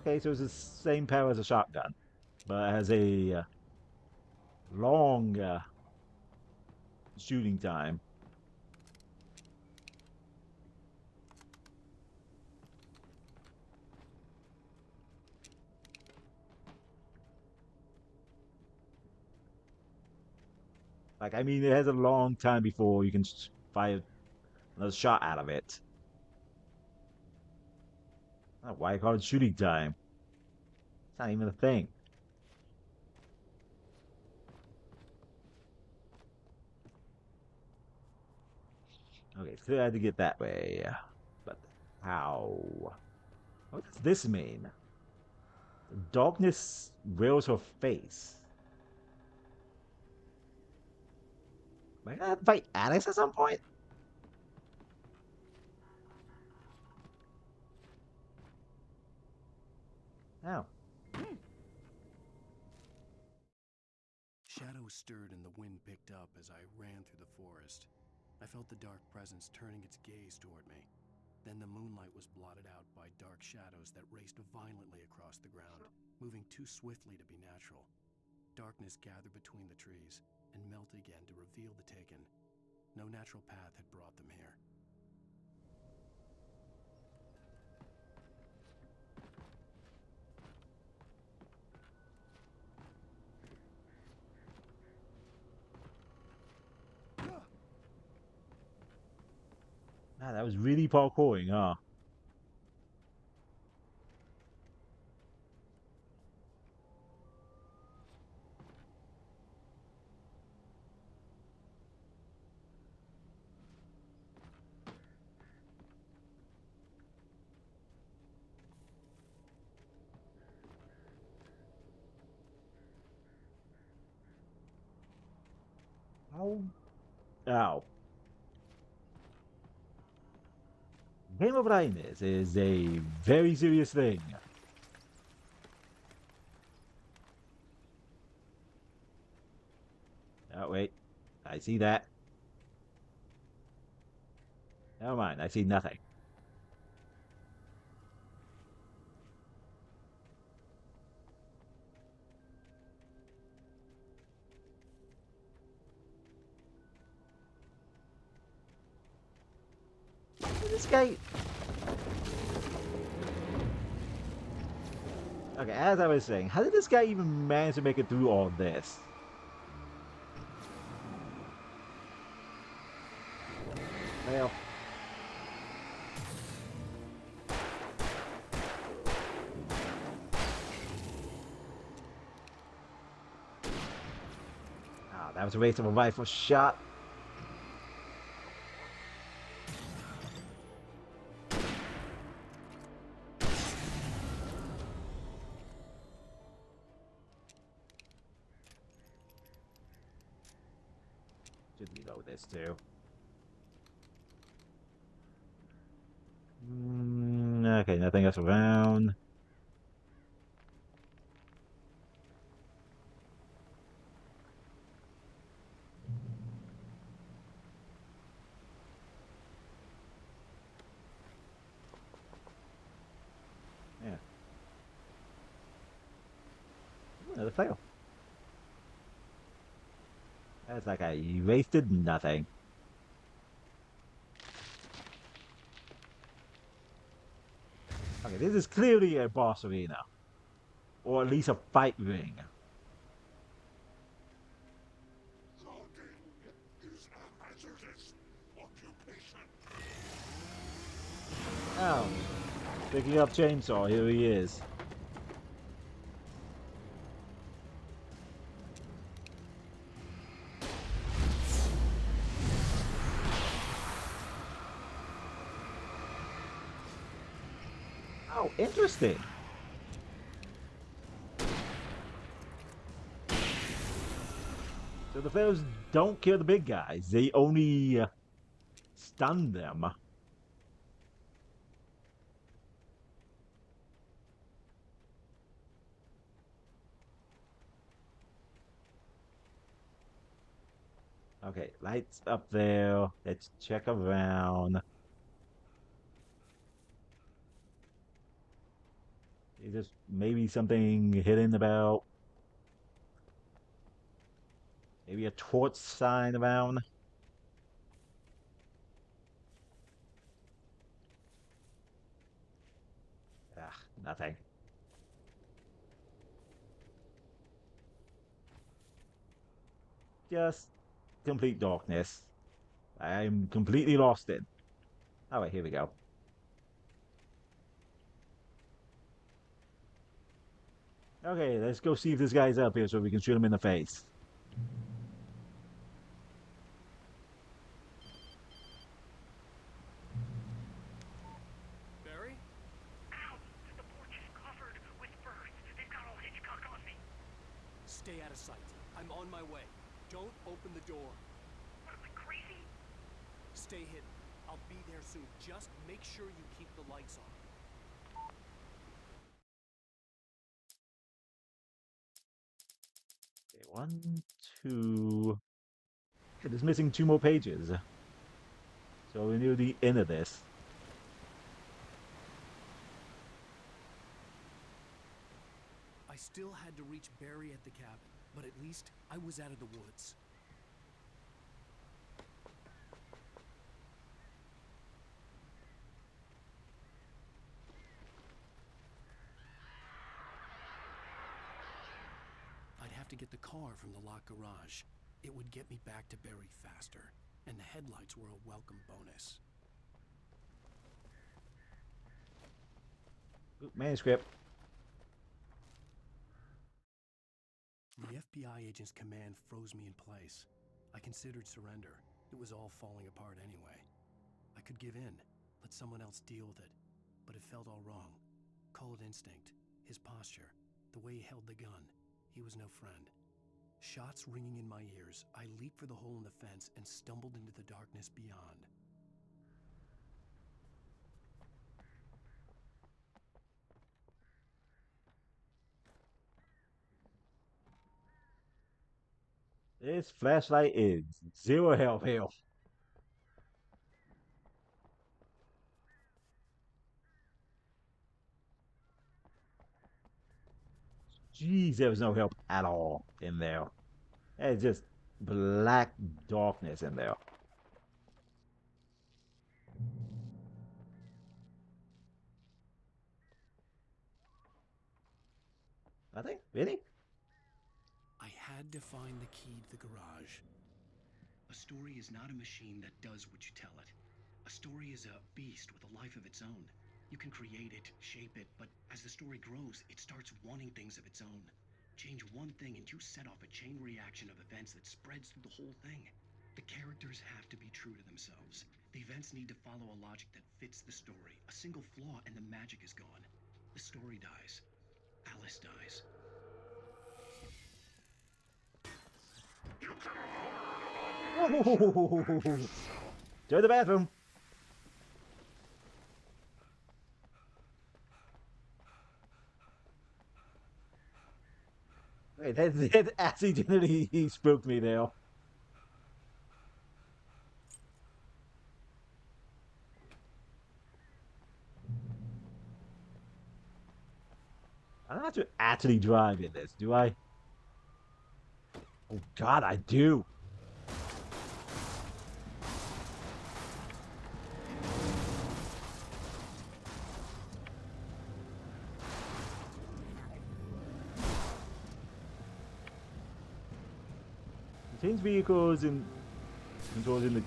Okay, so it's the same power as a shotgun, but it has a long shooting time. Like, I mean, it has a long time before you can fire another shot out of it. Oh, why call it shooting time? It's not even a thing. Okay, so I had to get that way. But how? What does this mean? The darkness veils her face. Am I gonna fight Alex at some point? No. Shadows stirred and the wind picked up as I ran through the forest. I felt the dark presence turning its gaze toward me. Then the moonlight was blotted out by dark shadows that raced violently across the ground, moving too swiftly to be natural. Darkness gathered between the trees and melted again to reveal the Taken. No natural path had brought them here. Ah, that was really parkouring, huh? Oh. Ow. Game of blindness is a very serious thing. Oh, wait. I see that. Never mind, I see nothing. This guy... Okay, as I was saying, how did this guy even manage to make it through all this? Well... That was a waste of a rifle shot. Should reload this too. Okay, nothing else around. Yeah. Another fail. That's like I wasted nothing. Okay, this is clearly a boss arena. Or at least a fight ring. Oh. Picking up chainsaw, here he is. Oh, interesting. So the fellows don't kill the big guys. They only stun them. Okay, lights up there. Let's check around. Is this maybe something hidden about? Maybe a torch sign around? Ah, nothing. Just complete darkness. I'm completely lost in. Alright, here we go. Okay, let's go see if this guy's up here so we can shoot him in the face. Barry? Ow! The porch is covered with birds. They've got all Hitchcock on me. Stay out of sight. I'm on my way. Don't open the door. What am I, crazy? Stay hidden. I'll be there soon. Just make sure you keep the lights on. Okay, 1, 2. It is missing 2 more pages. So we're near the end of this. I still had to reach Barry at the cabin, but at least I was out of the woods. I'd have to get the car from the locked garage. It would get me back to Barry faster, and the headlights were a welcome bonus. Ooh, manuscript. The FBI agent's command froze me in place. I considered surrender. It was all falling apart anyway. I could give in, let someone else deal with it. But it felt all wrong. Call it instinct, his posture, the way he held the gun. He was no friend. Shots ringing in my ears, I leaped for the hole in the fence and stumbled into the darkness beyond. This flashlight is 0 help here. Jeez, there was no help at all in there. It's just black darkness in there. Nothing? Really? I had to find the key to the garage. A story is not a machine that does what you tell it. A story is a beast with a life of its own. You can create it, shape it, but as the story grows, it starts wanting things of its own. Change one thing and you set off a chain reaction of events that spreads through the whole thing. The characters have to be true to themselves. The events need to follow a logic that fits the story. A single flaw and the magic is gone. The story dies. Alice dies. Go to the bathroom. Wait, that accidentally he spooked me there. I don't have to actually drive in this, do I? Oh God, I do. Change vehicles and controls in the.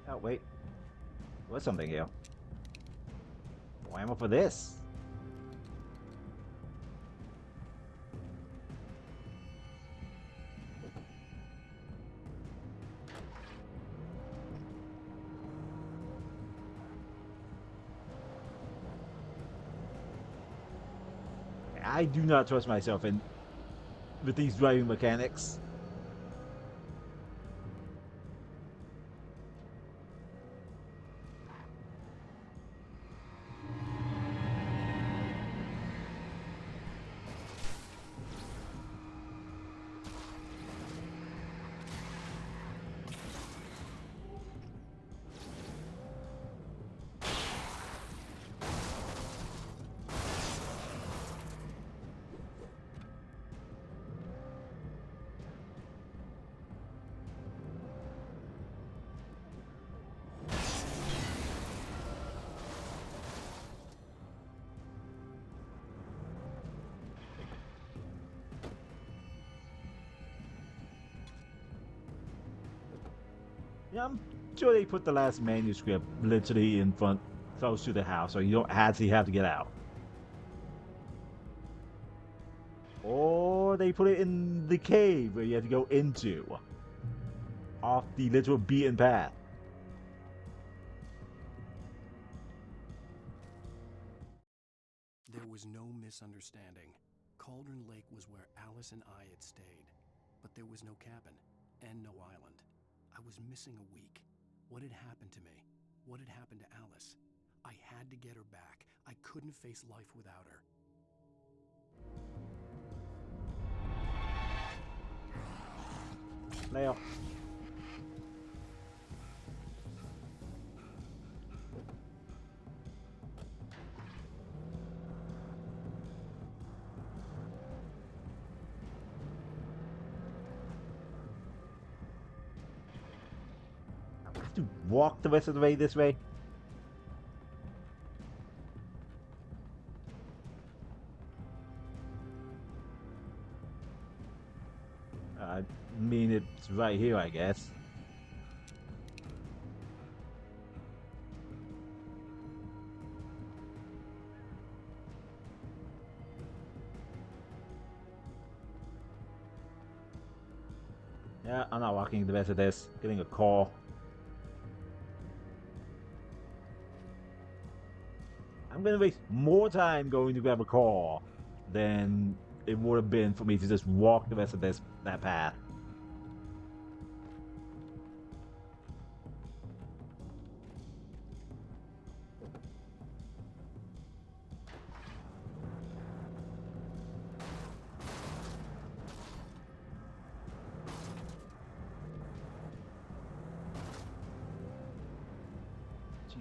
Oh wait, what's something here? Why am I for this? I do not trust myself in with these driving mechanics. Yeah, I'm sure they put the last manuscript literally in front, close to the house, so you don't actually have to get out. Or they put it in the cave where you have to go into, off the literal beaten path. There was no misunderstanding. Cauldron Lake was where Alice and I had stayed, but there was no cabin and no island. I was missing a week. What had happened to me? What had happened to Alice? I had to get her back. I couldn't face life without her. Leo. I have to walk the rest of the way this way. I mean, it's right here, I guess. Yeah, I'm not walking the rest of this. Getting a call. I'm gonna waste more time going to grab a call than it would have been for me to just walk the rest of that path.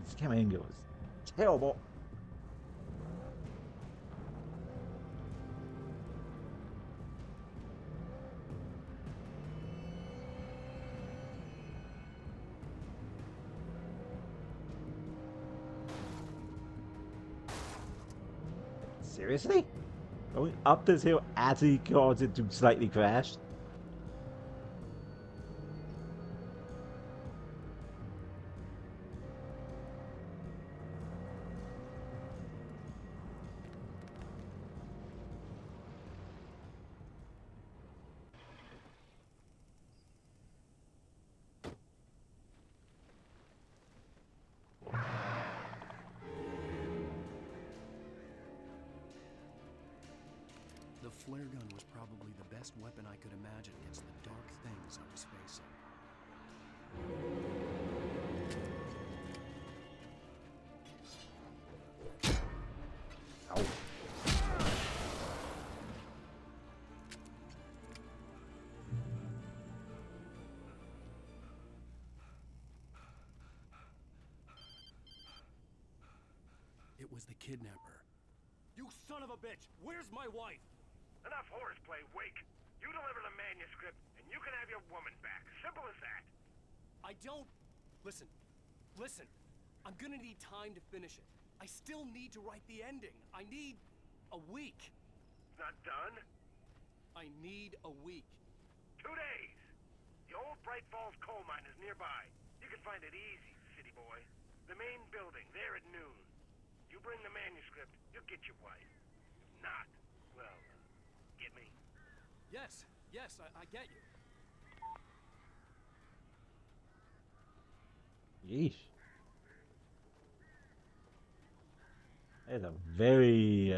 This camera angle is terrible. Seriously? Going up this hill as he caused it to slightly crash? The flare gun was probably the best weapon I could imagine against the dark things I was facing. Ow. It was the kidnapper. You son of a bitch! Where's my wife? Enough horseplay, Wake. You deliver the manuscript, and you can have your woman back. Simple as that. I don't... Listen. Listen. I'm gonna need time to finish it. I still need to write the ending. I need a week. It's not done? I need a week. 2 days. The old Bright Falls coal mine is nearby. You can find it easy, city boy. The main building, there at noon. You bring the manuscript, you'll get your wife. If not, well, get me? Yes, I get you. Yeesh. That's a very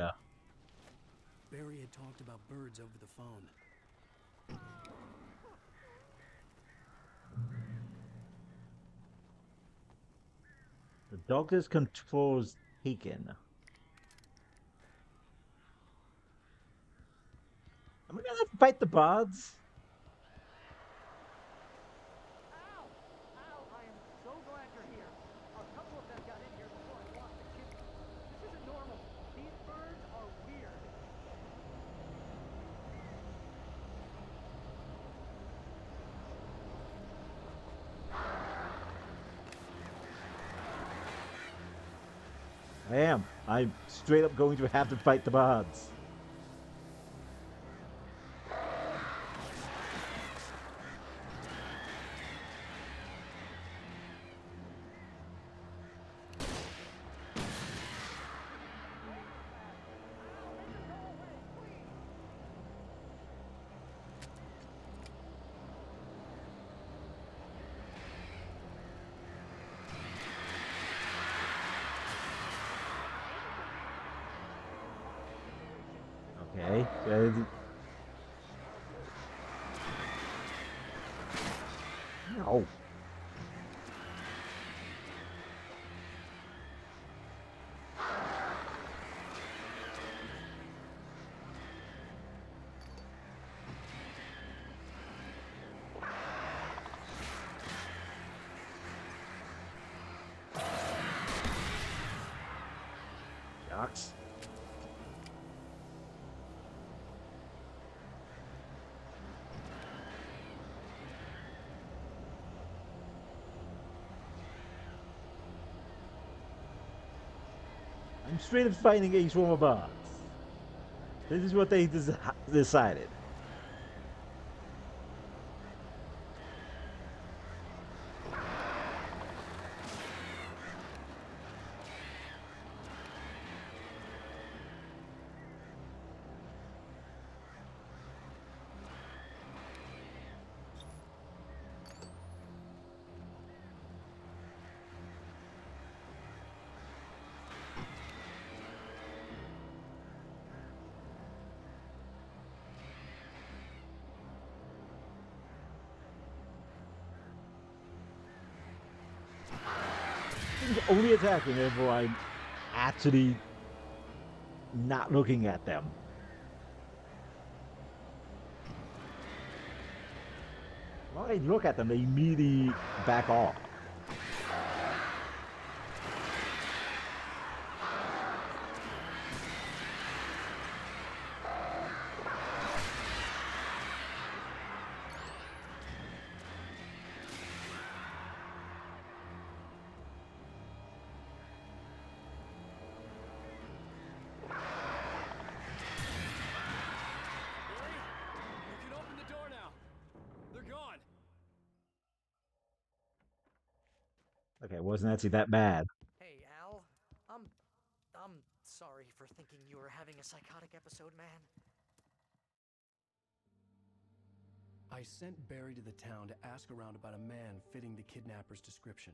Barry had talked about birds over the phone. the doctor's controls taken. Am I gonna fight the bards? Ow! Ow! I am so glad you're here. A couple of them got in here before I lost the kid. This isn't normal. These birds are weird. I am. I'm straight up going to have to fight the bards. Okay. No. Shucks. I'm straight up fighting a swarm of bards. This is what they decided. Only attacking whenever I'm actually not looking at them. When I look at them, they immediately back off. Okay, it wasn't actually that bad. Hey, Al. I'm sorry for thinking you were having a psychotic episode, man. I sent Barry to the town to ask around about a man fitting the kidnapper's description.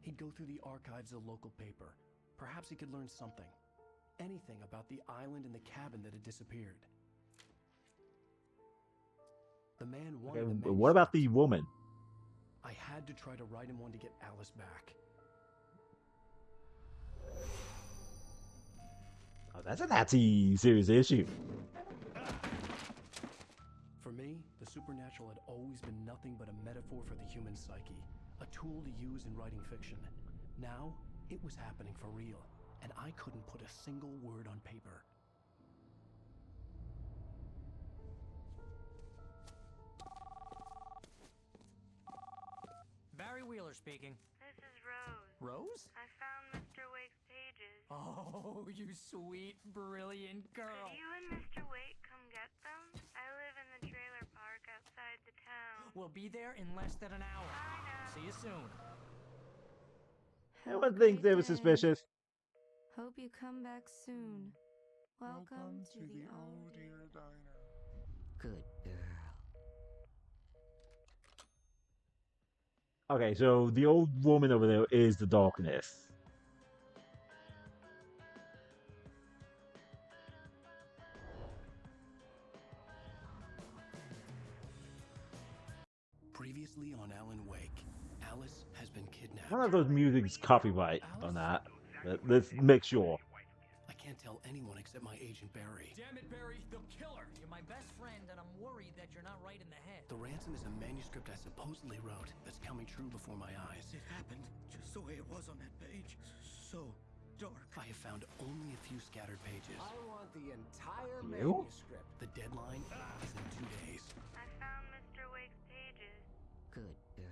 He'd go through the archives of the local paper. Perhaps he could learn something. Anything about the island and the cabin that had disappeared. The man wanted Okay, the but what about the woman? I had to try to write him one to get Alice back. Oh, that's a nasty serious issue. For me, the supernatural had always been nothing but a metaphor for the human psyche, a tool to use in writing fiction. Now, it was happening for real, and I couldn't put a single word on paper. Barry Wheeler speaking. This is Rose. Rose? I found Mr. Wake's pages. Oh, you sweet, brilliant girl. Could you and Mr. Wake come get them? I live in the trailer park outside the town. We'll be there in less than an hour. See you soon. Everyone thinks they were suspicious. Hope you come back soon. Welcome to the Oh Dear Diner. Good girl. Okay, so the old woman over there is the darkness. Previously on Alan Wake, Alice has been kidnapped. One of those music's copyright on that. But let's make sure. I can't tell anyone except my agent Barry. Damn it, Barry, they'll kill her. You're my best friend, and I'm worried that you're not right in the head. The ransom is a manuscript I supposedly wrote that's coming true before my eyes. It happened just the way it was on that page. So dark. I have found only a few scattered pages. I want the entire You? manuscript. The deadline is in 2 days. I found Mr. Wake's pages. Good girl.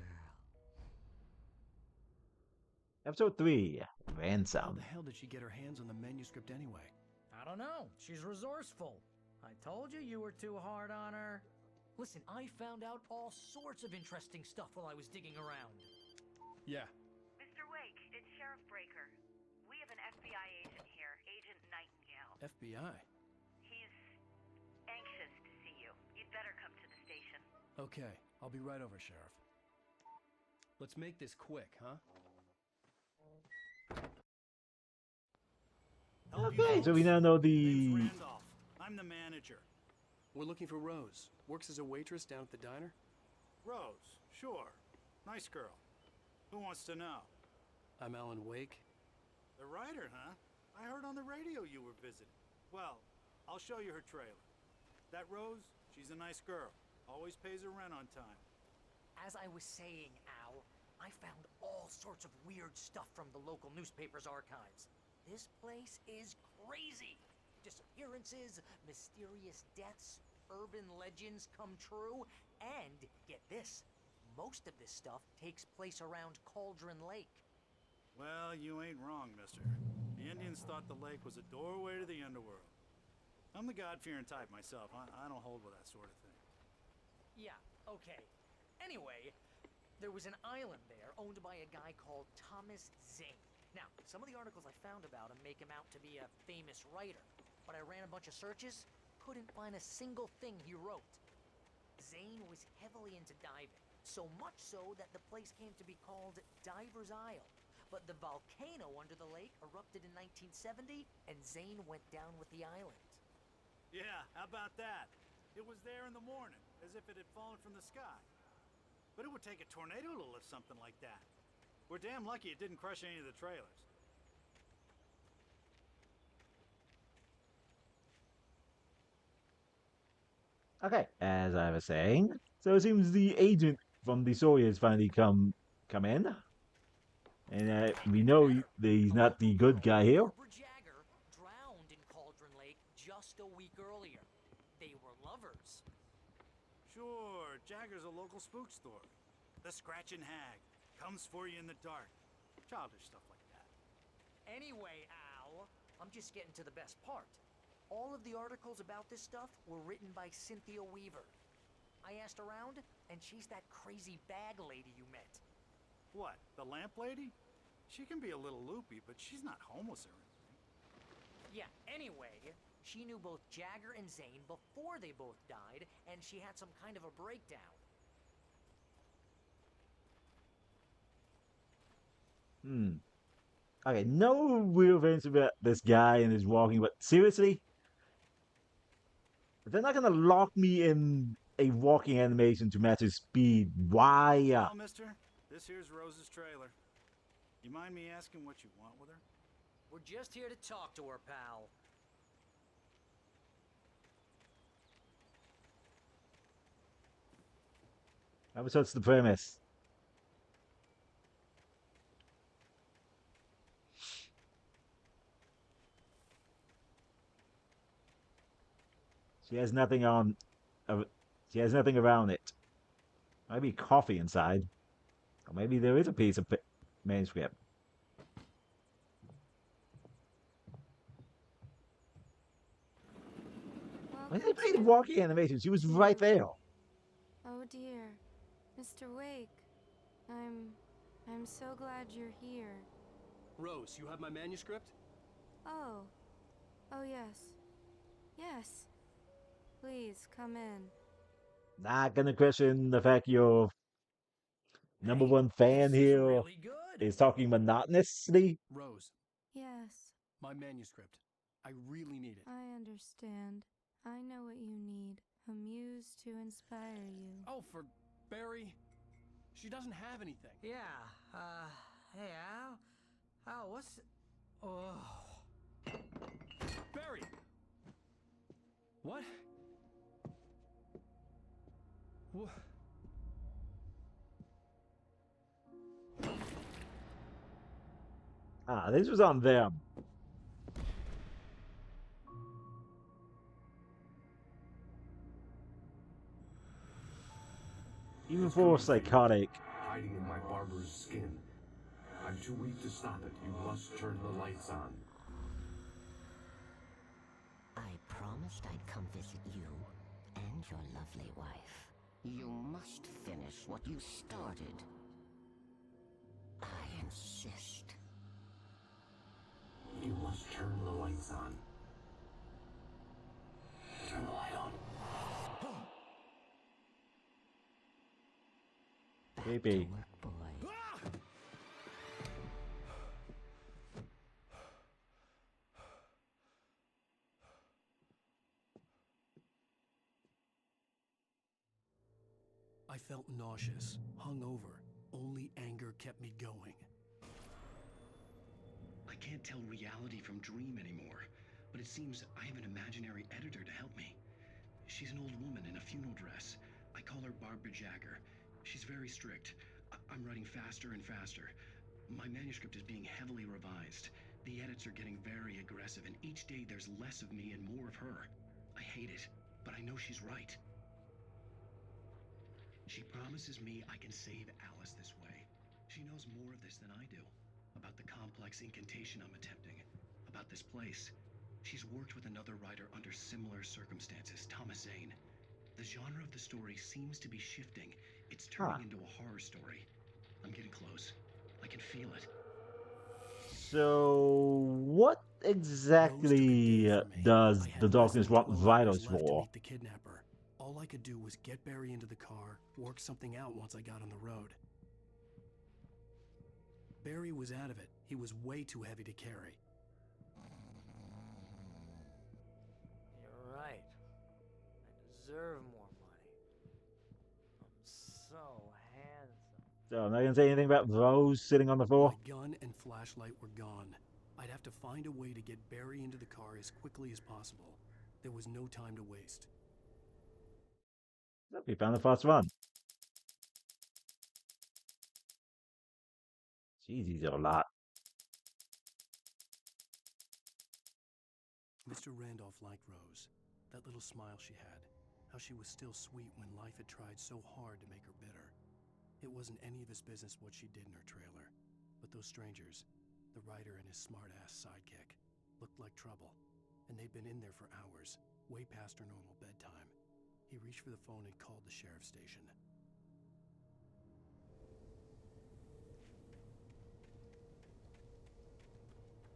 Episode 3, How Ransom. the hell did she get her hands on the manuscript anyway? I don't know. She's resourceful. I told you you were too hard on her. Listen, I found out all sorts of interesting stuff while I was digging around. Yeah. Mr. Wake, it's Sheriff Breaker. We have an FBI agent here, Agent Nightingale. FBI? He's anxious to see you. You'd better come to the station. Okay, I'll be right over, Sheriff. Let's make this quick, huh? Okay, so we now know the... Randolph. I'm the manager. We're looking for Rose. Works as a waitress down at the diner. Rose, sure. Nice girl. Who wants to know? I'm Alan Wake. The writer, huh? I heard on the radio you were visiting. Well, I'll show you her trailer. That Rose, she's a nice girl. Always pays her rent on time. As I was saying, Al, I found all sorts of weird stuff from the local newspaper's archives. This place is crazy. Disappearances, mysterious deaths, urban legends come true, and get this, most of this stuff takes place around Cauldron Lake. Well, you ain't wrong, mister. The Indians thought the lake was a doorway to the underworld. I'm the God-fearing type myself. I don't hold with that sort of thing. Yeah, okay. Anyway, there was an island there owned by a guy called Thomas Zane. Now, some of the articles I found about him make him out to be a famous writer, but I ran a bunch of searches, couldn't find a single thing he wrote. Zane was heavily into diving, so much so that the place came to be called Diver's Isle. But the volcano under the lake erupted in 1970, and Zane went down with the island. Yeah, how about that? It was there in the morning, as if it had fallen from the sky. But it would take a tornado to lift something like that. We're damn lucky it didn't crush any of the trailers. Okay, as I was saying, so it seems the agent from the Sawyers finally come in. And we know he's not the good guy here. Barbara Jagger drowned in Cauldron Lake just a week earlier. They were lovers. Sure, Jagger's a local spook story. The Scratching Hag comes for you in the dark. Childish stuff like that. Anyway, Al, I'm just getting to the best part. All of the articles about this stuff were written by Cynthia Weaver. I asked around, and she's that crazy bag lady you met. What, the lamp lady? She can be a little loopy, but she's not homeless or anything. Yeah, anyway, she knew both Jagger and Zane before they both died, and she had some kind of a breakdown. Okay, no real things about this guy and his walking, but seriously? They're not gonna lock me in a walking animation to match his speed. Why? Well, mister, this here's Rose's trailer. You mind me asking what you want with her? We're just here to talk to her, pal. What's the premise? She has nothing on. She has nothing around it. Maybe coffee inside, or maybe there is a piece of manuscript. Why did they play the walking animation? She was right there. Oh dear. Mr. Wake. I'm so glad you're here. Rose, you have my manuscript? Oh. Oh yes. Yes. Please come in. Not gonna question the fact your number one fan here really good. is talking monotonously. Rose. Yes. My manuscript. I really need it. I understand. I know what you need. A muse to inspire you. Oh, for Barry? She doesn't have anything. Yeah, hey, Al, what's... Oh... Barry! What? What? This was on them. Even for psychotic. Hiding in my barber's skin. I'm too weak to stop it. You must turn the lights on. I promised I'd come visit you and your lovely wife. You must finish what you started. I insist. You must turn the lights on. Turn the light on. Creepy. I felt nauseous, hungover. Only anger kept me going. I can't tell reality from dream anymore, but it seems I have an imaginary editor to help me. She's an old woman in a funeral dress. I call her Barbara Jagger. She's very strict. I'm writing faster and faster. My manuscript is being heavily revised. The edits are getting very aggressive, and each day there's less of me and more of her. I hate it, but I know she's right. She promises me I can save Alice this way. She knows more of this than I do. About the complex incantation I'm attempting. About this place. She's worked with another writer under similar circumstances, Thomas Zane. The genre of the story seems to be shifting. It's turning into a horror story. I'm getting close. I can feel it. So, what exactly does the darkness want vitals for? The kidnapper. All I could do was get Barry into the car, work something out once I got on the road. Barry was out of it. He was way too heavy to carry. You're right. I deserve more money. I'm so handsome. So, I'm not gonna say anything about Rose sitting on the floor. My gun and flashlight were gone. I'd have to find a way to get Barry into the car as quickly as possible. There was no time to waste. We found the fast run. Jeez, these are a lot. Mr. Randolph liked Rose. That little smile she had. How she was still sweet when life had tried so hard to make her bitter. It wasn't any of his business what she did in her trailer. But those strangers, the writer and his smart-ass sidekick, looked like trouble. And they'd been in there for hours, way past her normal bedtime. He reached for the phone and called the sheriff's station.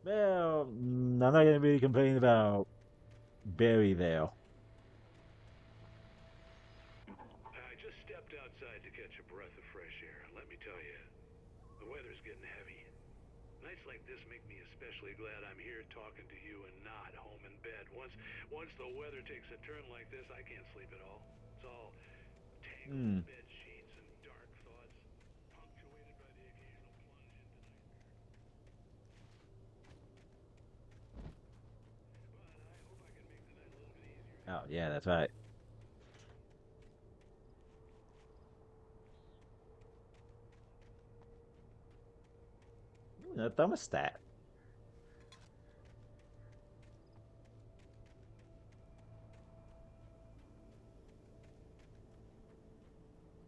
Well, I'm not gonna really complain about Barry there. I just stepped outside to catch a breath of fresh air. Let me tell you, the weather's getting heavy. Nights like this make me especially glad I'm here talking to you and not home in bed. Once the weather takes a turn like this, I can't sleep at all. It's all Hmm. tangled bed sheets and dark thoughts, punctuated by the occasional plunge into nightmare. But I hope I can make the night a little bit easier. Oh yeah, that's right. Ooh, a thermostat.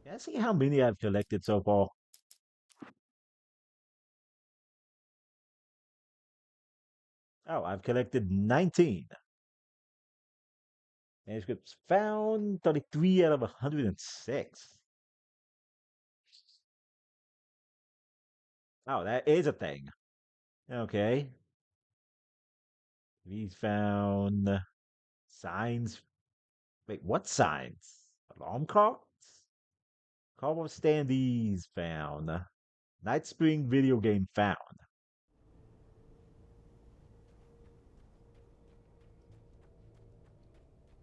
Can I see how many I've collected so far? Oh, I've collected 19. Manuscripts found 33 out of 106. Oh, that is a thing. Okay. These found signs. Wait, what signs? Alarm clocks? Call of standees found. Night Spring video game found.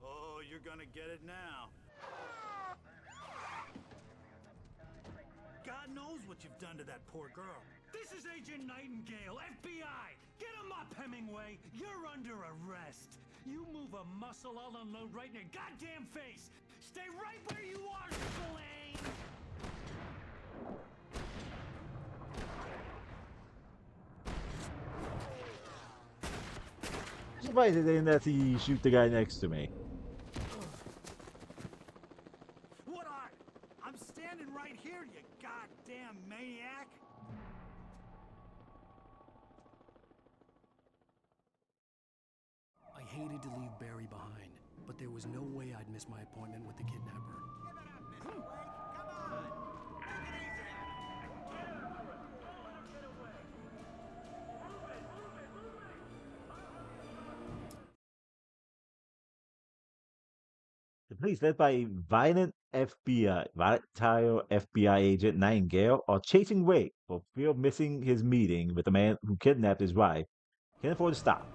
Oh, you're gonna get it now. God knows what you've done to that poor girl. This is Agent Nightingale, FBI! Get him up, Hemingway! You're under arrest! You move a muscle, I'll unload right in your goddamn face! Stay right where you are, Spillane! I'm surprised they didn't actually shoot the guy next to me. What are? I'm standing right here, you goddamn maniac! I hated to leave Barry behind, but there was no way I'd miss my appointment with the kidnapper. The police, led by volatile FBI agent Nightingale, are chasing Wake for fear of missing his meeting with the man who kidnapped his wife. Can't afford to stop.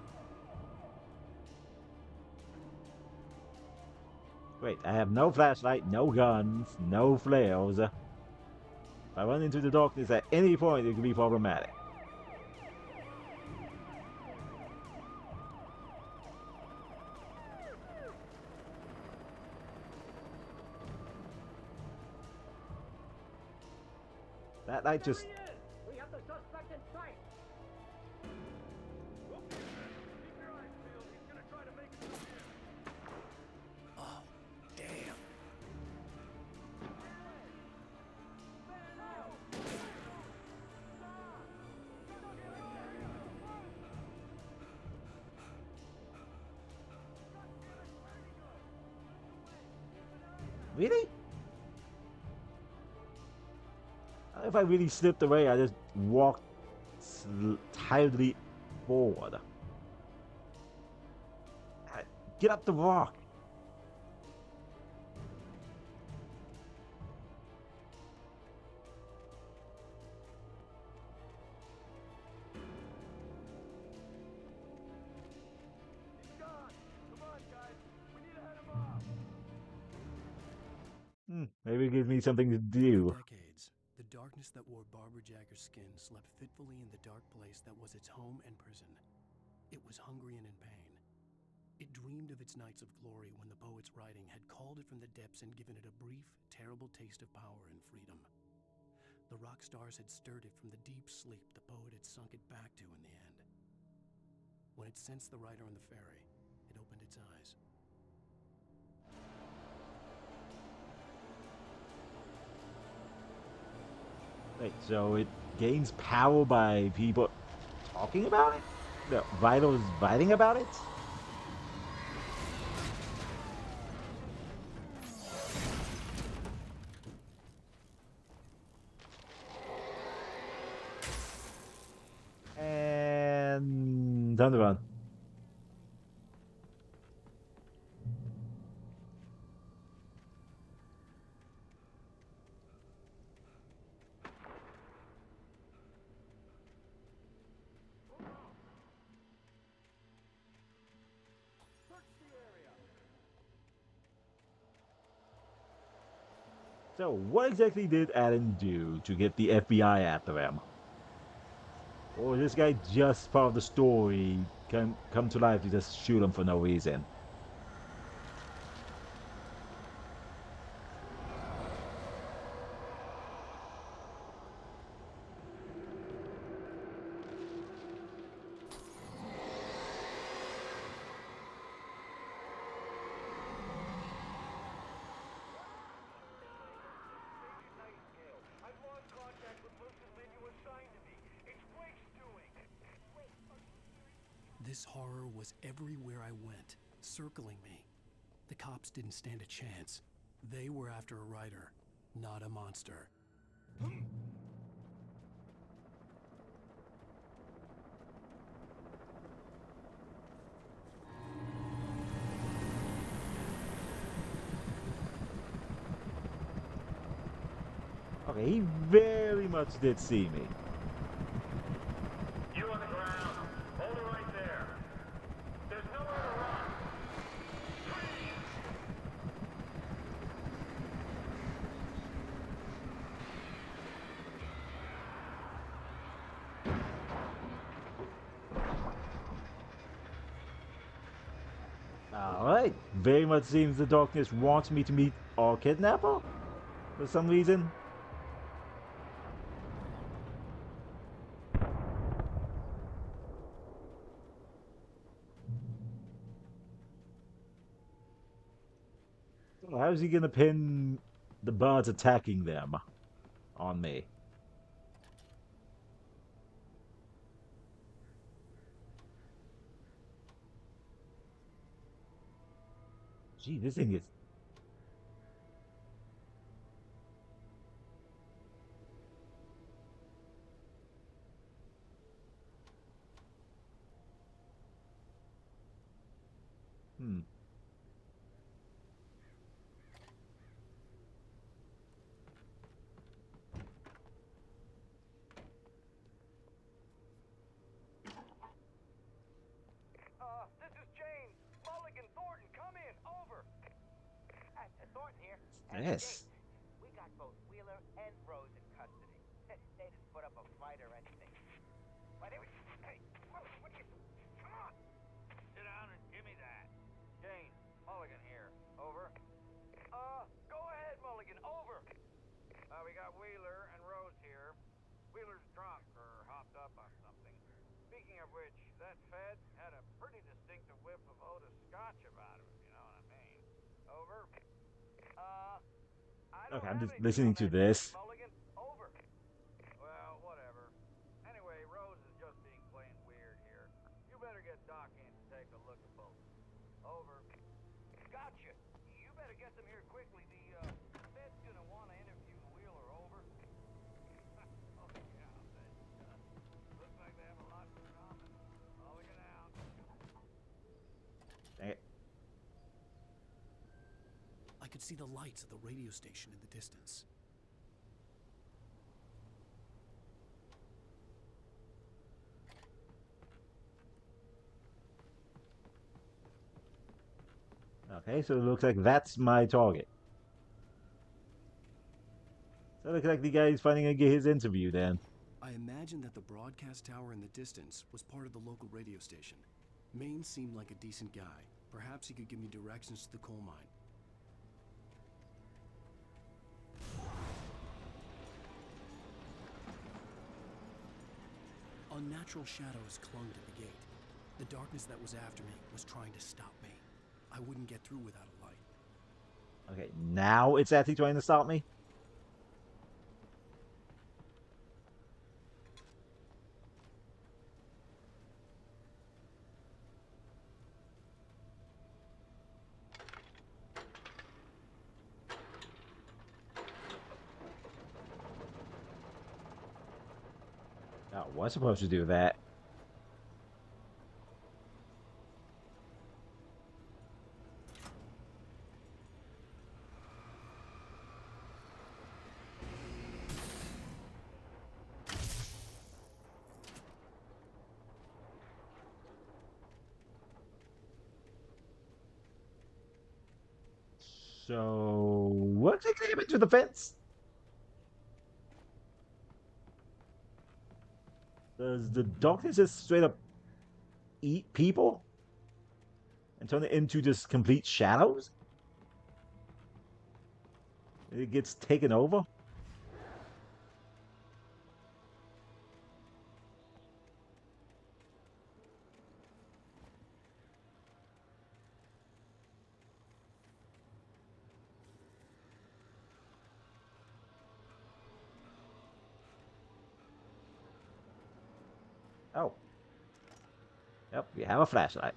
Wait, I have no flashlight, no guns, no flares. If I run into the darkness at any point, it could be problematic. That light just... We have the suspect in sight. Oh, damn. Really? If I really slipped away, I just walked tiredly forward. Get up the rock. Maybe it gives me something to do. For decades, the darkness that wore Barbara Jagger's skin slept fitfully in the dark place that was its home and prison. It was hungry and in pain. It dreamed of its nights of glory when the poet's writing had called it from the depths and given it a brief, terrible taste of power and freedom. The rock stars had stirred it from the deep sleep the poet had sunk it back to in the end. When it sensed the writer on the ferry, it opened its eyes. Wait, so it gains power by people talking about it? The vitals writing about it? And time to run. So, what exactly did Adam do to get the FBI after him? Or this guy just part of the story come to life to just shoot him for no reason? This horror was everywhere I went, circling me. The cops didn't stand a chance. They were after a writer, not a monster. Okay, he very much did see me. You on the ground. Hold it right there. There's nowhere to run. Alright, very much seems the darkness wants me to meet our kidnapper for some reason. So how's he gonna pin the birds attacking them on me? Gee, this thing is... Hmm. This is James. Mulligan, Thornton, come in. Over. Thornton here. Yes. We got both Wheeler and Rose in custody. They didn't put up a fight or anything. Why, they were... Hey, what do you... Come on. Sit down and give me that. James, Mulligan here. Over. Go ahead, Mulligan. Over. We got Wheeler and Rose here. Wheeler's drunk or hopped up on something. Speaking of which, that Fed had a pretty distinctive whiff of Otis Scotch about him, if you know what I mean. Over. I don't Okay, I'm have just anything listening on to that this. Jody Mulligan. Over. Well, whatever. Anyway, Rose is just being plain weird here. You better get Doc in to take a look at both. Over. Gotcha. You better get them here quickly. The Fed's gonna want to interview Wheeler. Over. Oh, yeah, I'll bet. Looks like they have a lot in common. Mulligan out. Dang it. I could see the lights of the radio station in the distance. Okay, so it looks like that's my target. So it looks like the guy is finally gonna get his interview then. I imagine that the broadcast tower in the distance was part of the local radio station. Maine seemed like a decent guy. Perhaps he could give me directions to the coal mine. Unnatural shadows clung to the gate. The darkness that was after me was trying to stop me. I wouldn't get through without a light. Okay, now it's actually trying to stop me? Oh, was supposed to do that. So, what's it gonna to the fence? Does the darkness just straight up eat people and turn it into just complete shadows? It gets taken over? Oh. Yep, we have a flashlight.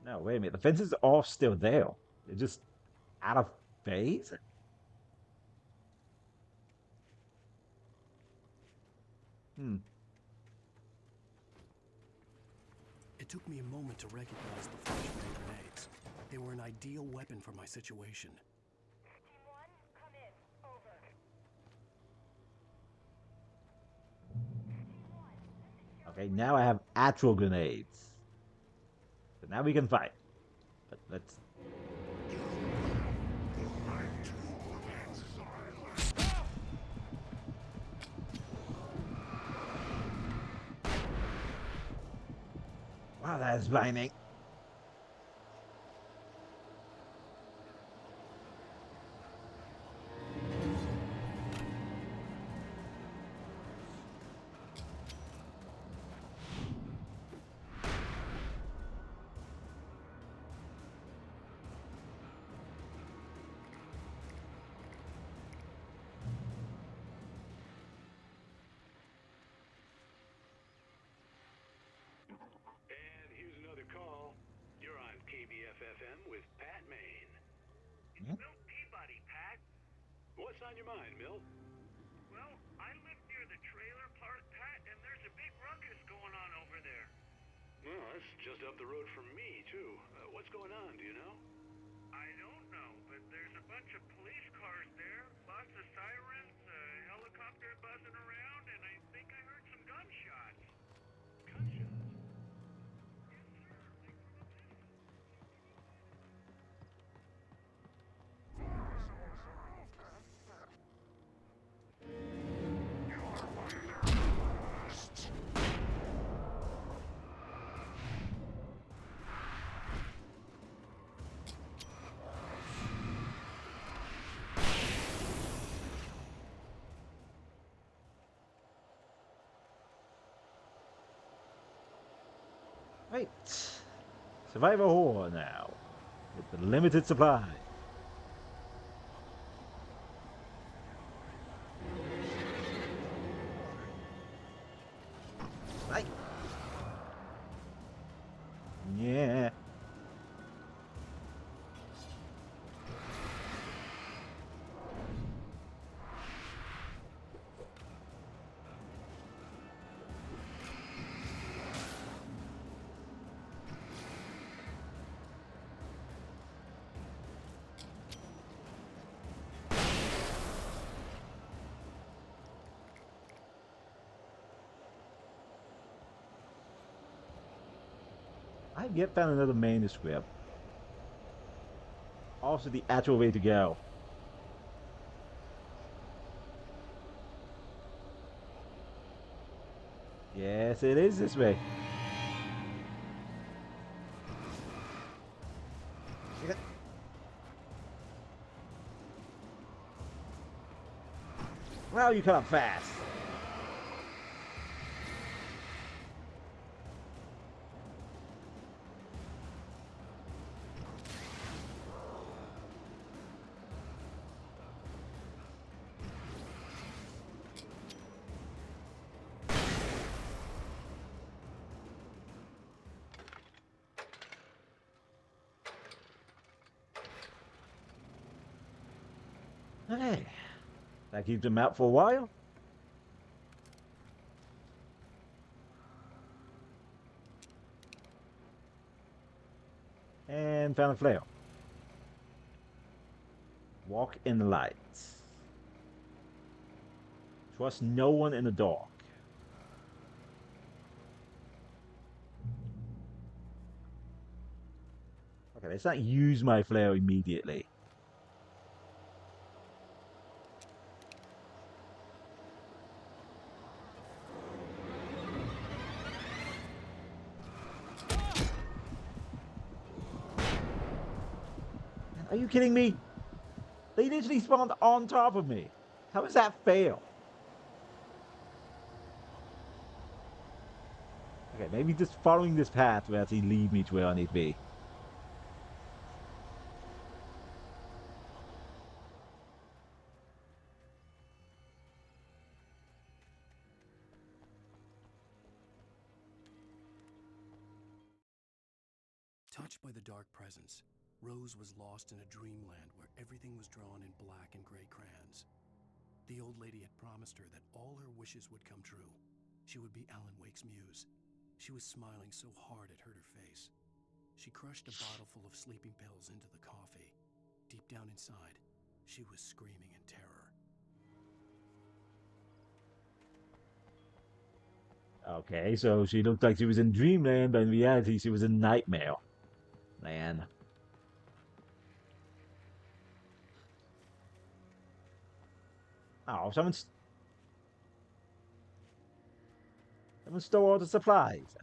No, wait a minute. The fences are still there. They're just out of phase? Hmm. It took me a moment to recognize the flashbang grenades. They were an ideal weapon for my situation. Team 1, come in. Over. Okay, now I have actual grenades. So now we can fight. But let's. Wow, that is blinding. And here's another call. You're on KBFFM with Pat Maine. Hmm? Milt Peabody, Pat. What's on your mind, Milt? Well, I live near the trailer park, Pat, and there's a big ruckus going on over there. Well, that's just up the road from me, too. What's going on, do you know? I don't know, but there's a bunch of police cars there, lots of sirens, a helicopter buzzing around, and I think I heard some gunshots. Gunshots? Right. Survivor horror now. With the limited supply. Right. Yeah. I've yet found another manuscript. Also, the actual way to go. Yes, it is this way. Wow, you cut up fast. Hey, that keeps them out for a while. And found a flare. Walk in the light. Trust no one in the dark. Okay, let's not use my flare immediately. Are you kidding me? They literally spawned on top of me. How is that fair? Okay, maybe just following this path will actually lead me to where I need to be. Touched by the dark presence, Rose was lost in a dreamland where everything was drawn in black and gray crayons. The old lady had promised her that all her wishes would come true. She would be Alan Wake's muse. She was smiling so hard it hurt her face. She crushed a bottle full of sleeping pills into the coffee. Deep down inside, she was screaming in terror. Okay, so she looked like she was in dreamland, but in reality she was in nightmare land. Oh, someone stole all the supplies.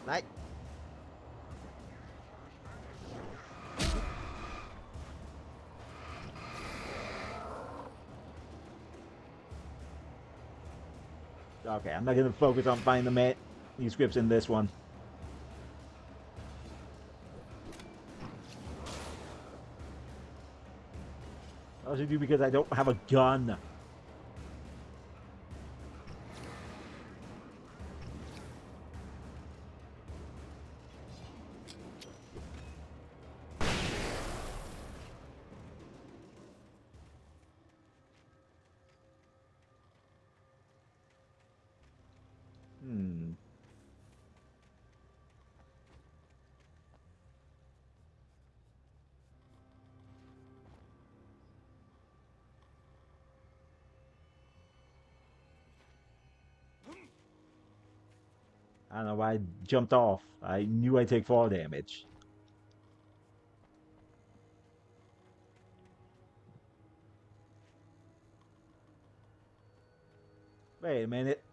Night. Okay, I'm not gonna focus on finding the manuscripts in this one. I also do because I don't have a gun. I don't know why I jumped off. I knew I'd take fall damage. Wait a minute.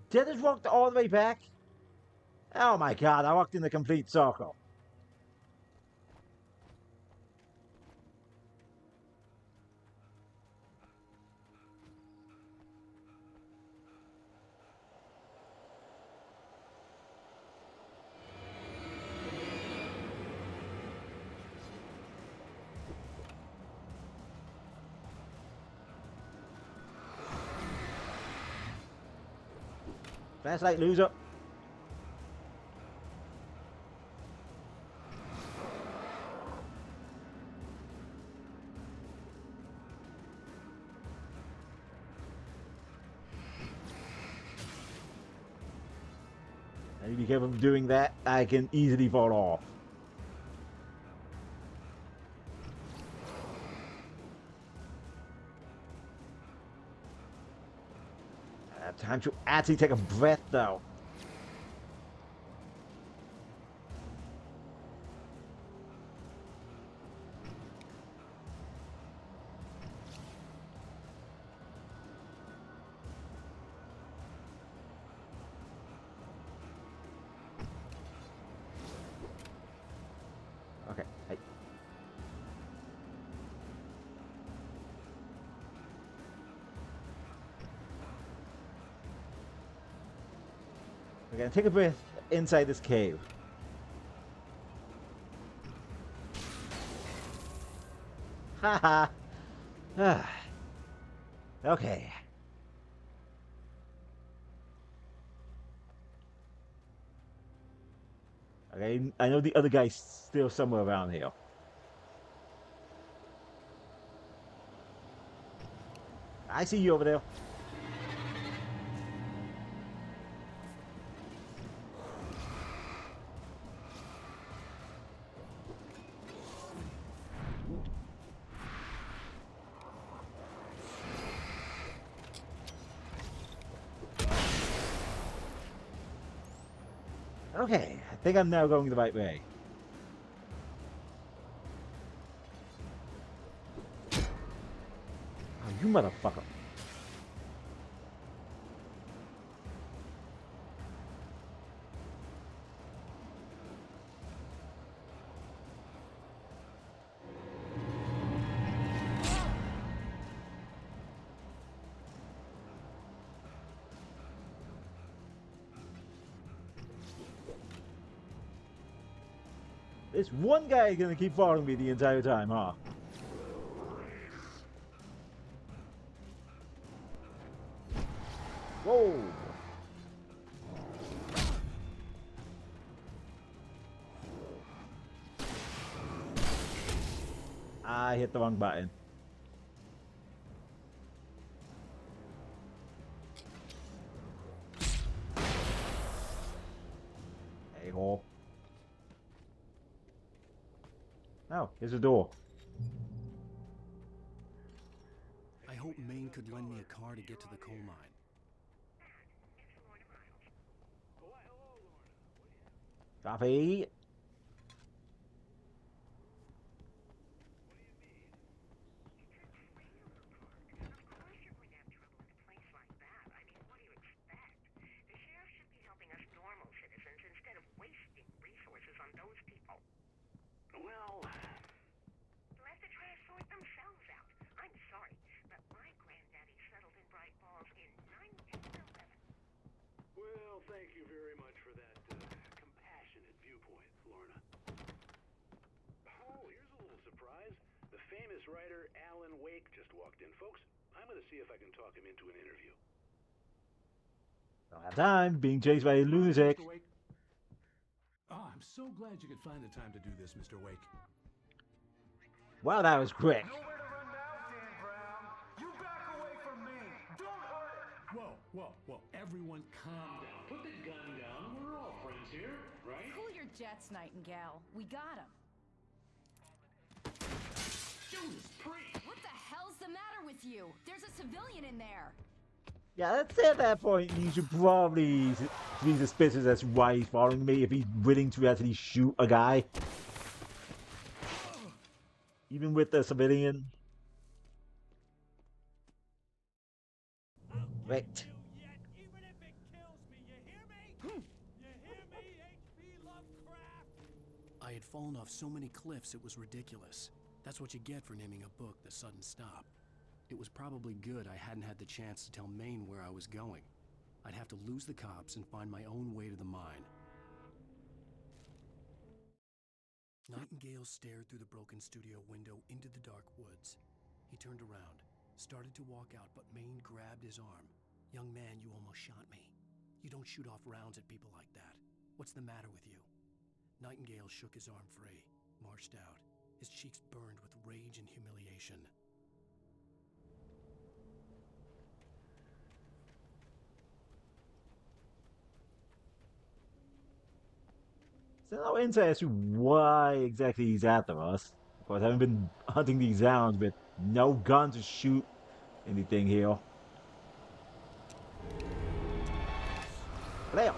Did I just walk all the way back? Oh my god, I walked in the complete circle. Flashlight loser. I need to be careful of doing that. I can easily fall off. I have time to actually take a breath though. Okay. We're gonna take a breath inside this cave. Haha. Okay. Okay, I know the other guy's still somewhere around here. I see you over there. Okay, I think I'm now going the right way. Oh, you motherfucker. This one guy is gonna keep following me the entire time, huh? Whoa! I hit the wrong button. A-hole. Oh, here's a door. I hope Maine could lend me a car to get to the coal mine. Coffee. Well, let the trash sort themselves out. I'm sorry, but my granddaddy settled in Bright Falls in 1911. Well, thank you very much for that compassionate viewpoint, Lorna. Oh, here's a little surprise. The famous writer Alan Wake just walked in, folks. I'm going to see if I can talk him into an interview. Don't have time. Being chased by a lunatic. Mr. Wake. Oh, I'm so glad you could find the time to do this, Mr. Wake. Wow, that was quick. Whoa. Everyone calm down. Put the gun down. We're all friends here, right? Cool your jets, Nightingale. We got him. Judas Priest! What the hell's the matter with you? There's a civilian in there. Yeah, let's say at that point you should probably be suspicious as to why he's following me if he's willing to actually shoot a guy. Even with the civilian. Right. I had fallen off so many cliffs it was ridiculous. That's what you get for naming a book The Sudden Stop. It was probably good I hadn't had the chance to tell Maine where I was going. I'd have to lose the cops and find my own way to the mine. Nightingale stared through the broken studio window into the dark woods. He turned around, started to walk out, but Maine grabbed his arm. "Young man, you almost shot me. You don't shoot off rounds at people like that. What's the matter with you?" Nightingale shook his arm free, marched out. His cheeks burned with rage and humiliation. Still no insight as to why exactly he's after us. Of course, I haven't been hunting these hounds with no gun to shoot anything here. There.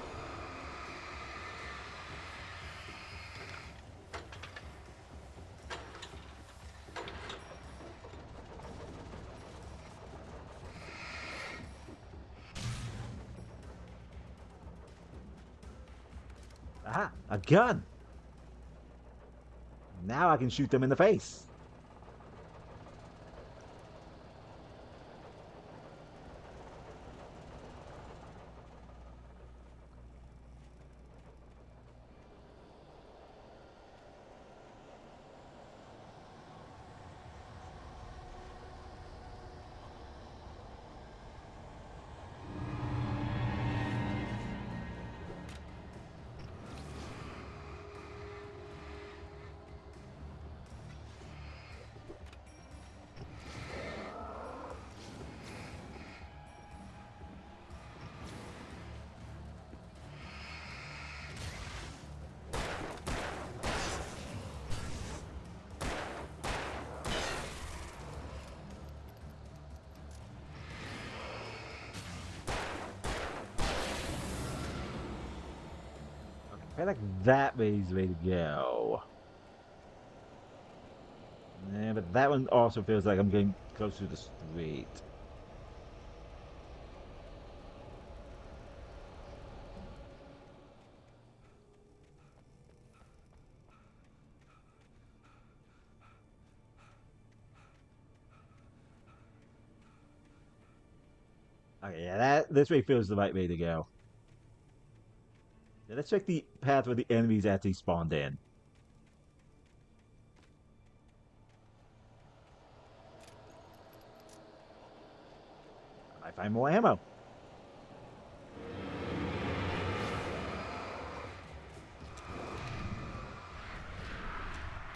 Aha, a gun. Now I can shoot them in the face. I feel like that way is the way to go. Yeah, but that one also feels like I'm getting close to the street. Okay, yeah, this way feels the right way to go. Yeah, let's check the path where the enemies actually spawned in. I find more ammo.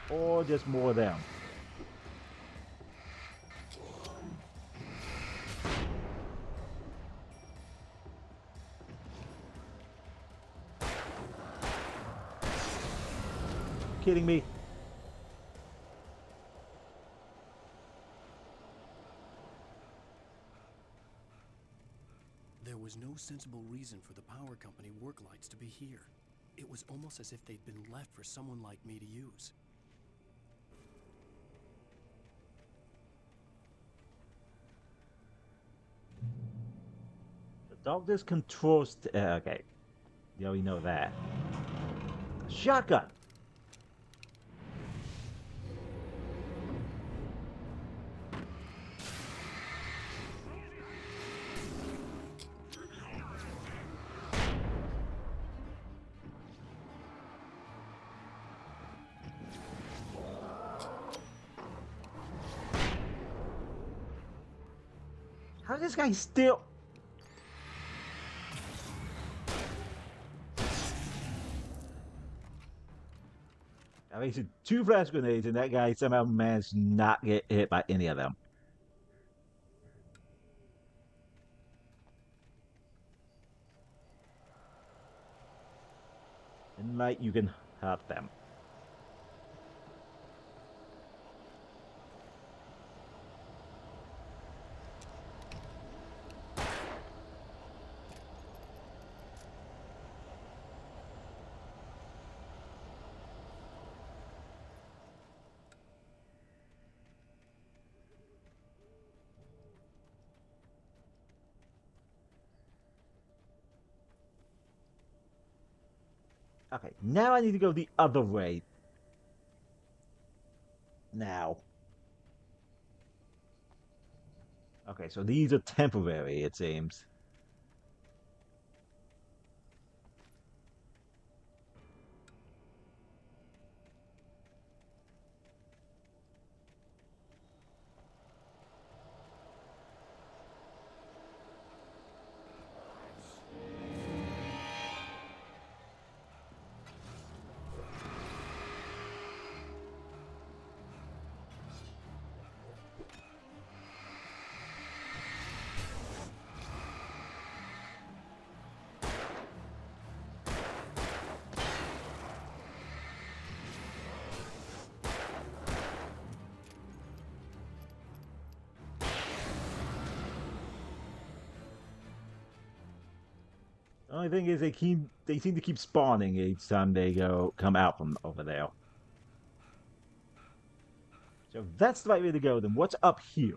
Or just more of them. Kidding me? There was no sensible reason for the power company work lights to be here. It was almost as if they'd been left for someone like me to use. The doctors controls. Okay, yeah, we know that. Shotgun. How's this guy still? I wasted 2 flash grenades, and that guy somehow managed to not get hit by any of them. In light, you can hurt them. Okay, now I need to go the other way. Now. Okay, so these are temporary, it seems. The only thing is they seem to keep spawning each time they come out from over there. So if that's the right way to go, then what's up here?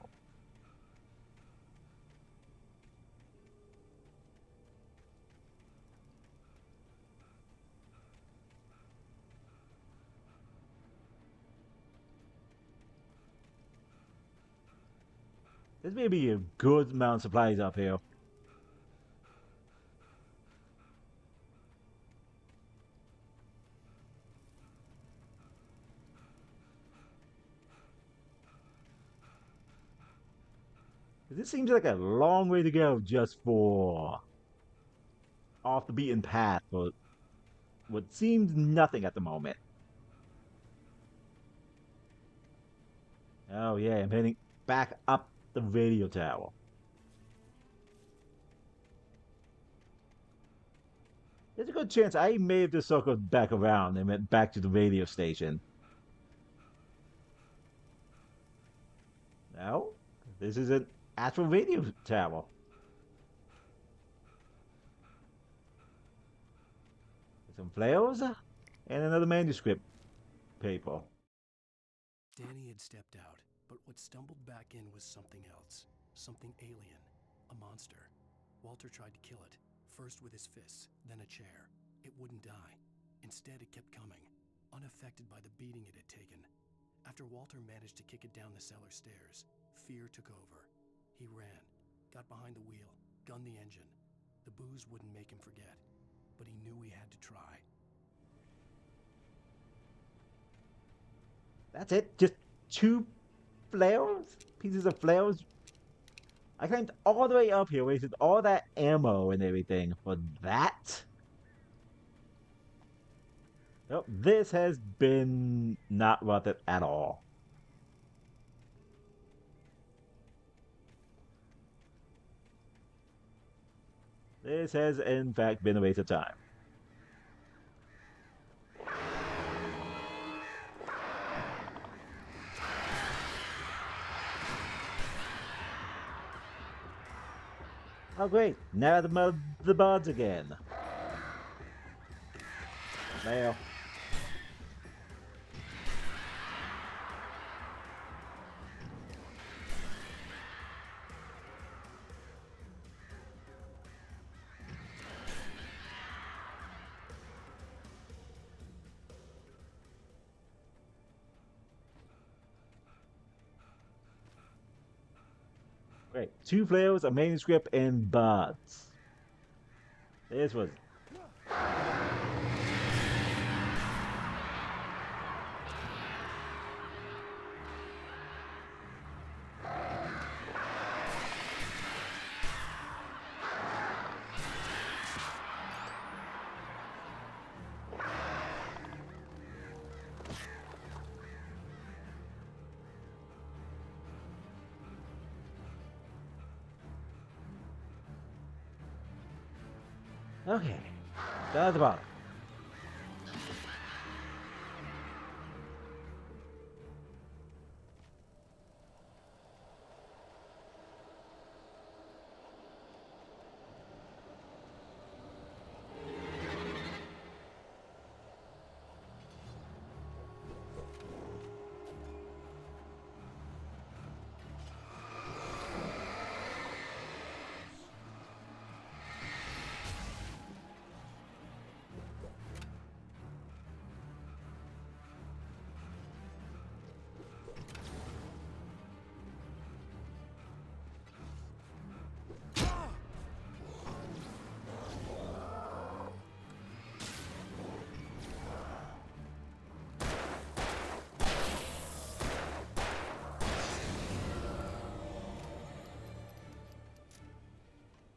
There's may be a good amount of supplies up here. This seems like a long way to go just for off the beaten path for what seems nothing at the moment. Oh yeah, I'm heading back up the radio tower. There's a good chance I may have just circled back around and went back to the radio station. No, this is an actual radio tower. Some flails and another manuscript paper. Danny had stepped out, but what stumbled back in was something else. Something alien. A monster. Walter tried to kill it, first with his fists, then a chair. It wouldn't die. Instead, it kept coming, unaffected by the beating it had taken. After Walter managed to kick it down the cellar stairs, fear took over. He ran, got behind the wheel, gunned the engine. The booze wouldn't make him forget, but he knew he had to try. That's it? Just 2 flails? Pieces of flails? I climbed all the way up here, wasted all that ammo and everything for that? Nope, this has been not worth it at all. This has, in fact, been a waste of time. Oh great, now the buds again. Well. Great, 2 flails, a manuscript, and buds. This was... Okay, down at the bottom.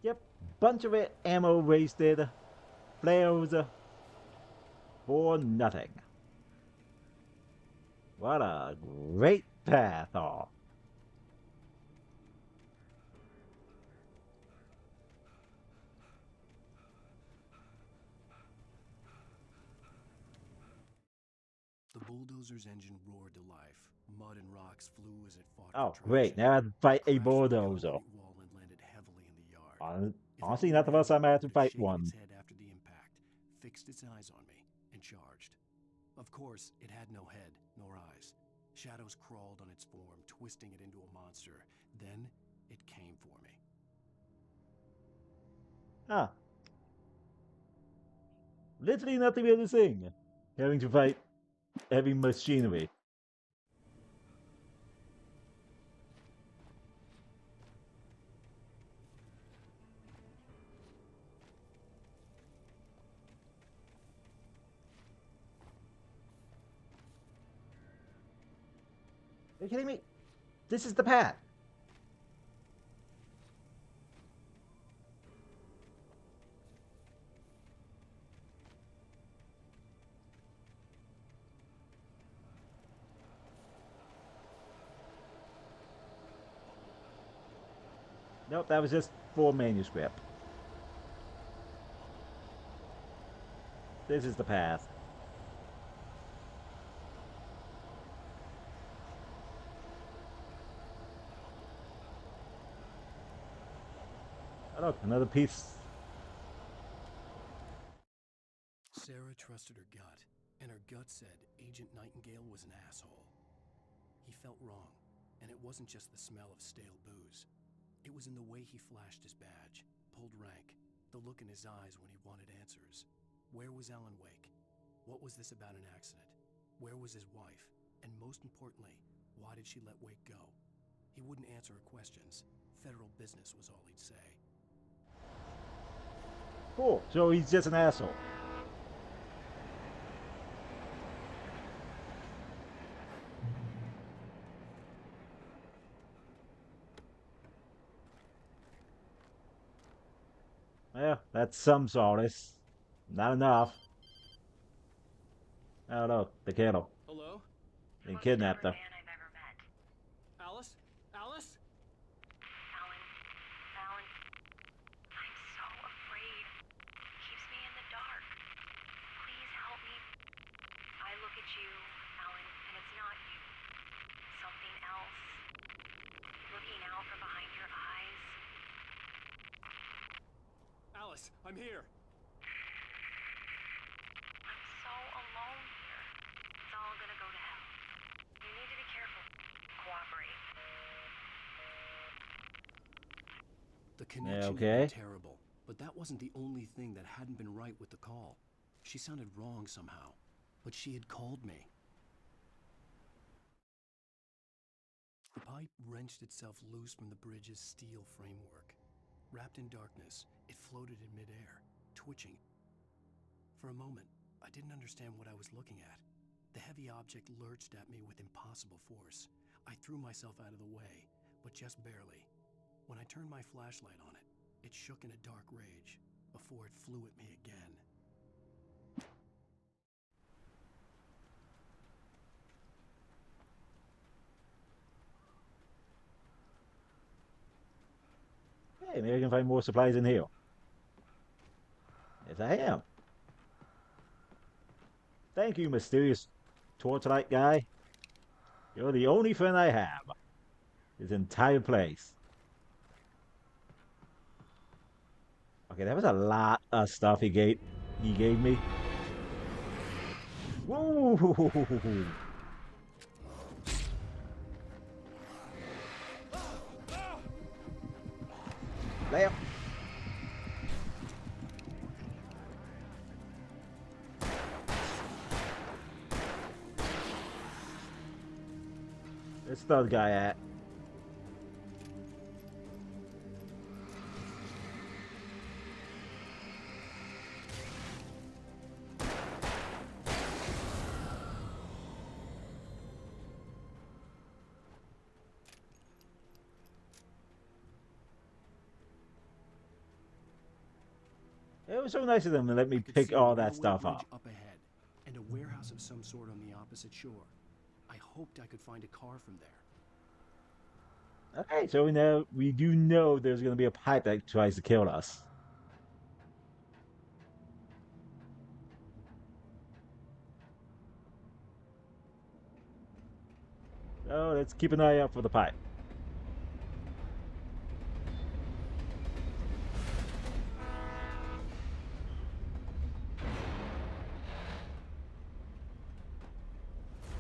Yep, bunch of it ammo wasted, flails for nothing. What a great path off. The bulldozer's engine roared to life. Mud and rocks flew as it fought Oh, for great, traction. now I have to fight a Crashed into the bulldozer. concrete wall and landed heavily in the yard. Honestly, not the first time I had to fight one. Its head after the impact, fixed its eyes on me, and charged. Of course, it had no head nor eyes. Shadows crawled on its form, twisting it into a monster. Then it came for me. Ah. Literally nothing else to sing. Having to fight heavy machinery. Are you kidding me? This is the path. Nope, that was just for manuscript. This is the path. Oh, look, another piece. Sarah trusted her gut, and her gut said Agent Nightingale was an asshole. He felt wrong, and it wasn't just the smell of stale booze. It was in the way he flashed his badge, pulled rank, the look in his eyes when he wanted answers. Where was Alan Wake? What was this about an accident? Where was his wife? And most importantly, why did she let Wake go? He wouldn't answer her questions. Federal business was all he'd say. Cool. So he's just an asshole. Well, that's some solace. Not enough. Oh no, the kennel. Hello? They kidnapped her. Alice? Alice? Alan, Alan, I'm so afraid. Keeps me in the dark. Please help me. I look at you, Alan, and it's not you. Something else. Looking out from behind your eyes. Alice, I'm here. I'm so alone here. It's all gonna go to hell. You need to be careful. Cooperate. The connection okay. had been terrible, but that wasn't the only thing that hadn't been right with the call. She sounded wrong somehow, but she had called me. The pipe wrenched itself loose from the bridge's steel framework. Wrapped in darkness, it floated in midair, twitching. For a moment, I didn't understand what I was looking at. The heavy object lurched at me with impossible force. I threw myself out of the way, but just barely. When I turned my flashlight on it, it shook in a dark rage before it flew at me again. Hey, maybe I can find more supplies in here. Yes, I am. Thank you, mysterious torchlight guy. You're the only friend I have. This entire place. Okay, that was a lot of stuff he gave me. Woo! Lamp. Where's the other guy at? It was so nice of them to let me pick all that stuff up. Up ahead, and a warehouse of some sort on the opposite shore. I hoped I could find a car from there. Okay, so we do know there's going to be a pipe that tries to kill us. So let's keep an eye out for the pipe.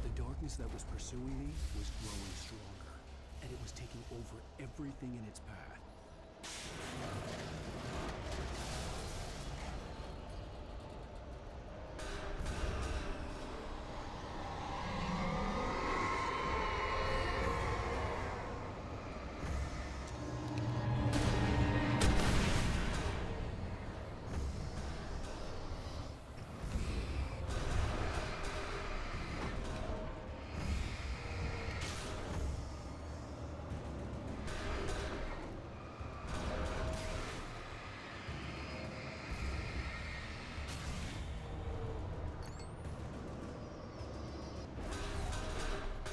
The darkness that was pursuing me was growing stronger, and it was taking over everything in its path.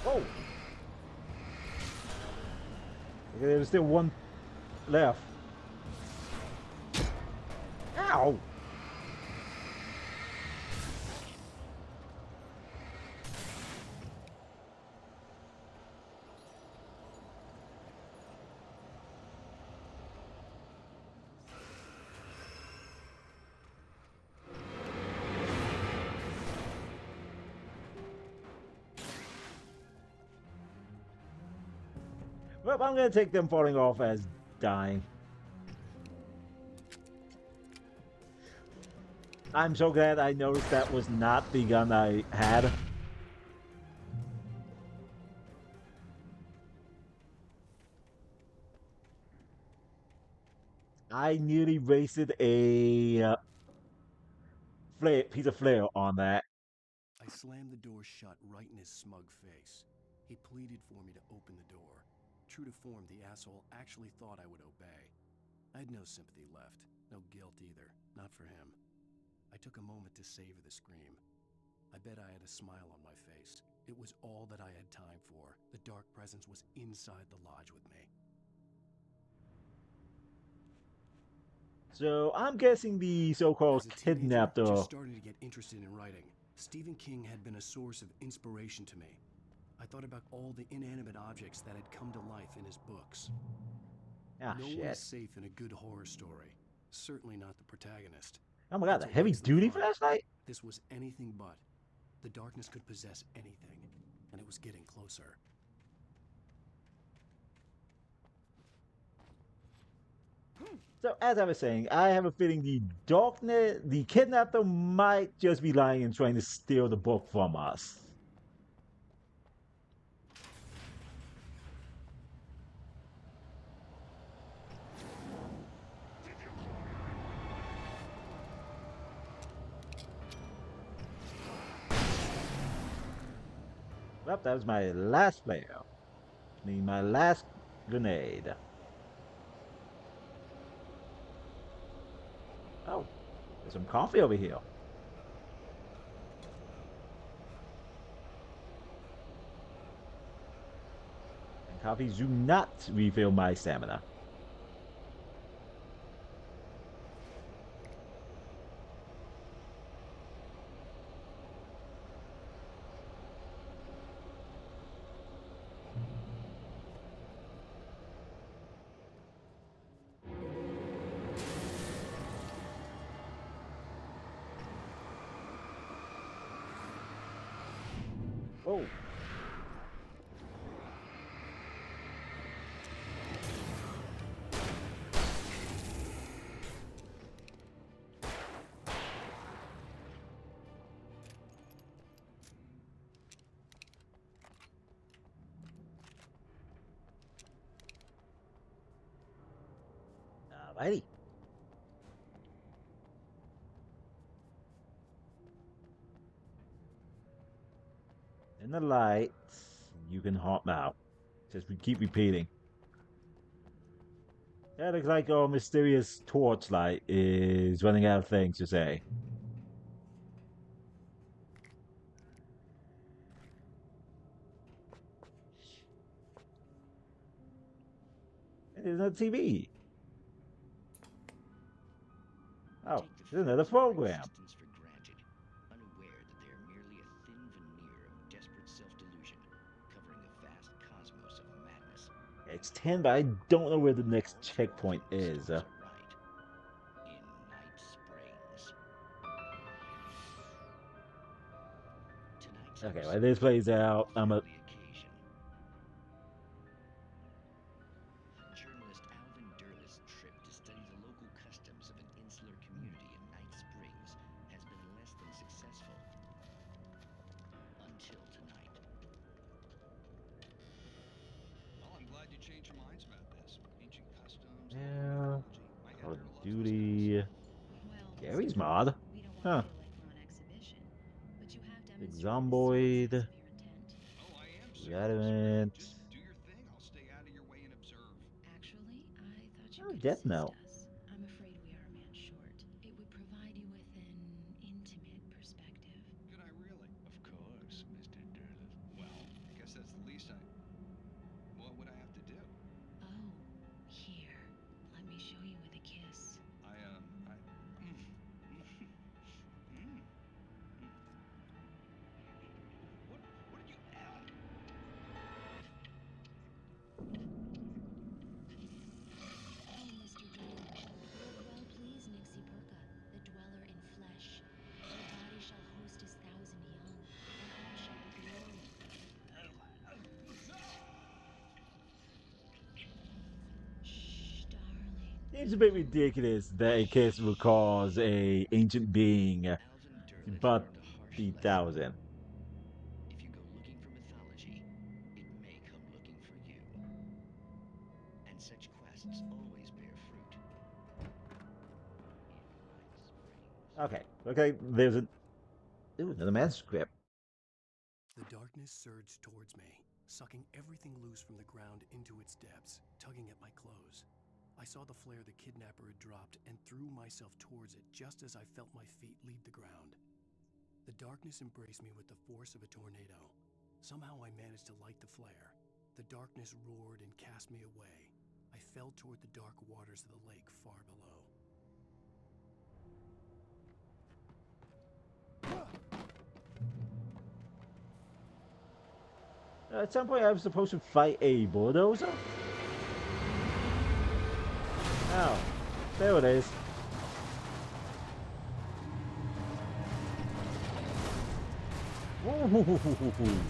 Oh! Okay, there's still one left. Ow! Well, I'm gonna take them falling off as dying. I'm so glad I noticed that was not the gun I had. I nearly wasted a piece of flare on that. I slammed the door shut right in his smug face. He pleaded for me to open the door. True to form, the asshole actually thought I would obey. I had no sympathy left, no guilt either, not for him. I took a moment to savor the scream. I bet I had a smile on my face. It was all that I had time for. The dark presence was inside the lodge with me. So I'm guessing the so-called As a teenager, kidnapper. just starting to get interested in writing, Stephen King had been a source of inspiration to me. I thought about all the inanimate objects that had come to life in his books. Ah, No shit. one is safe in a good horror story. Certainly not the protagonist. Oh my god, That's the what heavy makes them duty fun. flashlight? This was anything but. The darkness could possess anything, and it was getting closer. So as I was saying, I have a feeling the kidnapper might just be lying and trying to steal the book from us. Well, that was my last player. I mean, my last grenade. Oh, there's some coffee over here. And coffees do not refill my stamina. Oh. Alrighty. In the light, you can hop out. Just we keep repeating. That looks like our mysterious torchlight is running out of things to say. There's no TV. Oh, there's another program. For granted, unaware that they are merely a thin veneer of desperate self-delusion, covering a vast cosmos of madness. It's 10, but I don't know where the next checkpoint is. In Night Springs. Tonight's Okay, while this plays out, I'm a... Journalist Alvin Durless' trip to study the local customs of an insular community in Night Springs has been less than successful. Until tonight. Well, I'm glad you changed your minds about this. Ancient customs, Yeah. technology. My Call of editor loves Duty. Gary's mod. Huh. Big Zomboid. Adamant. do your thing. I'll stay out of your way and observe. Actually, I thought you Oh, could Death assist Note. us. I'm afraid we are a man short. It would provide you with an intimate perspective. Could I really? Of course, Mr. Durless. Well, I guess that's the least I... What would I have to do? Oh, here. Let me show you with a kiss. What did you... Oh, Mr. Durless, Seems a bit ridiculous that a kiss will cause a ancient being to butt the thousand. If you go looking for mythology, it may come looking for you. And such quests always bear fruit. Okay, there's a another manuscript. The darkness surged towards me, sucking everything loose from the ground into its depths, tugging at my clothes. I saw the flare the kidnapper had dropped and threw myself towards it just as I felt my feet leave the ground. The darkness embraced me with the force of a tornado. Somehow I managed to light the flare. The darkness roared and cast me away. I fell toward the dark waters of the lake far below. At some point, I was supposed to fight a bulldozer. Oh, there it is. Woo-hoo-hoo-hoo-hoo.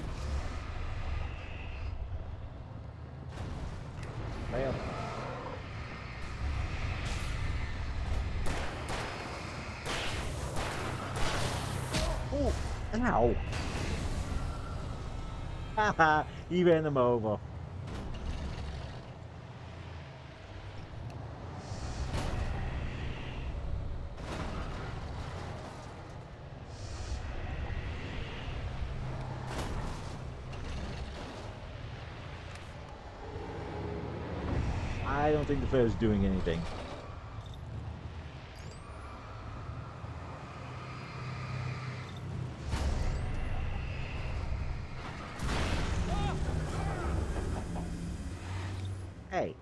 Bam. Oh, ow. Haha, he ran him over. I don't think the flare is doing anything. Hey.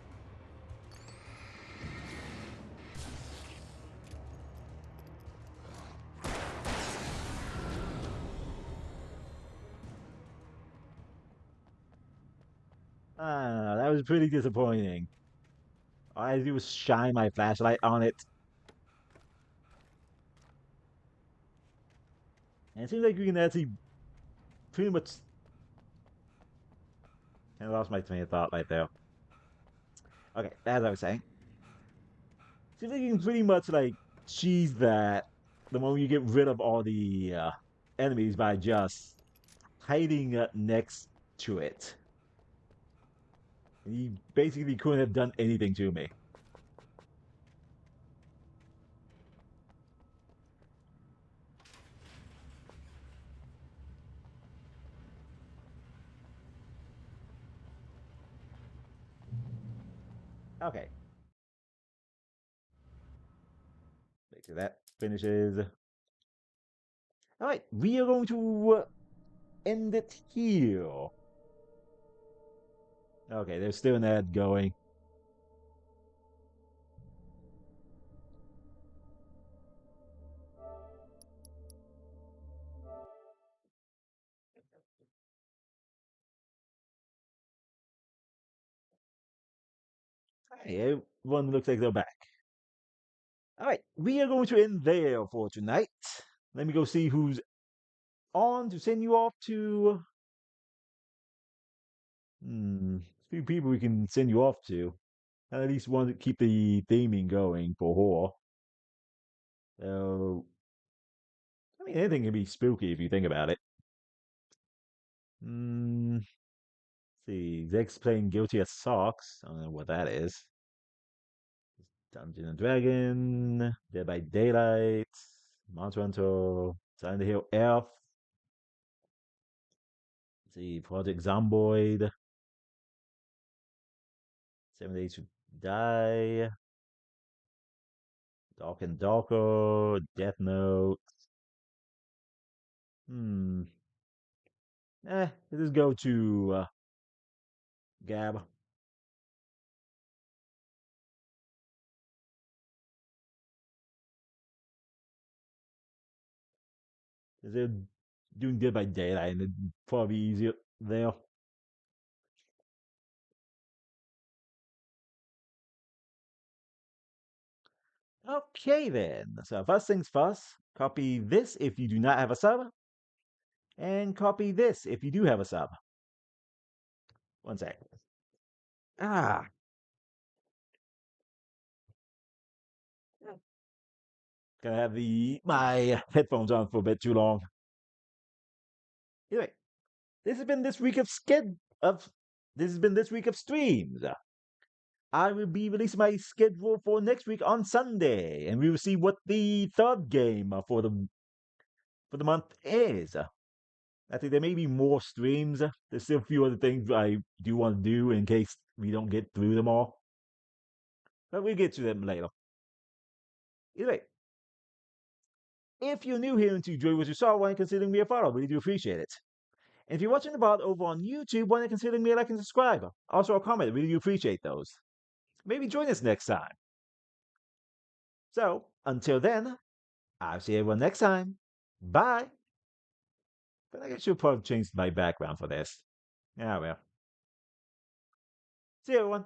That was pretty disappointing. All I had to do was shine my flashlight on it. And it seems like we can actually pretty much... I lost my train of thought right there. Okay, as I was saying. Seems like you can pretty much like cheese that the moment you get rid of all the enemies by just hiding next to it. And he basically couldn't have done anything to me. Okay. Make sure that finishes. Alright, we are going to end it here. Okay, there's still an ad going. Hey, everyone looks like they're back. Alright, we are going to end there for tonight. Let me go see who's on to send you off to. Few people we can send you off to. And at least one to keep the theming going for horror. So, I mean, anything can be spooky if you think about it. Let's see, Zeg's playing Guilty as Socks. I don't know what that is. Dungeon and Dragon, Dead by Daylight, Monster Hunter, Silent Hill F. Let's see, Project Zomboid, 7 Days to Die, Dark and Darker, Death Note. Hmm. Let's just go to Gab. They're doing Dead by Daylight, and it'd probably be easier there. Okay, then. So first things first, copy this if you do not have a sub, and copy this if you do have a sub. One sec. Ah, Gonna have my headphones on for a bit too long. Anyway, this has been this week of this has been this week of streams. I will be releasing my schedule for next week on Sunday, and we will see what the third game for the month is. I think there may be more streams. There's still a few other things I do want to do in case we don't get through them all, but we'll get to them later. Anyway, if you're new here and you enjoy what you saw, why not consider me a follow? Really do appreciate it. And if you're watching the VOD over on YouTube, why not consider me a like and subscribe? Also a comment, really do appreciate those. Maybe join us next time. So, until then, I'll see everyone next time. Bye. But I should probably change my background for this. Yeah, well. See you, everyone.